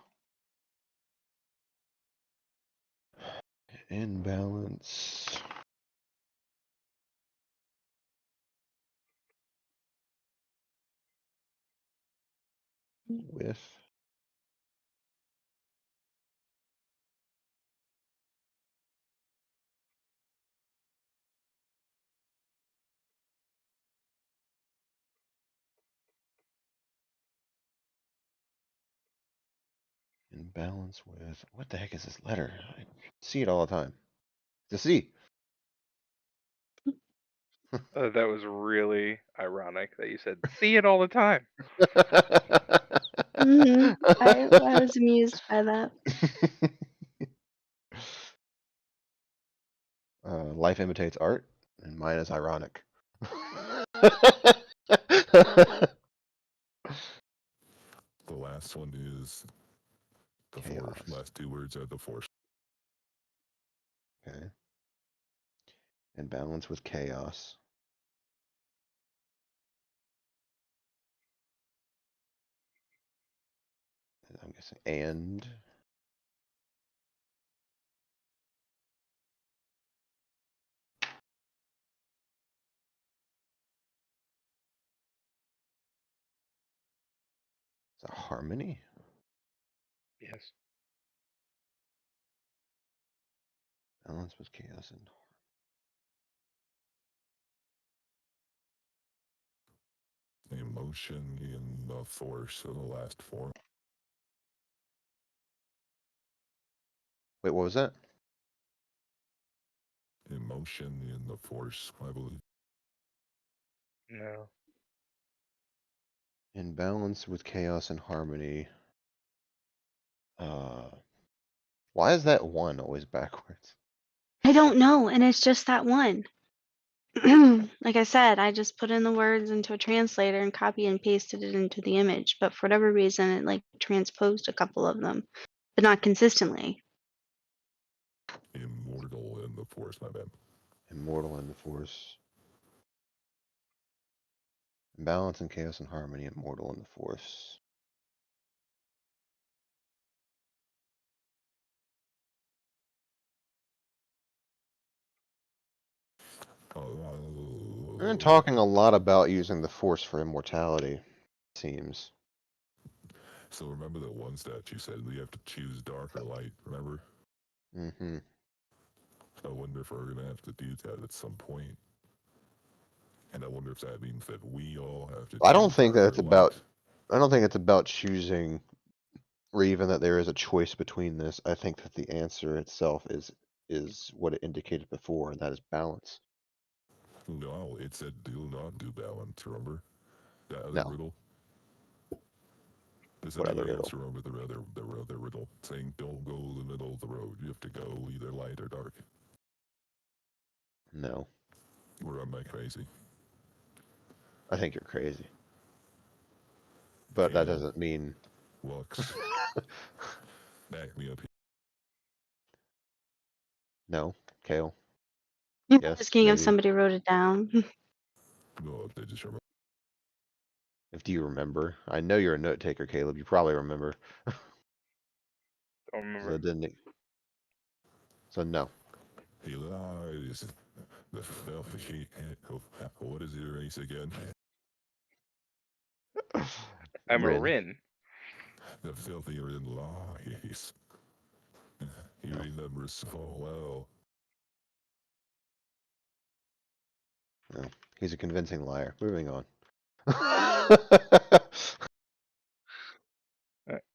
Imbalance. With imbalance with what the heck is this letter? I see it all the time. It's a C. That was really ironic that you said see it all the time. I was amused by that. Life imitates art, and mine is ironic. Lovely. The last one is the Chaos. force. Last 2 words are the force. Okay. And balance with chaos. I'm guessing and is that harmony? Yes. Balance with chaos and Emotion in the force of the last form. wait, what was that? Emotion in the force, I believe. No. In balance with chaos and harmony. Why is that one always backwards? I don't know, and it's just that one. Like I said, I just put in the words into a translator and copy and pasted it into the image, but for whatever reason, it like transposed a couple of them, but not consistently. Immortal in the force, my bad. Immortal in the force. Balance and chaos and harmony, immortal in the force. We've been talking a lot about using the force for immortality, it seems. So remember the ones that you said we have to choose dark or light, remember? Mm-hmm. I wonder if we're gonna have to do that at some point. And I wonder if that means that we all have to I don't choose think that dark it's or about. light. I don't think it's about choosing, or even that there is a choice between this. I think that the answer itself is what it indicated before, and that is balance. No, it said do not do balance, remember? That other No. riddle? There's What other another riddle? answer over the other riddle saying don't go in the middle of the road. You have to go either light or dark. No. Or am I crazy? I think you're crazy. But that doesn't mean... Lux. Back me up here. No, Kale. I'm Yes, asking if maybe. somebody wrote it down. No, they just remember. If do you remember? I know you're a note taker, Caleb. You probably remember. Don't So remember. it didn't. So no. He lies. The filthy. What is your race again? I'm a Rin. Rin. The filthy are in lies. He remembers so well. No, he's a convincing liar. Moving on.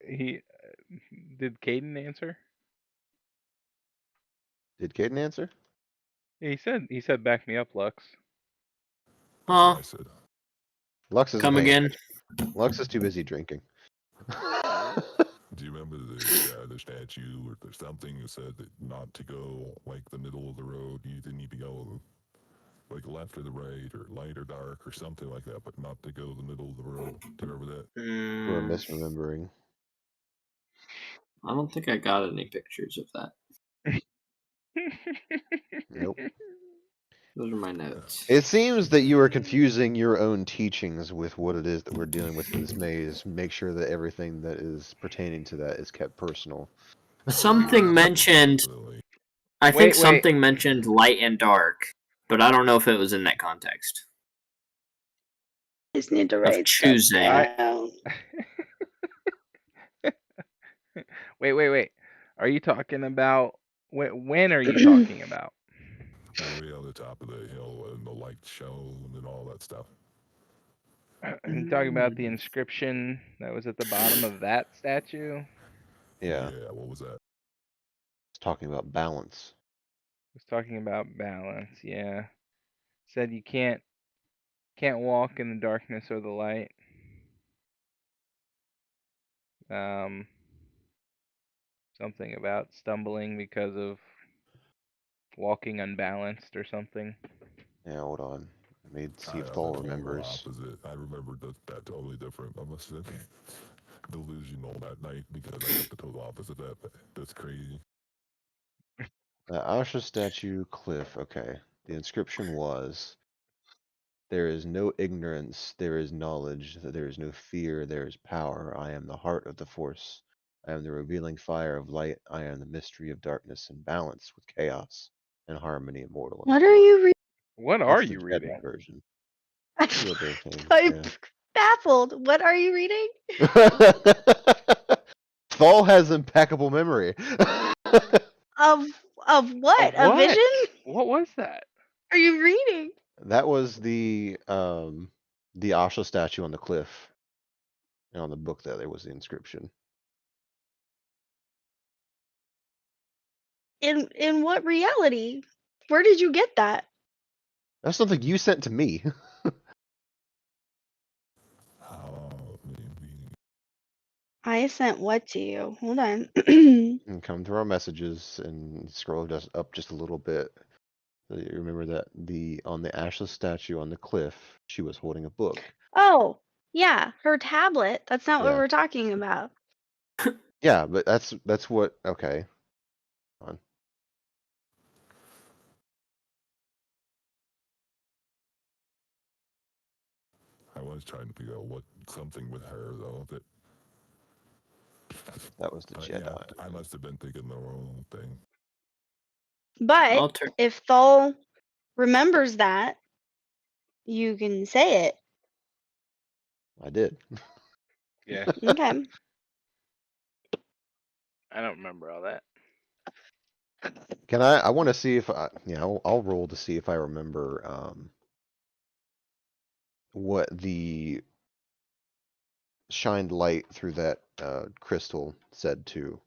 He did Caden answer? Did Caden answer? Yeah, he said back me up, Lux. That's Huh? what I said. Lux isn't Come paying again? attention. Lux is too busy drinking. Do you remember the statue or something that said that not to go like the middle of the road? You didn't need to go like left or the right or light or dark or something like that, but not to go the middle of the road. Do you remember that? We're misremembering. I don't think I got any pictures of that. Nope. Those are my notes. It seems that you are confusing your own teachings with what it is that we're dealing with in this maze. Make sure that everything that is pertaining to that is kept personal. Something mentioned. Definitely. I think Wait. something mentioned light and dark, but I don't know if it was in that context Just need to of write stuff choosing. down. Wait. Are you talking about when are you talking about? Way on the top of the hill and the light shone and all that stuff. Are you talking about the inscription that was at the bottom of that statue? Yeah. Yeah, what was that? It's talking about balance. It was talking about balance, yeah. Said you can't walk in the darkness or the light. Something about stumbling because of walking unbalanced or something. Yeah, hold on. Let me see if The Thal total remembers. opposite. I remembered that totally different. I must have been delusional that night because I got the total opposite of that. That's crazy. The Asha statue cliff. Okay. The inscription was, there is no ignorance, there is knowledge, there is no fear, there is power. I am the heart of the force. I am the revealing fire of light. I am the mystery of darkness and balance with chaos and harmony immortal. What are you reading? What are That's the you reading? Jedi version. The other thing, I'm yeah. baffled. What are you reading? Thal has impeccable memory. Of what? Of A what? vision? What was that? Are you reading? That was the Asha statue on the cliff. And on the book there was the inscription. In what reality? Where did you get that? That's something you sent to me. Maybe. I sent what to you? Hold on. And come through our messages and scroll just up just a little bit. So you remember that on the Ashless statue on the cliff, she was holding a book. Oh, yeah, her tablet. That's not what Yeah. we're talking about. Yeah, but that's what. Okay. On. I was trying to figure out what something with her though That was the Jedi. Yeah, I must have been thinking the wrong thing. But if Thal remembers that, you can say it. I did. Yeah, Okay. I don't remember all that. Can I want to see if I'll roll to see if I remember what the shined light through that crystal said too.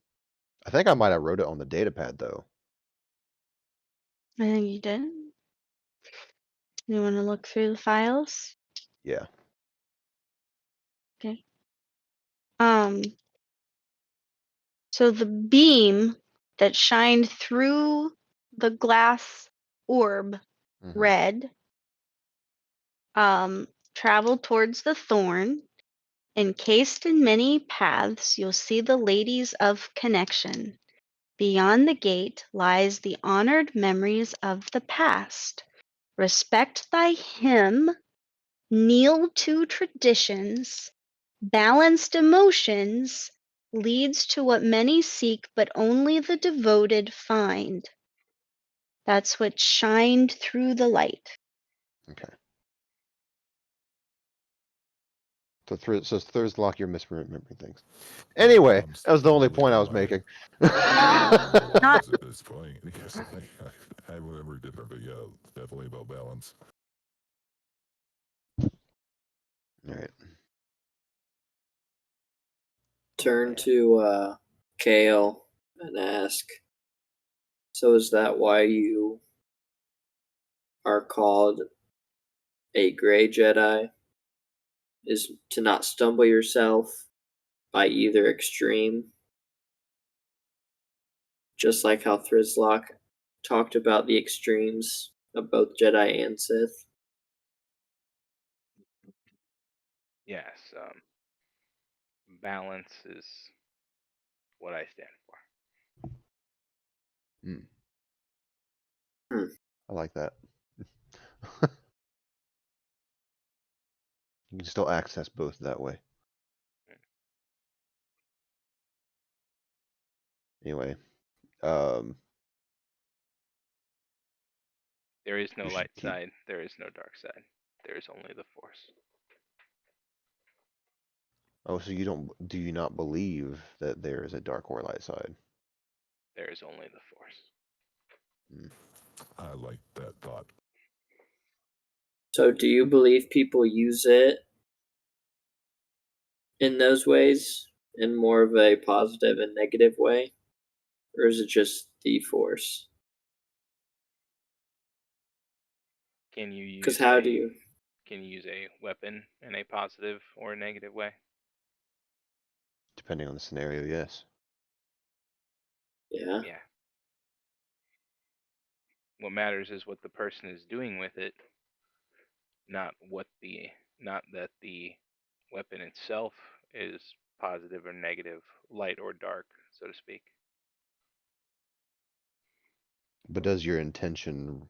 I think I might have wrote it on the data pad though. I think you did. You want to look through the files? Yeah. Okay. So the beam that shined through the glass orb Mhm. read, travel towards the thorn. Encased in many paths, you'll see the ladies of connection. Beyond the gate lies the honored memories of the past. Respect thy hymn, kneel to traditions, balanced emotions leads to what many seek, but only the devoted find. That's what shined through the light. Okay. So Thurslock, you're misremembering things. Anyway, I'm that was the only totally point I on was my making. Not at this point because I remember different, but yeah, definitely about balance. All right. Turn Okay. to Kale and ask, so is that why you are called a gray Jedi? Is to not stumble yourself by either extreme? Just like how Thrizlock talked about the extremes of both Jedi and Sith. Yes, balance is what I stand for. I like that. You can still access both that way. Anyway, There is no you should light keep. side. There is no dark side. There is only the Force. Oh, so you don't? Do you not believe that there is a dark or light side? There is only the Force. I like that thought. So do you believe people use it in those ways, in more of a positive and negative way? Or is it just the Force? Can you use Because how do you? Can you use a weapon in a positive or a negative way? Depending on the scenario, yes. Yeah. Yeah. What matters is what the person is doing with it, not that the weapon itself is positive or negative, light or dark, so to speak. But does your intention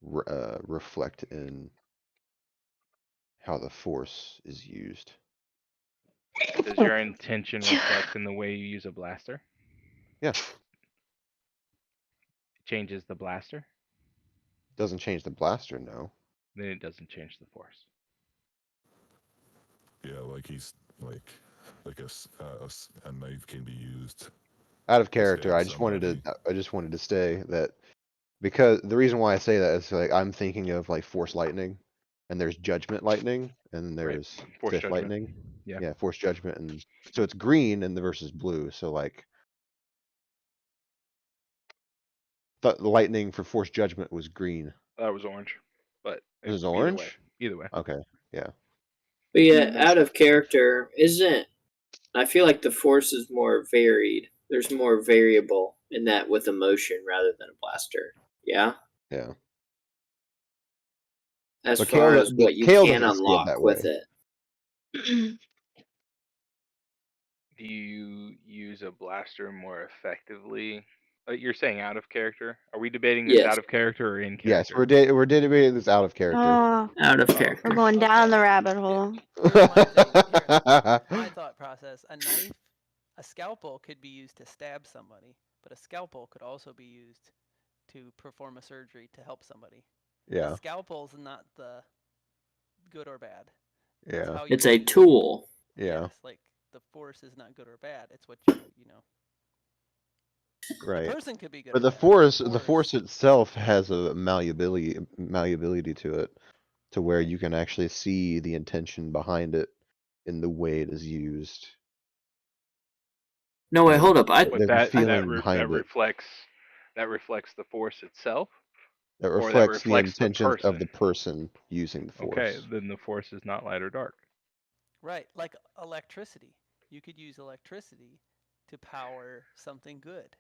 reflect in how the force is used? Does your intention reflect in the way you use a blaster? Yeah. It changes the blaster? Doesn't change the blaster, no. Then it doesn't change the Force. Yeah, like he's like a knife can be used Out of to character, stab I just wanted somebody. to say that because the reason why I say that is like I'm thinking of like force lightning, and there's judgment lightning, and then Right. there's Force Sith judgment. lightning. Yeah. Yeah, force judgment, and so it's green and the versus blue. So like the lightning for force judgment was green. That was orange. But This is either way. orange. Either way. Okay, yeah. But yeah, out of character, isn't. I feel like the Force is more varied. There's more variable in that with emotion rather than a blaster. Yeah? Yeah. As But far as what you Kale can doesn't see it that unlock way. with it. Do you use a blaster more effectively? You're saying out of character? Are we debating this Yes. out of character or in Yes, character? we're debating this out of character. Oh, Out of Oh. character. we're going down Okay. the rabbit hole. Here's my thing. My thought process: a knife, a scalpel could be used to stab somebody, but a scalpel could also be used to perform a surgery to help somebody. Yeah, The scalpel's not the good or bad. It's yeah, how you It's a use it. tool. yeah. Yes, like the Force is not good or bad. It's what you know. The Right. person could be good But or the bad. force itself has a malleability to it, to where you can actually see the intention behind it in the way it is used. No, wait, hold up. But There's a feeling behind it that reflects the Force itself, that or that reflects the reflects the intentions of person. the person using the Okay, force. then the Force is not light or dark. Right, like electricity. You could use electricity to power something good,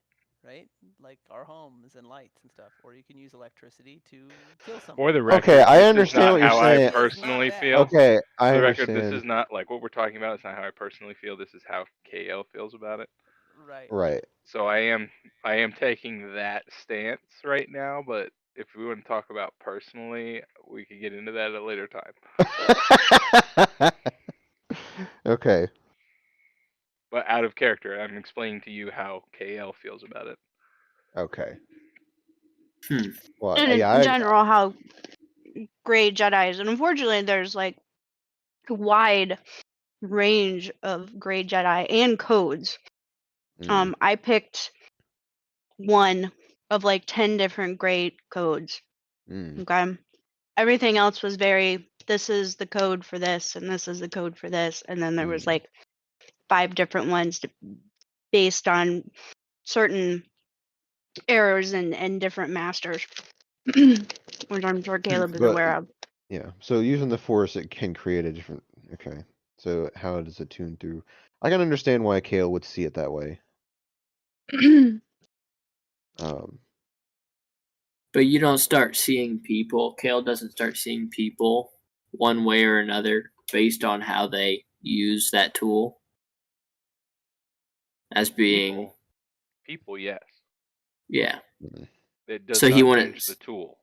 right? Like our homes and lights and stuff. Or you can use electricity to kill For somebody. the Okay, record, I this is understand not what you're how I saying. It is not personally bad. feel. Okay, I For the record, this understand. is not like what we're talking about. It's not how I personally feel. This is how KL feels about it. Right. Right. So I am taking that stance right now. But if we want to talk about personally, we could get into that at a later time. Okay. But out of character, I'm explaining to you how KL feels about it. Okay. Hmm. Well, And yeah, in general, how gray Jedi's, and unfortunately, there's like a wide range of gray Jedi and codes. I picked one of like 10 different gray codes. Okay. Everything else was very, this is the code for this, and this is the code for this. And then there was like 5 different ones based on certain errors and different masters, which I'm sure Caleb is But aware of. yeah, so using the Force, it can create a different. Okay, so how does it tune through? I can understand why Kale would see it that way. But you don't start seeing people. Kale doesn't start seeing people one way or another based on how they use that tool as being People, yes. yeah. It does So he not wouldn't. change the tool.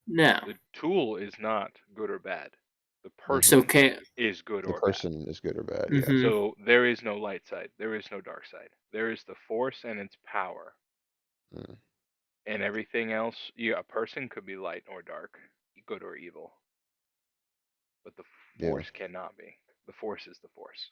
No. The tool is not good or bad. The So person is good The or person is good or bad. Yeah. Mhm. So there is no light side. There is no dark side. There is the force and its power. And everything else, a person could be light or dark, good or evil. But the force cannot be. The force is the force.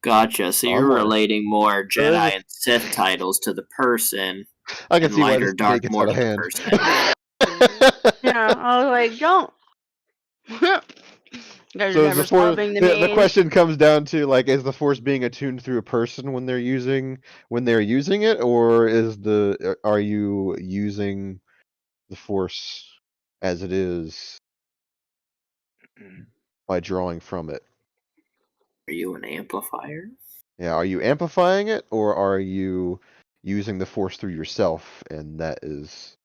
Gotcha. So you're more. relating more There is Jedi and Sith titles to the person, I can and see why light this or dark debate gets more out to of the hand. person. Yeah, I was like, don't. You guys are So is never the Force? solving the The maze. question comes down to like, is the Force being attuned through a person when they're using it, or are you using the Force as it is by drawing from it? Are you an amplifier? Yeah, are you amplifying it, or are you using the Force through yourself, and that is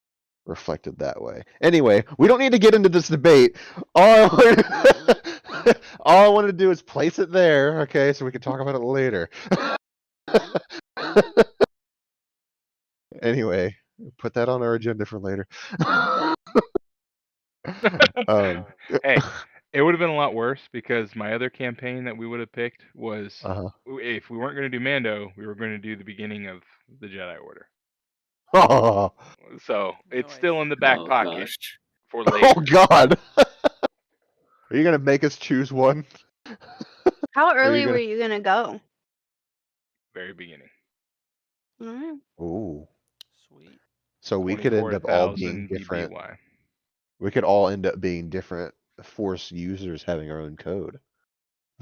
reflected that way? Anyway, we don't need to get into this debate. All I wanted to do is place it there, okay, so we can talk about it later. Anyway, put that on our agenda for later. Hey, it would have been a lot worse because my other campaign that we would have picked was if we weren't going to do Mando, we were going to do the beginning of the Jedi Order. So it's still in the back pocket for later. Oh God! Are you gonna make us choose one? How early were you gonna go? Very beginning. Alright. Ooh. Sweet. So we could end up all being 24,000 different. BBY. We could all end up being different Force users having our own code.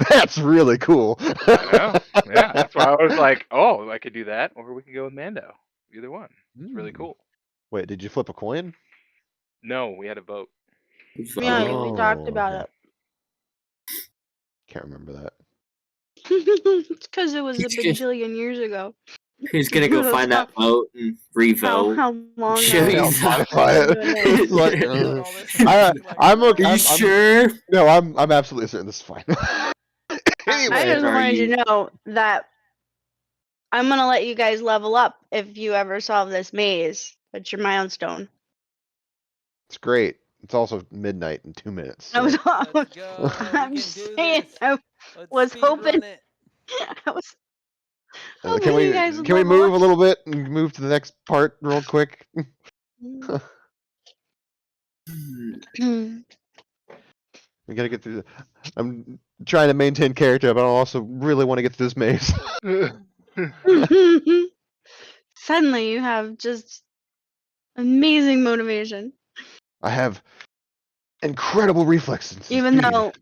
That's really cool. I know. Yeah, that's why I was like, oh, I could do that, or we could go with Mando. Either one. It's really cool. Wait, did you flip a coin? No, we had a vote. Yeah, we talked about it. Can't remember that. It's because it was a bajillion years ago. He's gonna go find that vote and revote. How long Show ago? you modify it. It's like, I'm okay. Are you sure? No, I'm absolutely certain this is fine. Anyway, I just are wanted you- to know that I'm gonna let you guys level up if you ever solve this maze. That's your milestone. it's great. It's also midnight in 2 minutes. I was, Let's go. I'm We just can do saying. this. I Let's was speed hoping. run it. I was Can hoping you guys would we level move up. a little bit and move to the next part real quick? We gotta get through. I'm trying to maintain character, but I also really want to get through this maze. Suddenly, you have just amazing motivation. I have incredible reflexes. Even though,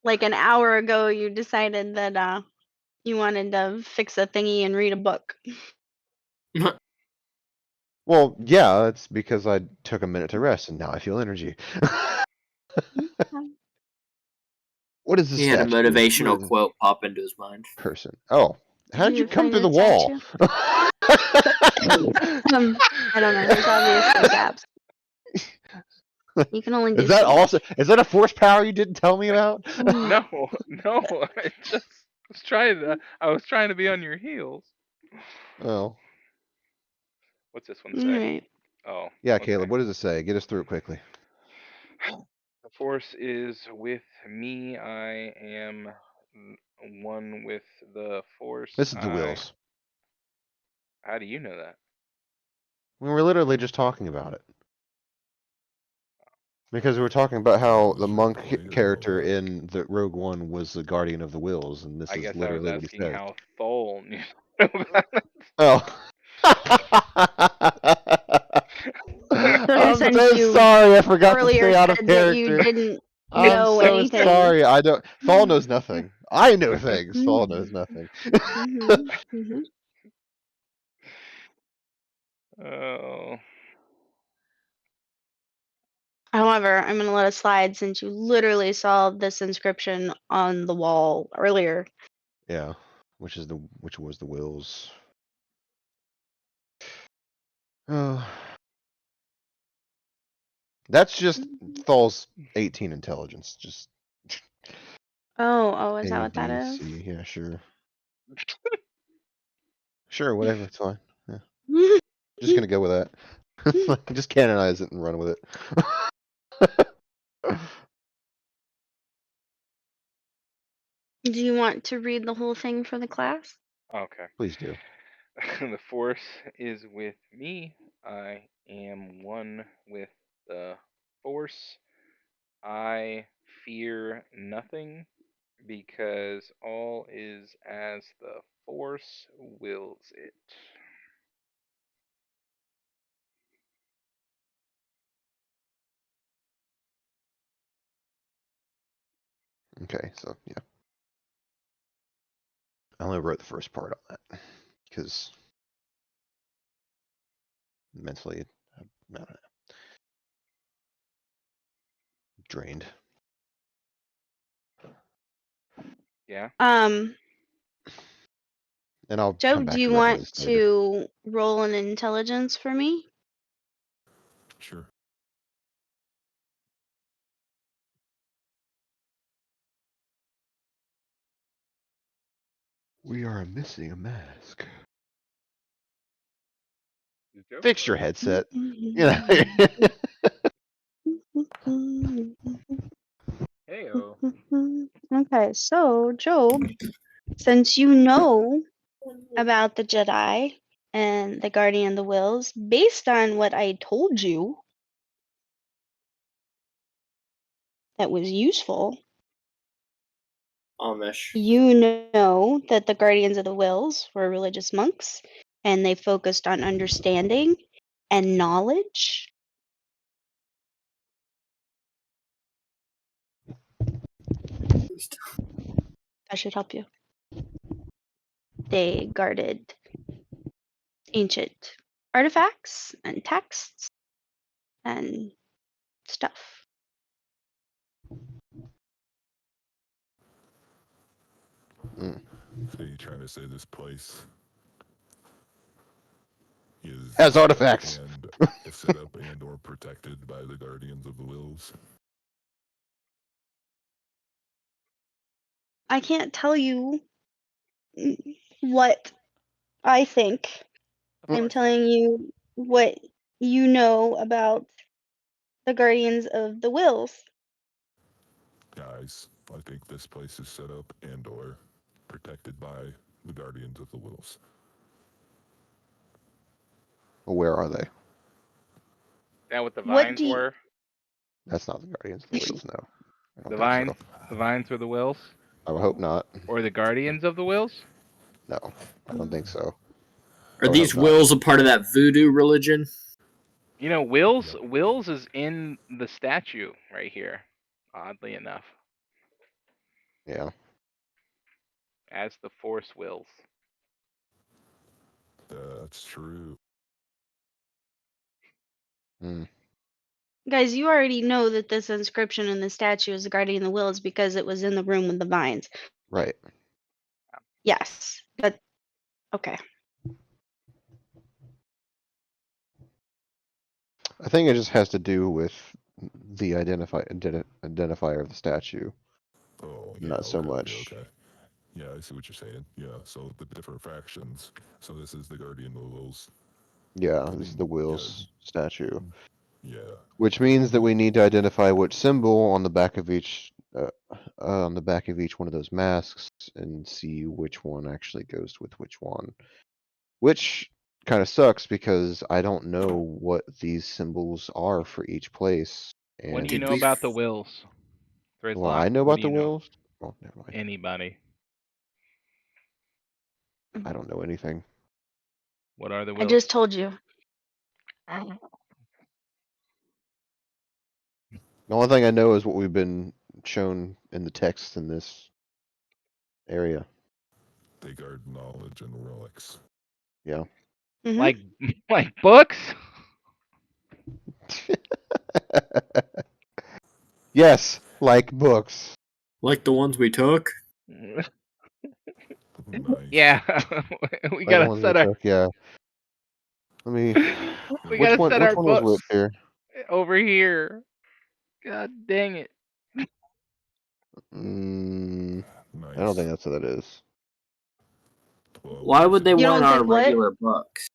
like an hour ago, you decided that you wanted to fix a thingy and read a book. Well, yeah, it's because I took a minute to rest and now I feel energy. What is this? He had a statue? motivational quote pop into his mind. Person. Oh, How did you come find through the a wall? I don't know. There's obviously gaps. You can only do Is that so much. also? Is that a force power you didn't tell me about? No, no. I just was trying to. I was trying to be on your heels. Oh. What's this one All say? right. Oh, Yeah, okay. Caleb. What does it say? Get us through it quickly. The force is with me. I am one with the force. This is the wheels. How do you know that? We were literally just talking about it. Because we were talking about how the monk character in the Rogue One was the guardian of the wills, and this I is guess I was literally what he asking says. how Thol knew about it. Oh. I'm Since so you sorry. I forgot to earlier stay out of said that you character. didn't I'm know so anything. sorry. I don't. Thal knows nothing. I know things. Thal knows nothing. Oh. However, I'm going to let it slide since you literally saw this inscription on the wall earlier. Yeah, which was the wills. Oh. That's just Thal's 18 intelligence. Just Oh, is that A, what that B, is? C. Yeah, sure. Sure, whatever. It's fine. Yeah. Just gonna go with that. Just canonize it and run with it. Do you want to read the whole thing for the class? Okay. Please do. The force is with me. I am one with the force. I fear nothing because all is as the force wills it. Okay, so yeah. I only wrote the first part on that because mentally I'm drained. Yeah. And I'll Joe, come back do you to that want list later. to roll an intelligence for me? Sure. We are missing a mask. Joe? Fix your headset. Yeah. Heyo. Okay, so Job, since you know about the Jedi and the Guardian of the Wills, based on what I told you that was useful, Amish. you know that the Guardians of the Wills were religious monks and they focused on understanding and knowledge. That should help you. They guarded ancient artifacts and texts and stuff. So you're trying to say this place is Has artifacts. and is set up and or protected by the Guardians of the Wills? I can't tell you what I think. Of I'm course telling you what you know about the Guardians of the Wills. Guys, I think this place is set up and or protected by the Guardians of the Wills. Where are they? That what the What vines do you, were? That's not the Guardians of the Wheels, no. I don't The think vines? so. The vines were the wills? I would hope not. Or the guardians of the wills? No, I don't think so. Are would these hope not. wills a part of that voodoo religion? You know, Wills is in the statue right here, oddly enough, Yeah. as the force wills. That's true. guys, you already know that this inscription in the statue is the Guardian of the Wills because it was in the room with the vines. Right. Yes, but Okay. I think it just has to do with the identifier of the statue. Oh, yeah, Not so okay, much. okay. Yeah, I see what you're saying. Yeah, so the different factions. So this is the Guardian of those. Yeah, this is the Wills statue. Yeah. Which means that we need to identify which symbol on the back of each one of those masks and see which one actually goes with which one. Which kind of sucks because I don't know what these symbols are for each place. And What do you Did know we about the wills? well, I know what about do the you know? Wills. Well, never mind. Anybody? I don't know anything. What are the I wills? just told you. The only thing I know is what we've been shown in the text in this area. They guard knowledge and relics. Yeah. Mhm. Like like books? Yes, like books. like the ones we took? Nice. Yeah. we Like the gotta ones we set our took, yeah. Let me. we Which gotta one? set Which our one was books which here? over here. God dang it. Mm, I don't Nice. think that's what that is. 12 Why would they You want don't our think what? regular books?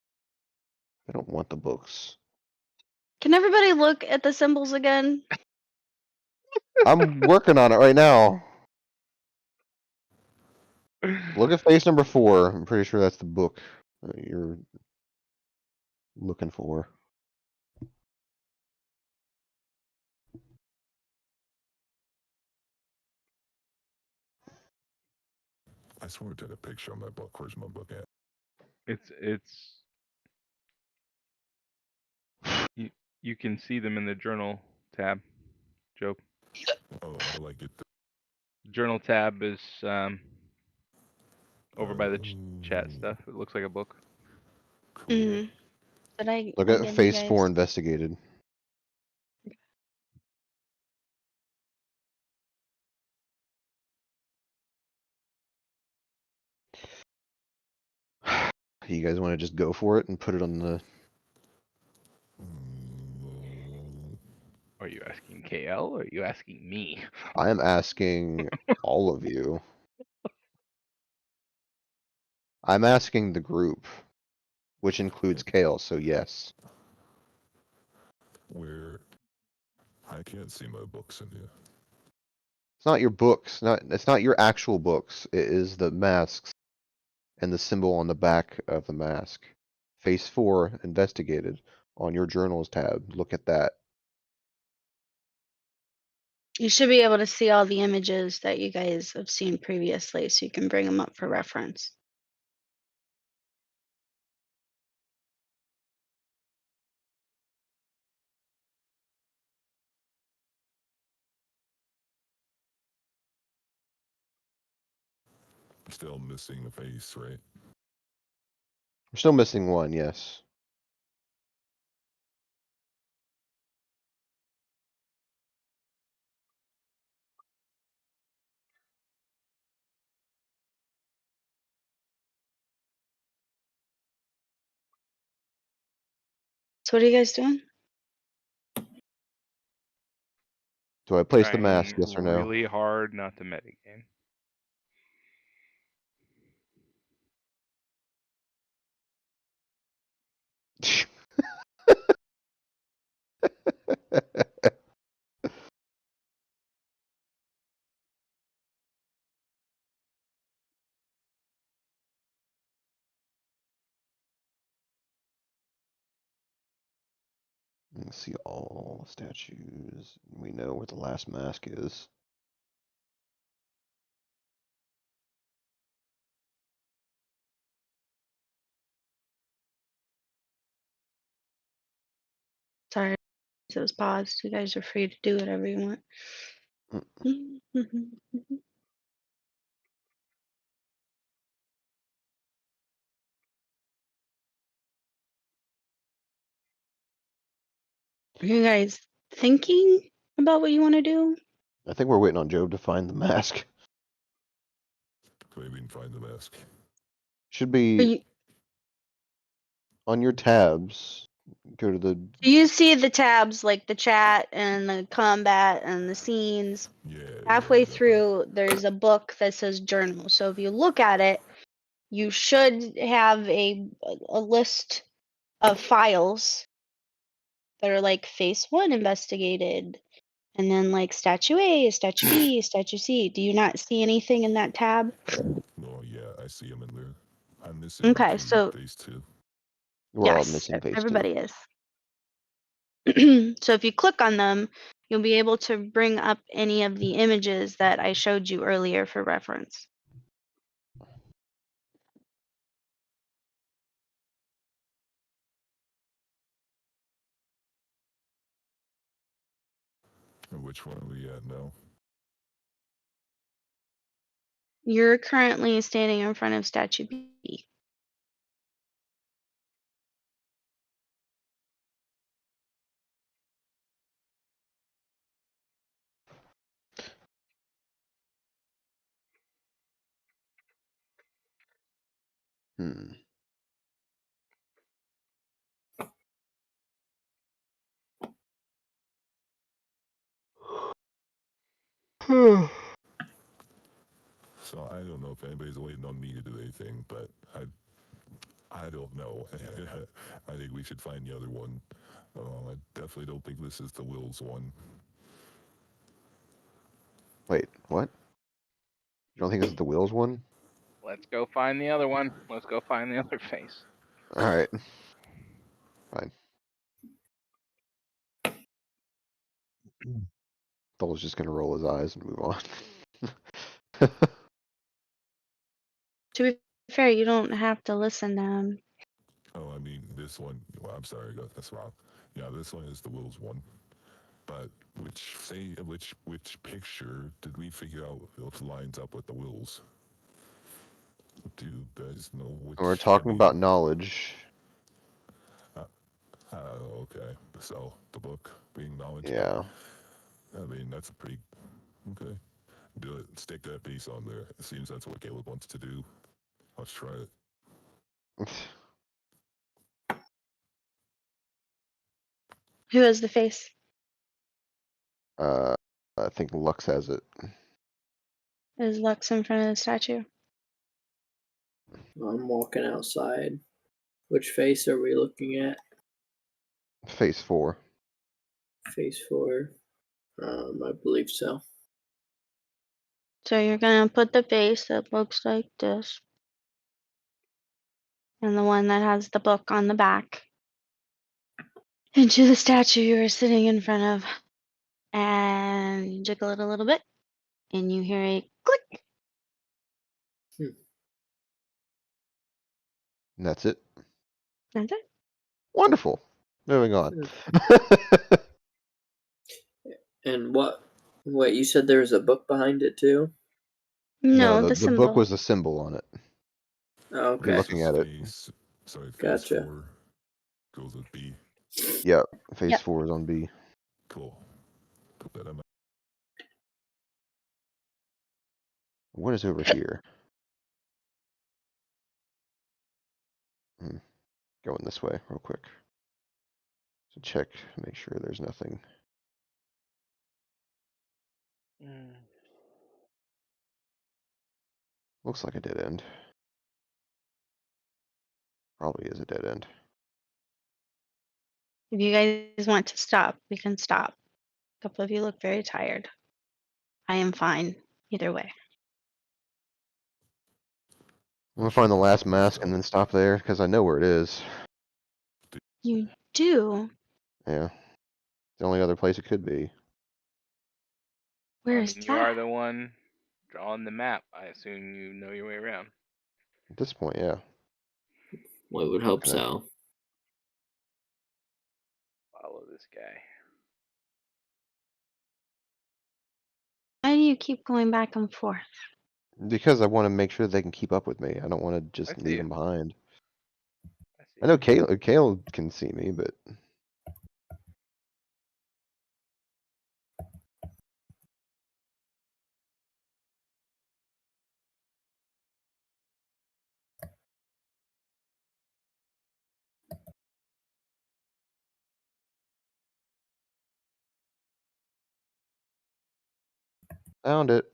I don't want the books. Can everybody look at the symbols again? I'm working on it right now. Look at face number 4. I'm pretty sure that's the book that you're looking for. I swear I took a picture of my book. Where's my book at? It's you can see them in the journal tab, Joe. Oh, how do I get the. Journal tab is over by the chat Oh, stuff. It looks like a book. cool. Mhm. Did I Look at give you face 4 guys? investigated. You guys want to just go for it and put it on the. Mm, Are you asking KL or are you asking me? I am asking all of you. I'm asking the group, which includes Kale, so yes. where. I can't see my books in here. It's not your books. It's not your actual books. It is the masks and the symbol on the back of the mask. Face 4 investigated on your journals tab. Look at that. You should be able to see all the images that you guys have seen previously, so you can bring them up for reference. Still missing the face, right? We're still missing one, yes. So what are you guys doing? Do I place the Trying mask, yes or no? really hard not to metagame. Let's see all statues. We know where the last mask is. Sorry, it was paused. You guys are free to do whatever you want. Are you guys thinking about what you want to do? I think we're waiting on Job to find the mask. Maybe we can find the mask. Should Are be you, on your tabs. Go to the. do you see the tabs like the chat and the combat and the scenes? Yeah. Halfway I got that. through, there's a book that says journal. So if you look at it, you should have a list of files that are like phase 1 investigated, and then like statue A, statue B, statue C. Do you not see anything in that tab? Oh yeah, I see him in there. I'm missing Okay, two, so phase 2. We're all yes, missing phase 2. everybody is. So if you click on them, you'll be able to bring up any of the images that I showed you earlier for reference. And which one are we at now? You're currently standing in front of statue B. Hmm. So I don't know if anybody's waiting on me to do anything, but I don't know. I think we should find the other one. I definitely don't think this is the Wills one. Wait, what? You don't think this is the Wills one? Let's go find the other one. Let's go find the other face. All right. Fine. Thul's just gonna roll his eyes and move on. To be fair, you don't have to listen to them. Oh, I mean this one. Well, I'm sorry, that's wrong. Yeah, this one is the Wills one. But which picture did we figure out if lines up with the Wills? Do you guys know which? We're talking about knowledge. Okay. So the book being knowledge. Yeah. I mean that's pretty okay. Do it. Stick that piece on there. It seems that's what Caleb wants to do. Let's try it. Who has the face? I think Lux has it. Is Lux in front of the statue? I'm walking outside. Which face are we looking at? Phase 4. Face 4. I believe so. So you're gonna put the face that looks like this, and the one that has the book on the back, into the statue you were sitting in front of, and you jiggle it a little bit, and you hear a click. And that's it. That's it. Wonderful. Moving on. And what you said there was a book behind it too? No, No, the the book symbol. was the symbol on it. Oh, You're okay. looking at it. Sorry, phase Gotcha. 4 goes with B. Yep. Phase Yep. 4 is on B. Cool. Put that on my What is over here? Going this way real quick. So check, make sure there's nothing. Looks like a dead end. Probably is a dead end. If you guys want to stop, we can stop. A couple of you look very tired. I am fine either way. I'm gonna find the last probably mask stop. and then stop there because I know where it is. You do? Yeah. The only other place it could be. Where I is mean, you are that? the one drawing the map. I assume you know your way around. At this point, yeah. Well, I would hope Okay. so. Follow this guy. Why do you keep going back and forth? Because I want to make sure they can keep up with me. I don't want to I just see leave you. them behind. I see I know you. Caleb can see me, but Found it.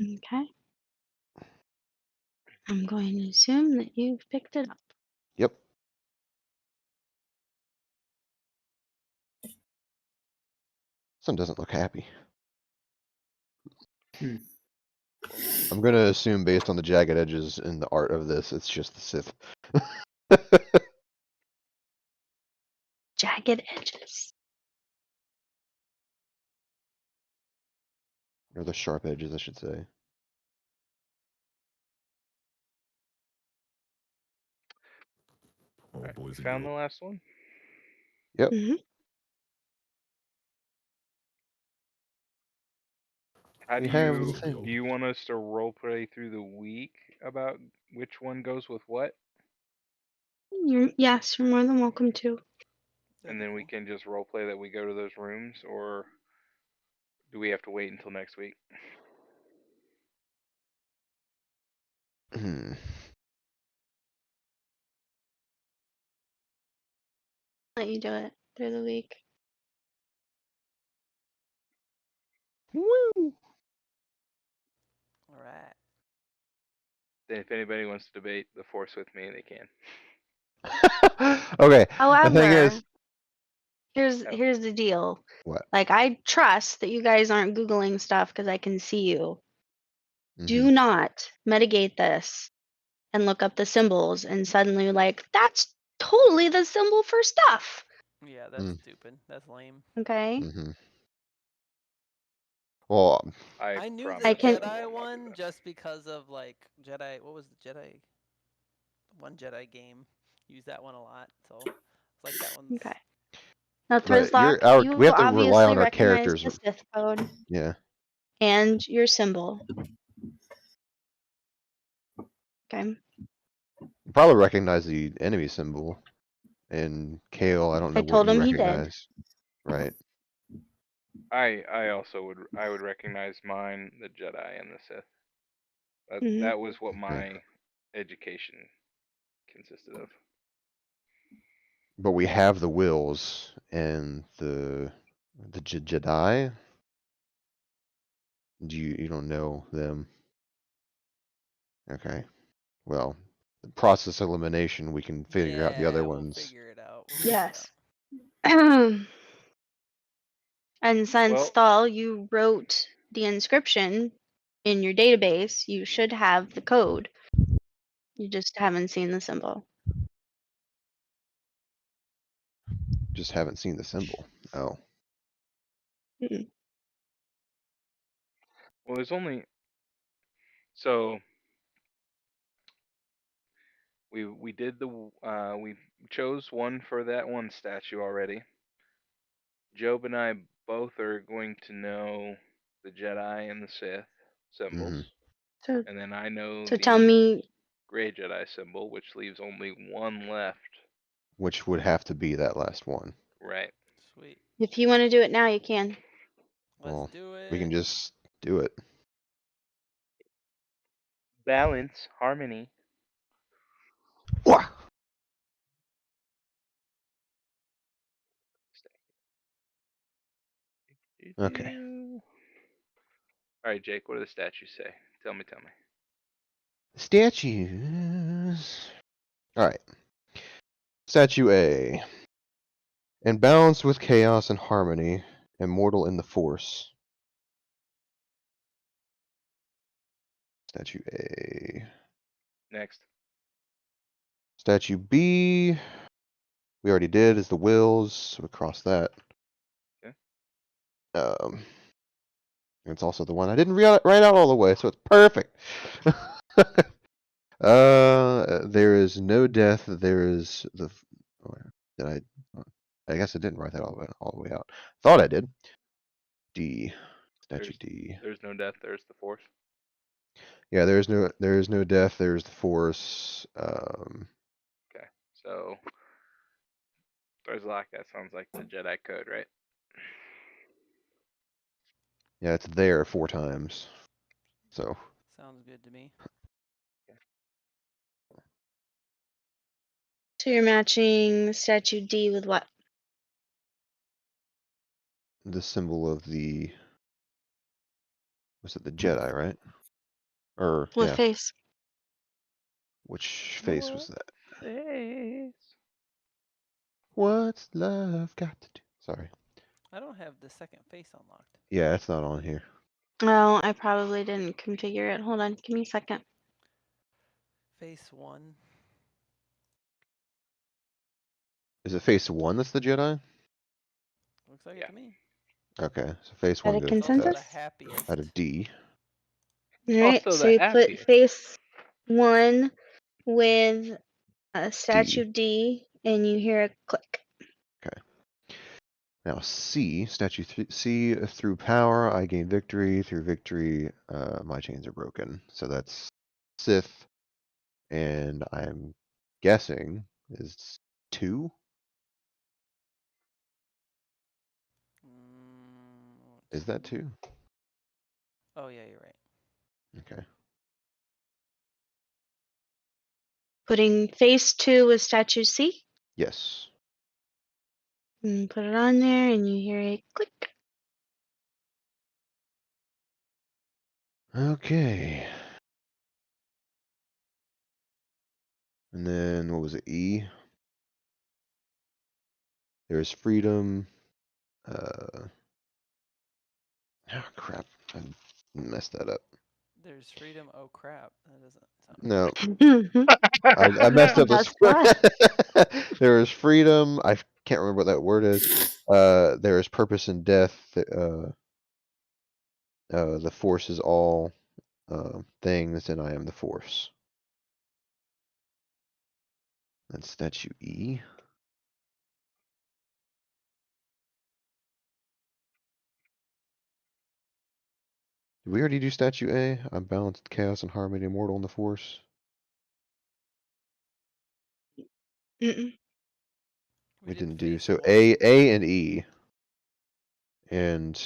Okay. I'm going to assume that you've picked it up. Yep. Sun doesn't look happy. Hmm. I'm gonna assume based on the jagged edges in the art of this, it's just the Sith. Jagged edges. Or the sharp edges, I should say. All Alright, boys and found the girls. last one. Yep. Mm-hmm. How We do have you the thing. do you want us to role play through the week about which one goes with what, Yes, you're more than welcome to. That'd and be then we cool. can just role play that we go to those rooms, or do we have to wait until next week? Hmm. Let you do it through the week. Woo! All right. Then if anybody wants to debate the Force with me, they can. Okay. The thing However, is, Oh, here's the deal. what? Like, I trust that you guys aren't Googling stuff because I can see you. Mhm. Do not mitigate this and look up the symbols and suddenly like, that's totally the symbol for stuff. Yeah, that's Mm. stupid. That's lame. Okay. Mhm. Well, I knew promise the I can- I Jedi will not do one that. just because of like Jedi. What was the Jedi? One Jedi game. Use that one a lot. So it's like that one's. Okay. Now, but Thrizlock, you we have to rely obviously on our recognize characters. the Sith code Yeah. and your symbol. Okay. You probably recognize the enemy symbol. And Kale, I don't know I what told you him he did. recognize. Right. I also would recognize mine, the Jedi and the Sith. Mhm. That was what Okay. my education consisted of. But we have the wills and the Jedi. You don't know them? Okay. Well, the process elimination, we can figure out the other Yeah, we'll ones. figure it out. We'll figure it Yes. out. And since Well, Thal, you wrote the inscription in your database, you should have the code. You just haven't seen the symbol. Just haven't seen the symbol. Oh. well, there's only so we did the we chose one for that one statue already. Job and I both are going to know the Jedi and the Sith symbols, Mhm. So, and then I know so tell the me, Gray Jedi symbol, which leaves only one left. Which would have to be that last one. Right. Sweet. if you want to do it now, you can. Let's Well, do it. we can just do it. Balance, harmony. Wah! Okay. All right, Jake. What do the statues say? Tell me. Statues. All right. Statue A. In balance with chaos and harmony, immortal in the force. Statue A. Next. Statue B. We already did, is the wills, so we cross that. Okay. It's also the one I didn't write out all the way, so it's perfect. There is no death. There is the. Oh, did I? I guess I didn't write that all the way out. Thought I did. D. Statue D. There's no death. There's the Force. Yeah, there is no death. There's the force. Okay. So there's like that sounds like the Jedi code, right? Yeah, it's there 4 times. So Sounds good to me. So you're matching statue D with what? the symbol of the, was it the Jedi, right? Or What yeah, face? which face was What that? face? What's love got to do? Sorry. I don't have the second face unlocked. Yeah, it's not on here. Oh, I probably didn't configure it. Hold on, give me a second. Face 1. Is it face 1 that's the Jedi? Looks like it Yeah. to me. Okay, so face Got 1 a goes It's to also that the consensus? happiest. out of D. All right, Also so the you put happiest. face 1 with statue D. D, and you hear a click. Now C, statue C, through power, I gain victory. Through victory, my chains are broken. So that's Sith, and I'm guessing is 2? Is that 2? Oh, yeah, you're right. Okay. Putting face 2 with statue C, Yes. and put it on there, and you hear a click. Okay. And then what was it? E. There's freedom. Oh crap! I messed that up. There's freedom. Oh, crap. That doesn't sound No, That's I messed up the why. there is freedom. I can't remember what that word is. There is purpose in death. The force is all things, and I am the force. That's statue E. Did we already do statue A? I'm balanced, chaos, and harmony, immortal in the force. Mm-mm. We did didn't do face so. 1. A and E, and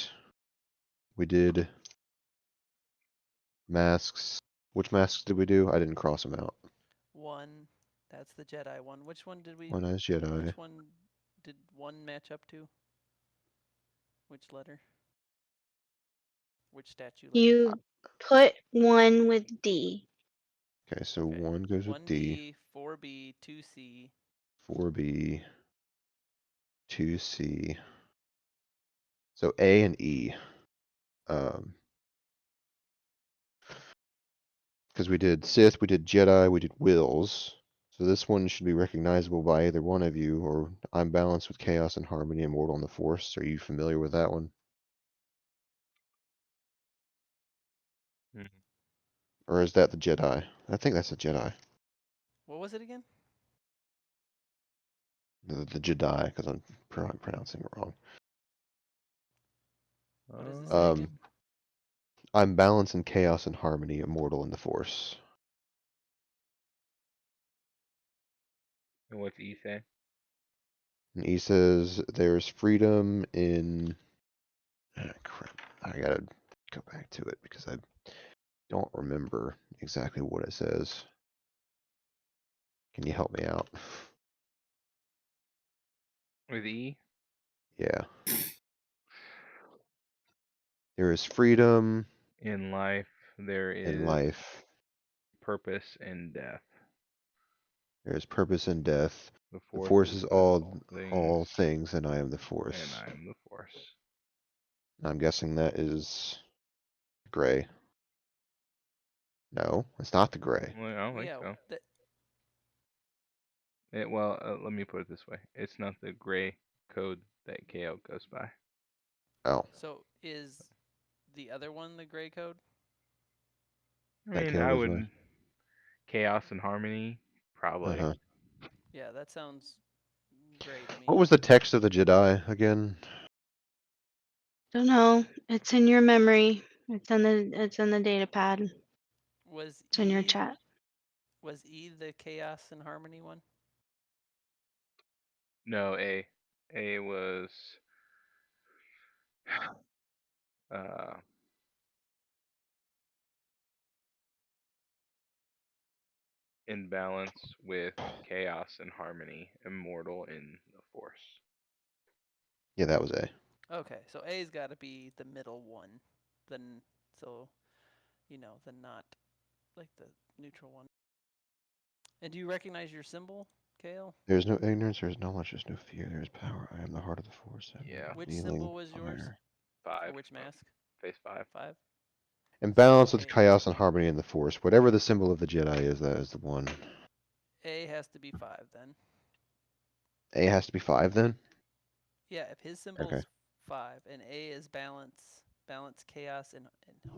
we did masks. Which masks did we do? I didn't cross them out. 1. That's the Jedi one. Which one did we? One Eyes Jedi. Which one did 1 match up to? Which letter? Which statue letter? You put 1 with D. Okay, so Okay. 1 goes with D, 1D, 4B, 2C. 4B, 2C. So A and E. Because we did Sith, we did Jedi, we did Wills. So this one should be recognizable by either one of you, or I'm balanced with chaos and harmony, immortal in the force. Are you familiar with that one? Mhm. Or is that the Jedi? I think that's the Jedi. What was it again? The Jedi, because I'm pronouncing it wrong. What does it say again? I'm balanced in chaos and harmony, immortal in the force. And what's E say? And he says there's freedom in. Ah, crap. I gotta go back to it because I don't remember exactly what it says. Can you help me out? With E? Yeah. There is freedom In life, there in is life. purpose in death. There is purpose in death. The The force force is is all all things, things, and I am the and force. I am the force. I'm guessing that is gray. No, it's not the gray. Well, I don't think Yeah. so. Well, let me put it this way: it's not the gray code that KO goes by. Oh, So is the other one the gray code? I that mean, KO I goes by. would chaos and harmony, probably. Uh-huh. Yeah, that sounds gray to me. What was the text of the Jedi again? Don't know. It's in your memory. It's in the data pad. Was It's in your E chat. was E the chaos and harmony one? No, A. A was uh, in balance with chaos and harmony, immortal in the force. Yeah, that was A. Okay, so A's got to be the middle one. Then so, the not like the neutral one. And do you recognize your symbol, Kale? There's no ignorance, there's knowledge, there's no fear, there's power. I am the heart of the force. I am Yeah. the Which revealing symbol was yours? fire. 5. Or which mask? Phase 5. 5. And So balance with chaos and harmony in the force. Whatever the symbol of the Jedi is, that is the one. A has to be 5 then. A has to be 5 then? Yeah, if his symbol's Okay. 5 and A is balance, chaos, and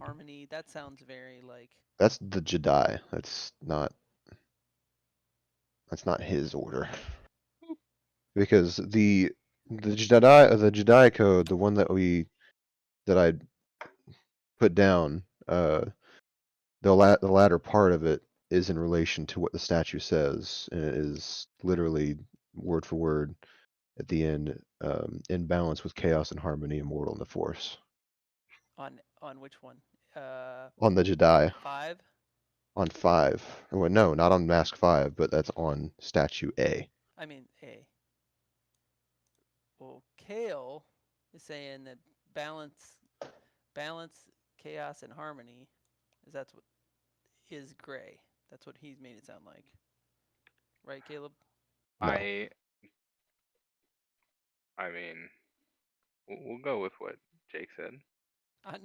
harmony, that sounds very like. That's the Jedi. That's not his order. Because the Jedi code, the one that I put down, the latter part of it is in relation to what the statue says, and it is literally word for word at the end, in balance with chaos and harmony, immortal in the force. On which one? On the Jedi. 5. On 5. Well, no, not on Mask 5, but that's on statue A. I mean A. Well, Kale is saying that balance, chaos, and harmony, that's what is gray. That's what he's made it sound like. Right, Caleb? No. I mean, we'll go with what Jake said.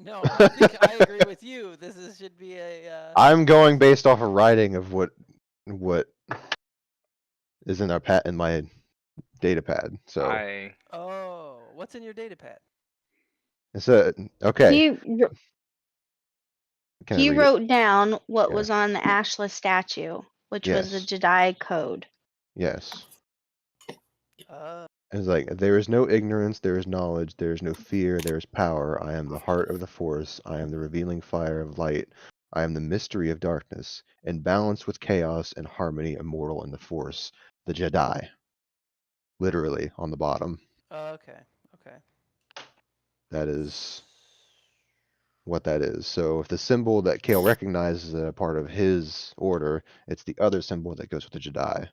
No, I think I agree with you. Should be a. I'm going based off a writing of what is in in my data pad. So Oh, what's in your data pad? it's okay. He wrote down what Yeah. was on the Ashla statue, which was the Yes. Jedi code. Yes. Uh, It's like, there is no ignorance, there is knowledge, there is no fear, there is power. I am the heart of the force. I am the revealing fire of light. I am the mystery of darkness, in balance with chaos and harmony, immortal in the force. The Jedi. Literally on the bottom. okay. That is what that is. So if the symbol that Kale recognizes is a part of his order, it's the other symbol that goes with the Jedi.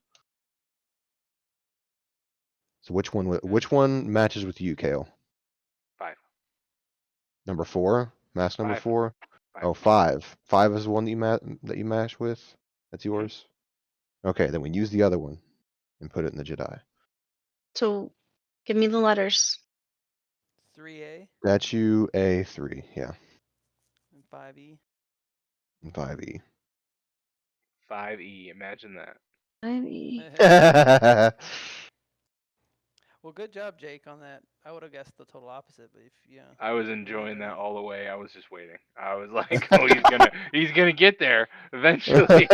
So which one matches with you, Kale? 5. Number 4? Mask number 5. 4? 5. Oh, 5. 5 is the one that you match with? That's Mhm. yours? Okay, then we use the other one and put it in the Jedi. So give me the letters. 3A Statue A3, yeah. and 5E. And 5E. 5E. Imagine that. Well, good job, Jake, on that. I would have guessed the total opposite, but I was really enjoying that great. all the way. I was just waiting. I was like, oh, he's gonna get there eventually.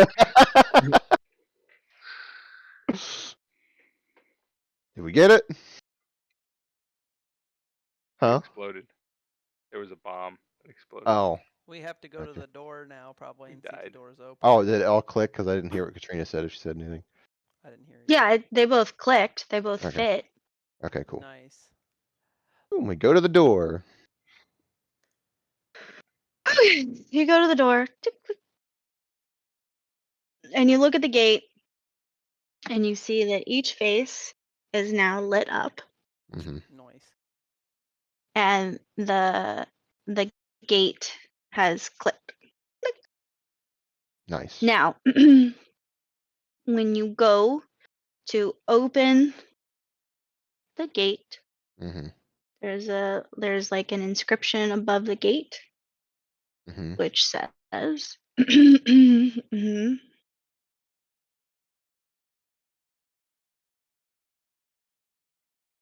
Did we get it? It Huh? exploded. There was a bomb that exploded. Oh. We have to go to Okay. the door now, probably, He and see if the died. door's open. Oh, did it all click? Because I didn't hear what Katrina said, if she said anything. I didn't hear you. Yeah, they both clicked. They both Okay. fit. Okay, cool. Nice. Boom, we go to the door. You go to the door, and you look at the gate, and you see that each face is now lit up, Mm-hmm. Noise. and the gate has clicked. Nice. Now, when you go to open the gate, Mm-hmm. there's like an inscription above the gate, Mm-hmm. which says mhm.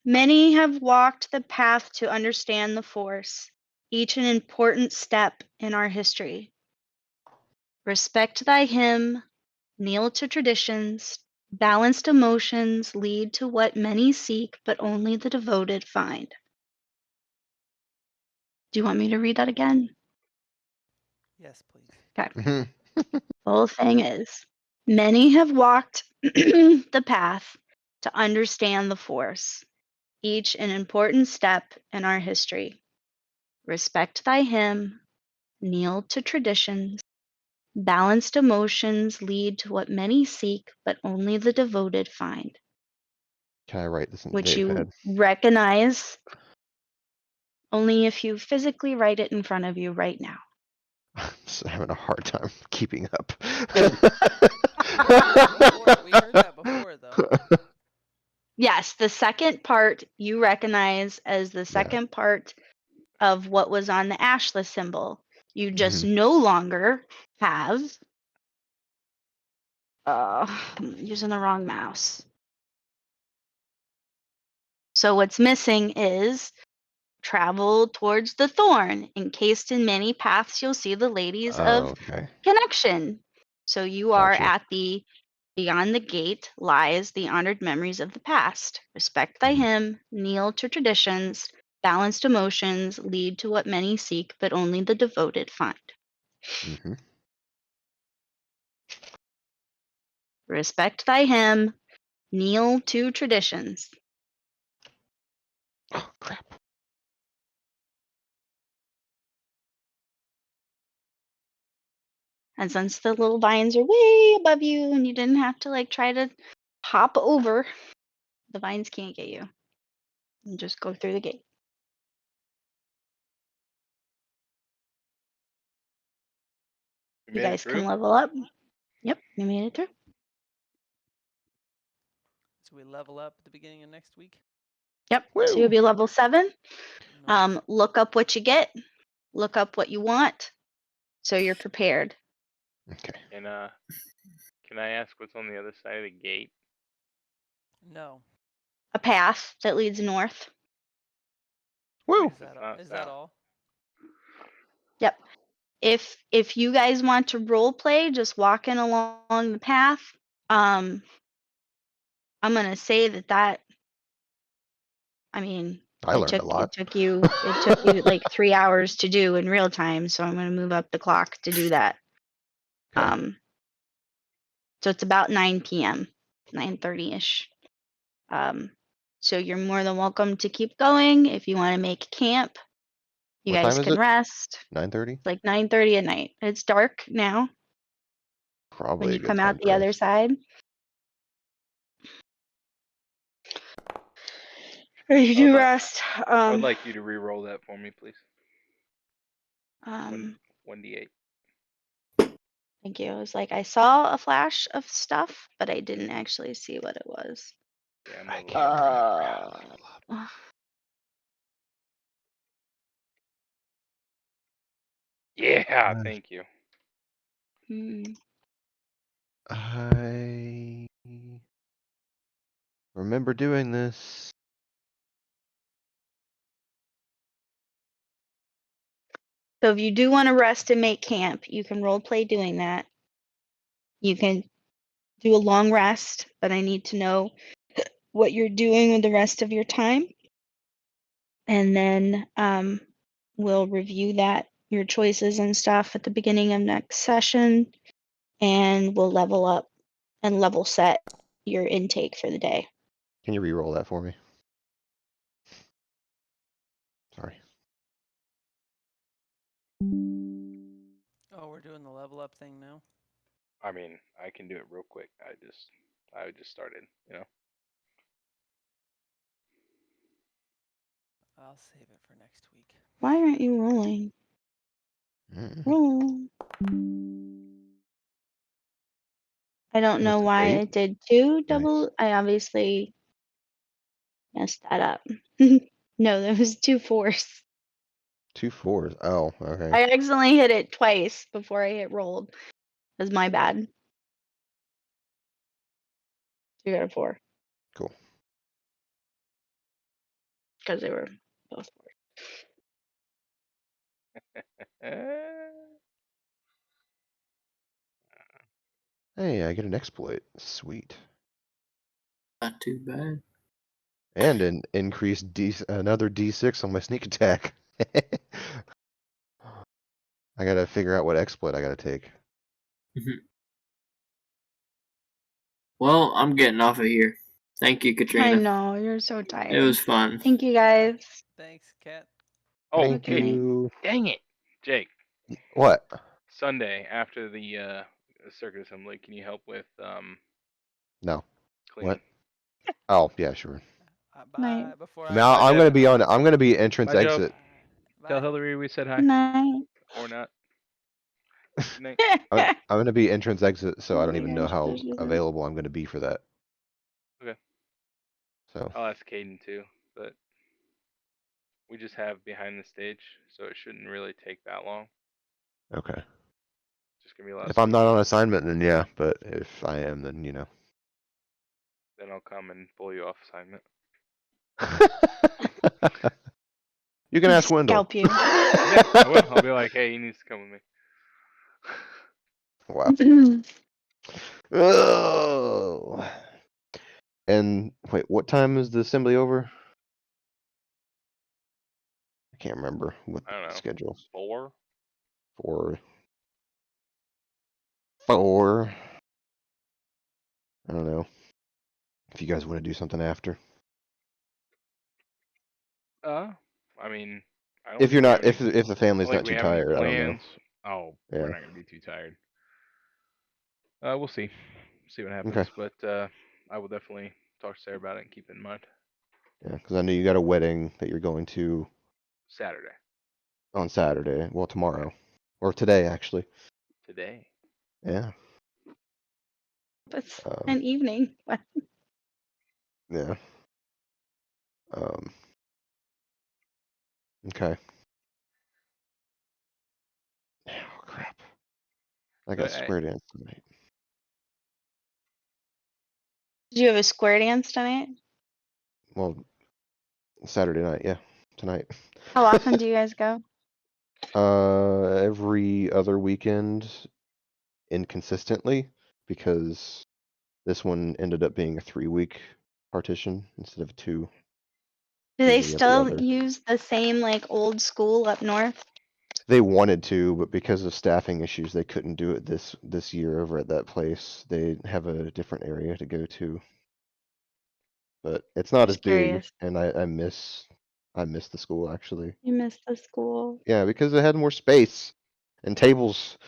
Many have walked the path to understand the Force, each an important step in our history. Respect thy hymn, kneel to traditions, balanced emotions lead to what many seek, but only the devoted find. Do you want me to read that again? Yes, please. Okay. Mm-hmm. The whole thing is many have walked the path to understand the Force, each an important step in our history. Respect thy hymn, kneel to traditions. Balanced emotions lead to what many seek, but only the devoted find. Can I write this in the Which data you pad? recognize Only if you physically write it in front of you right now. I'm just having a hard time keeping up. We heard that before. We heard that before, though. Yes, the second part you recognize as the second part of what was on the ashless symbol. You just no longer have. I'm using the wrong mouse. So what's missing is travel towards the thorn. Encased in many paths, you'll see the ladies of Okay. connection. So you are Gotcha. at the beyond the gate lies the honored memories of the past. Respect thy hymn, kneel to traditions, balanced emotions lead to what many seek, but only the devoted find. Mm-hmm. Respect thy hymn, kneel to traditions. Oh, crap. And since the little vines are way above you and you didn't have to like try to hop over, the vines can't get you. You just go through the gate. You You made it guys through? can level up. Yep, you made it through. So we level up at the beginning of next week. Yep. So Woo. you'll be level 7. Nice. Look up what you get. Look up what you want. So you're prepared. Okay. And can I ask what's on the other side of the gate? No. A path that leads north. Woo. Is that, not is that south. all? Yep. If you guys want to role play, just walking along the path. I'm gonna say that. I mean, I learned a lot. it took you like 3 hours to do in real time, so I'm gonna move up the clock to do that. Okay. So it's about 9 p.m., 9:30ish. So you're more than welcome to keep going if you want to make camp. You What guys time is can it? rest. 9:30? It's like 9:30 at night. It's dark now when Probably a you good come time out to the other rest. side. Ready to Hold on. rest. I would like you to re-roll that for me, please. 1d8. Thank you. It was like I saw a flash of stuff, but I didn't actually see what it was. Yeah, I'm I level can't up. Uh, Yeah, Uh, thank you. hmm. I remember doing this. So if you do want to rest and make camp, you can role play doing that. You can do a long rest, but I need to know what you're doing with the rest of your time. And then we'll review that, your choices and stuff at the beginning of next session. And we'll level up and level set your intake for the day. Can you re-roll that for me? Sorry. Oh, we're doing the level up thing now. I mean, I can do it real quick. I just started, you know. I'll save it for next week. Why aren't you rolling? Mm. Roll. I don't know Missed why an 8. it did 2 Nice. double. I obviously messed that up. No, there was 2 4s. 2 4s. Oh, okay. I accidentally hit it twice before I hit rolled. It was my bad. You got a 4 Cool. because they were both 4s. Hey, I get an exploit. Sweet. Not too bad. And an increased another D6 on my sneak attack. I gotta figure out what exploit I gotta take. Well, I'm getting off of here. Thank you, I Katrina. know, you're so It tired. was fun. Thank you guys. Thanks, Kat. Oh, Thank Okay. you. dang it, Jake. What? Sunday after the circuit assembly, can you help with No. cleaning? What? Oh, yeah, sure. Bye. Night. Before Now My I'm job. gonna be on. I'm gonna be entrance My job. exit. Tell Bye. Hillary we said hi. Night. Or not. Good night. I'm going to be entrance exit, so I don't Oh my even know gosh, how there's just a- available I'm going to be for that. Okay. So I'll ask Caden too, but we just have behind the stage, so it shouldn't really take that long. okay. Just gonna be a lot of If I'm not on switching. assignment, then yeah. But if I am, then you know. Then I'll come and pull you off assignment. You can ask Wendell. Scalp you. Yeah, I will. I'll be like, hey, he needs to come with me. Wow. Oh. And wait, what time is the assembly over? I can't remember what I don't the know. schedule's 4? for. 4. I don't know. If you guys want to do something after. I mean, I don't If you're think we have not, any, if the family's like not we too have any tired, I don't know. plans. Oh, Yeah. we're not gonna be too tired. We'll see. See what happens. Okay. But I will definitely talk to Sarah about it and keep it in mind. Yeah, because I know you got a wedding that you're going to Saturday. on Saturday. Well, tomorrow or today, actually. Today. Yeah. It's Um, an evening. yeah. Okay. Oh crap! I got But square dance tonight. Did you have a square dance tonight? Well, Saturday night, yeah, tonight. How often do you guys go? Every other weekend, inconsistently, because this one ended up being a 3-week partition instead of a 2. Do they Usually every still other. use the same like old school up north? They wanted to, but because of staffing issues, they couldn't do it this year over at that place. They have a different area to go to, but it's not as Just big, curious. and I miss the school actually. You miss the school. Yeah, because it had more space and tables.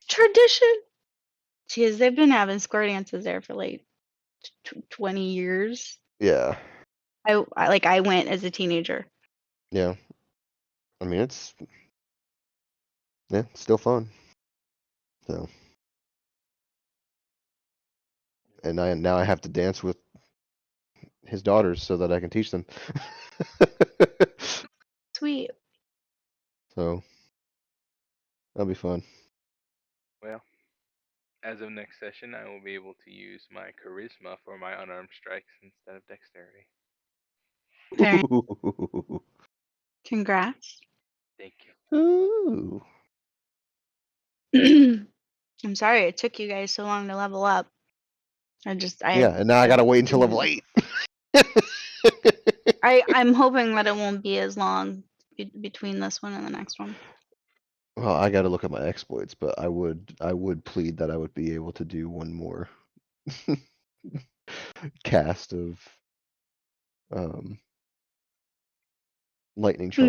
Tradition. Because they've been having square dances there for like 20 years. Yeah, I went as a teenager. yeah. I mean, it's still fun. So, and now I have to dance with his daughters so that I can teach them. Sweet. So that'll be fun. well, as of next session, I will be able to use my charisma for my unarmed strikes instead of dexterity. Very congrats. Thank you. Ooh. I'm sorry it took you guys so long to level up. Yeah, and now I gotta wait until level 8. I'm hoping that it won't be as long between this one and the next one. Well, I gotta look at my exploits, but I would plead that I would be able to do one more cast of lightning charge.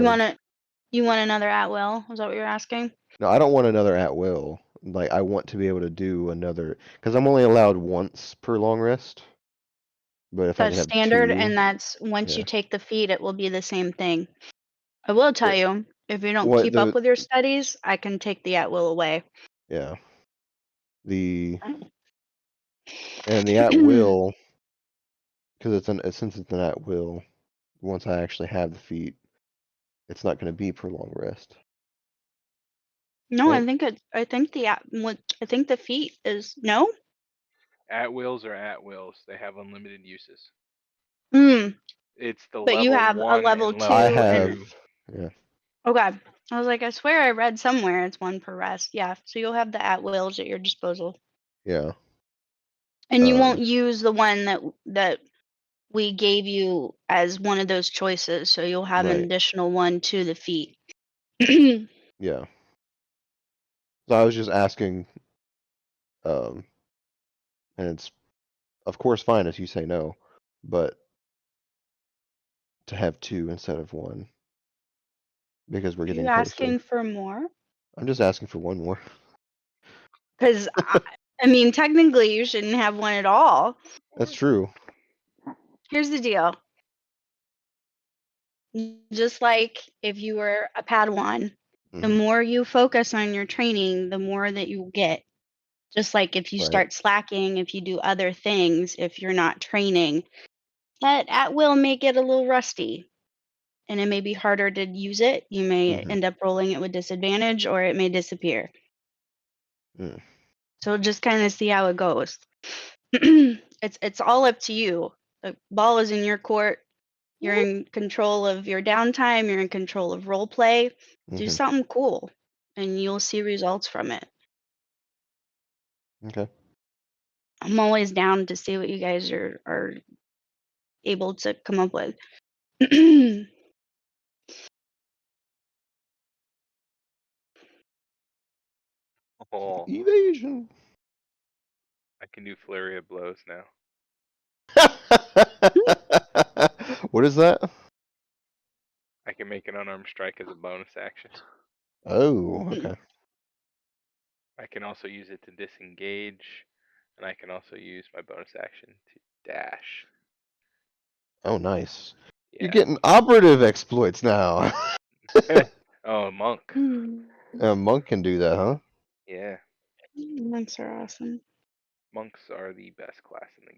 You want another at will? Is that what you're asking? No, I don't want another at will. Like I want to be able to do another because I'm only allowed once per long rest. But if I That's could have standard, 2, and that's once you yeah. take the feat, it will be the same thing. I will tell you, if you don't What keep up with your studies, I can take the at will away. Yeah. And the at will, because since it's an at will, once I actually have the feat, it's not going to be per long rest. No, Right? I think the feat is no. At wills are at wills. They have unlimited uses. Hmm. It's the But you level have a 1 level and 2 I level have, and 2. yeah. okay. I was like, I swear I read somewhere it's 1 per rest. Yeah, so you'll have the at wills at your disposal. Yeah. And you won't use the one that we gave you as one of those choices, so you'll have an Right. additional one to the feat. Yeah. So I was just asking, and it's of course fine if you say no, but to have 2 instead of 1 because we're Are you getting closer. asking for more? I'm just asking for 1 more. Because I mean, technically, you shouldn't have one at all. That's true. Here's the deal. Just like if you were a Padawan, the Mhm. more you focus on your training, the more that you get. Just like if you Right. start slacking, if you do other things, if you're not training, that at will may get a little rusty and it may be harder to use it. You may Mhm. end up rolling it with disadvantage or it may disappear. Mm. So just kind of see how it goes. It's all up to you. The ball is in your court. You're in control of your downtime. You're in control of role play. Do Mhm. something cool, and you'll see results from it. Okay. I'm always down to see what you guys are able to come up with. Oh, Evasion. I can do flurry of blows now. What is that? I can make an unarmed strike as a bonus action. Oh, okay. I can also use it to disengage, and I can also use my bonus action to dash. Oh, nice. You're Yeah. getting operative exploits now. Oh, a monk. A monk can do that, huh? Yeah. Monks are awesome. Monks are the best class in the game.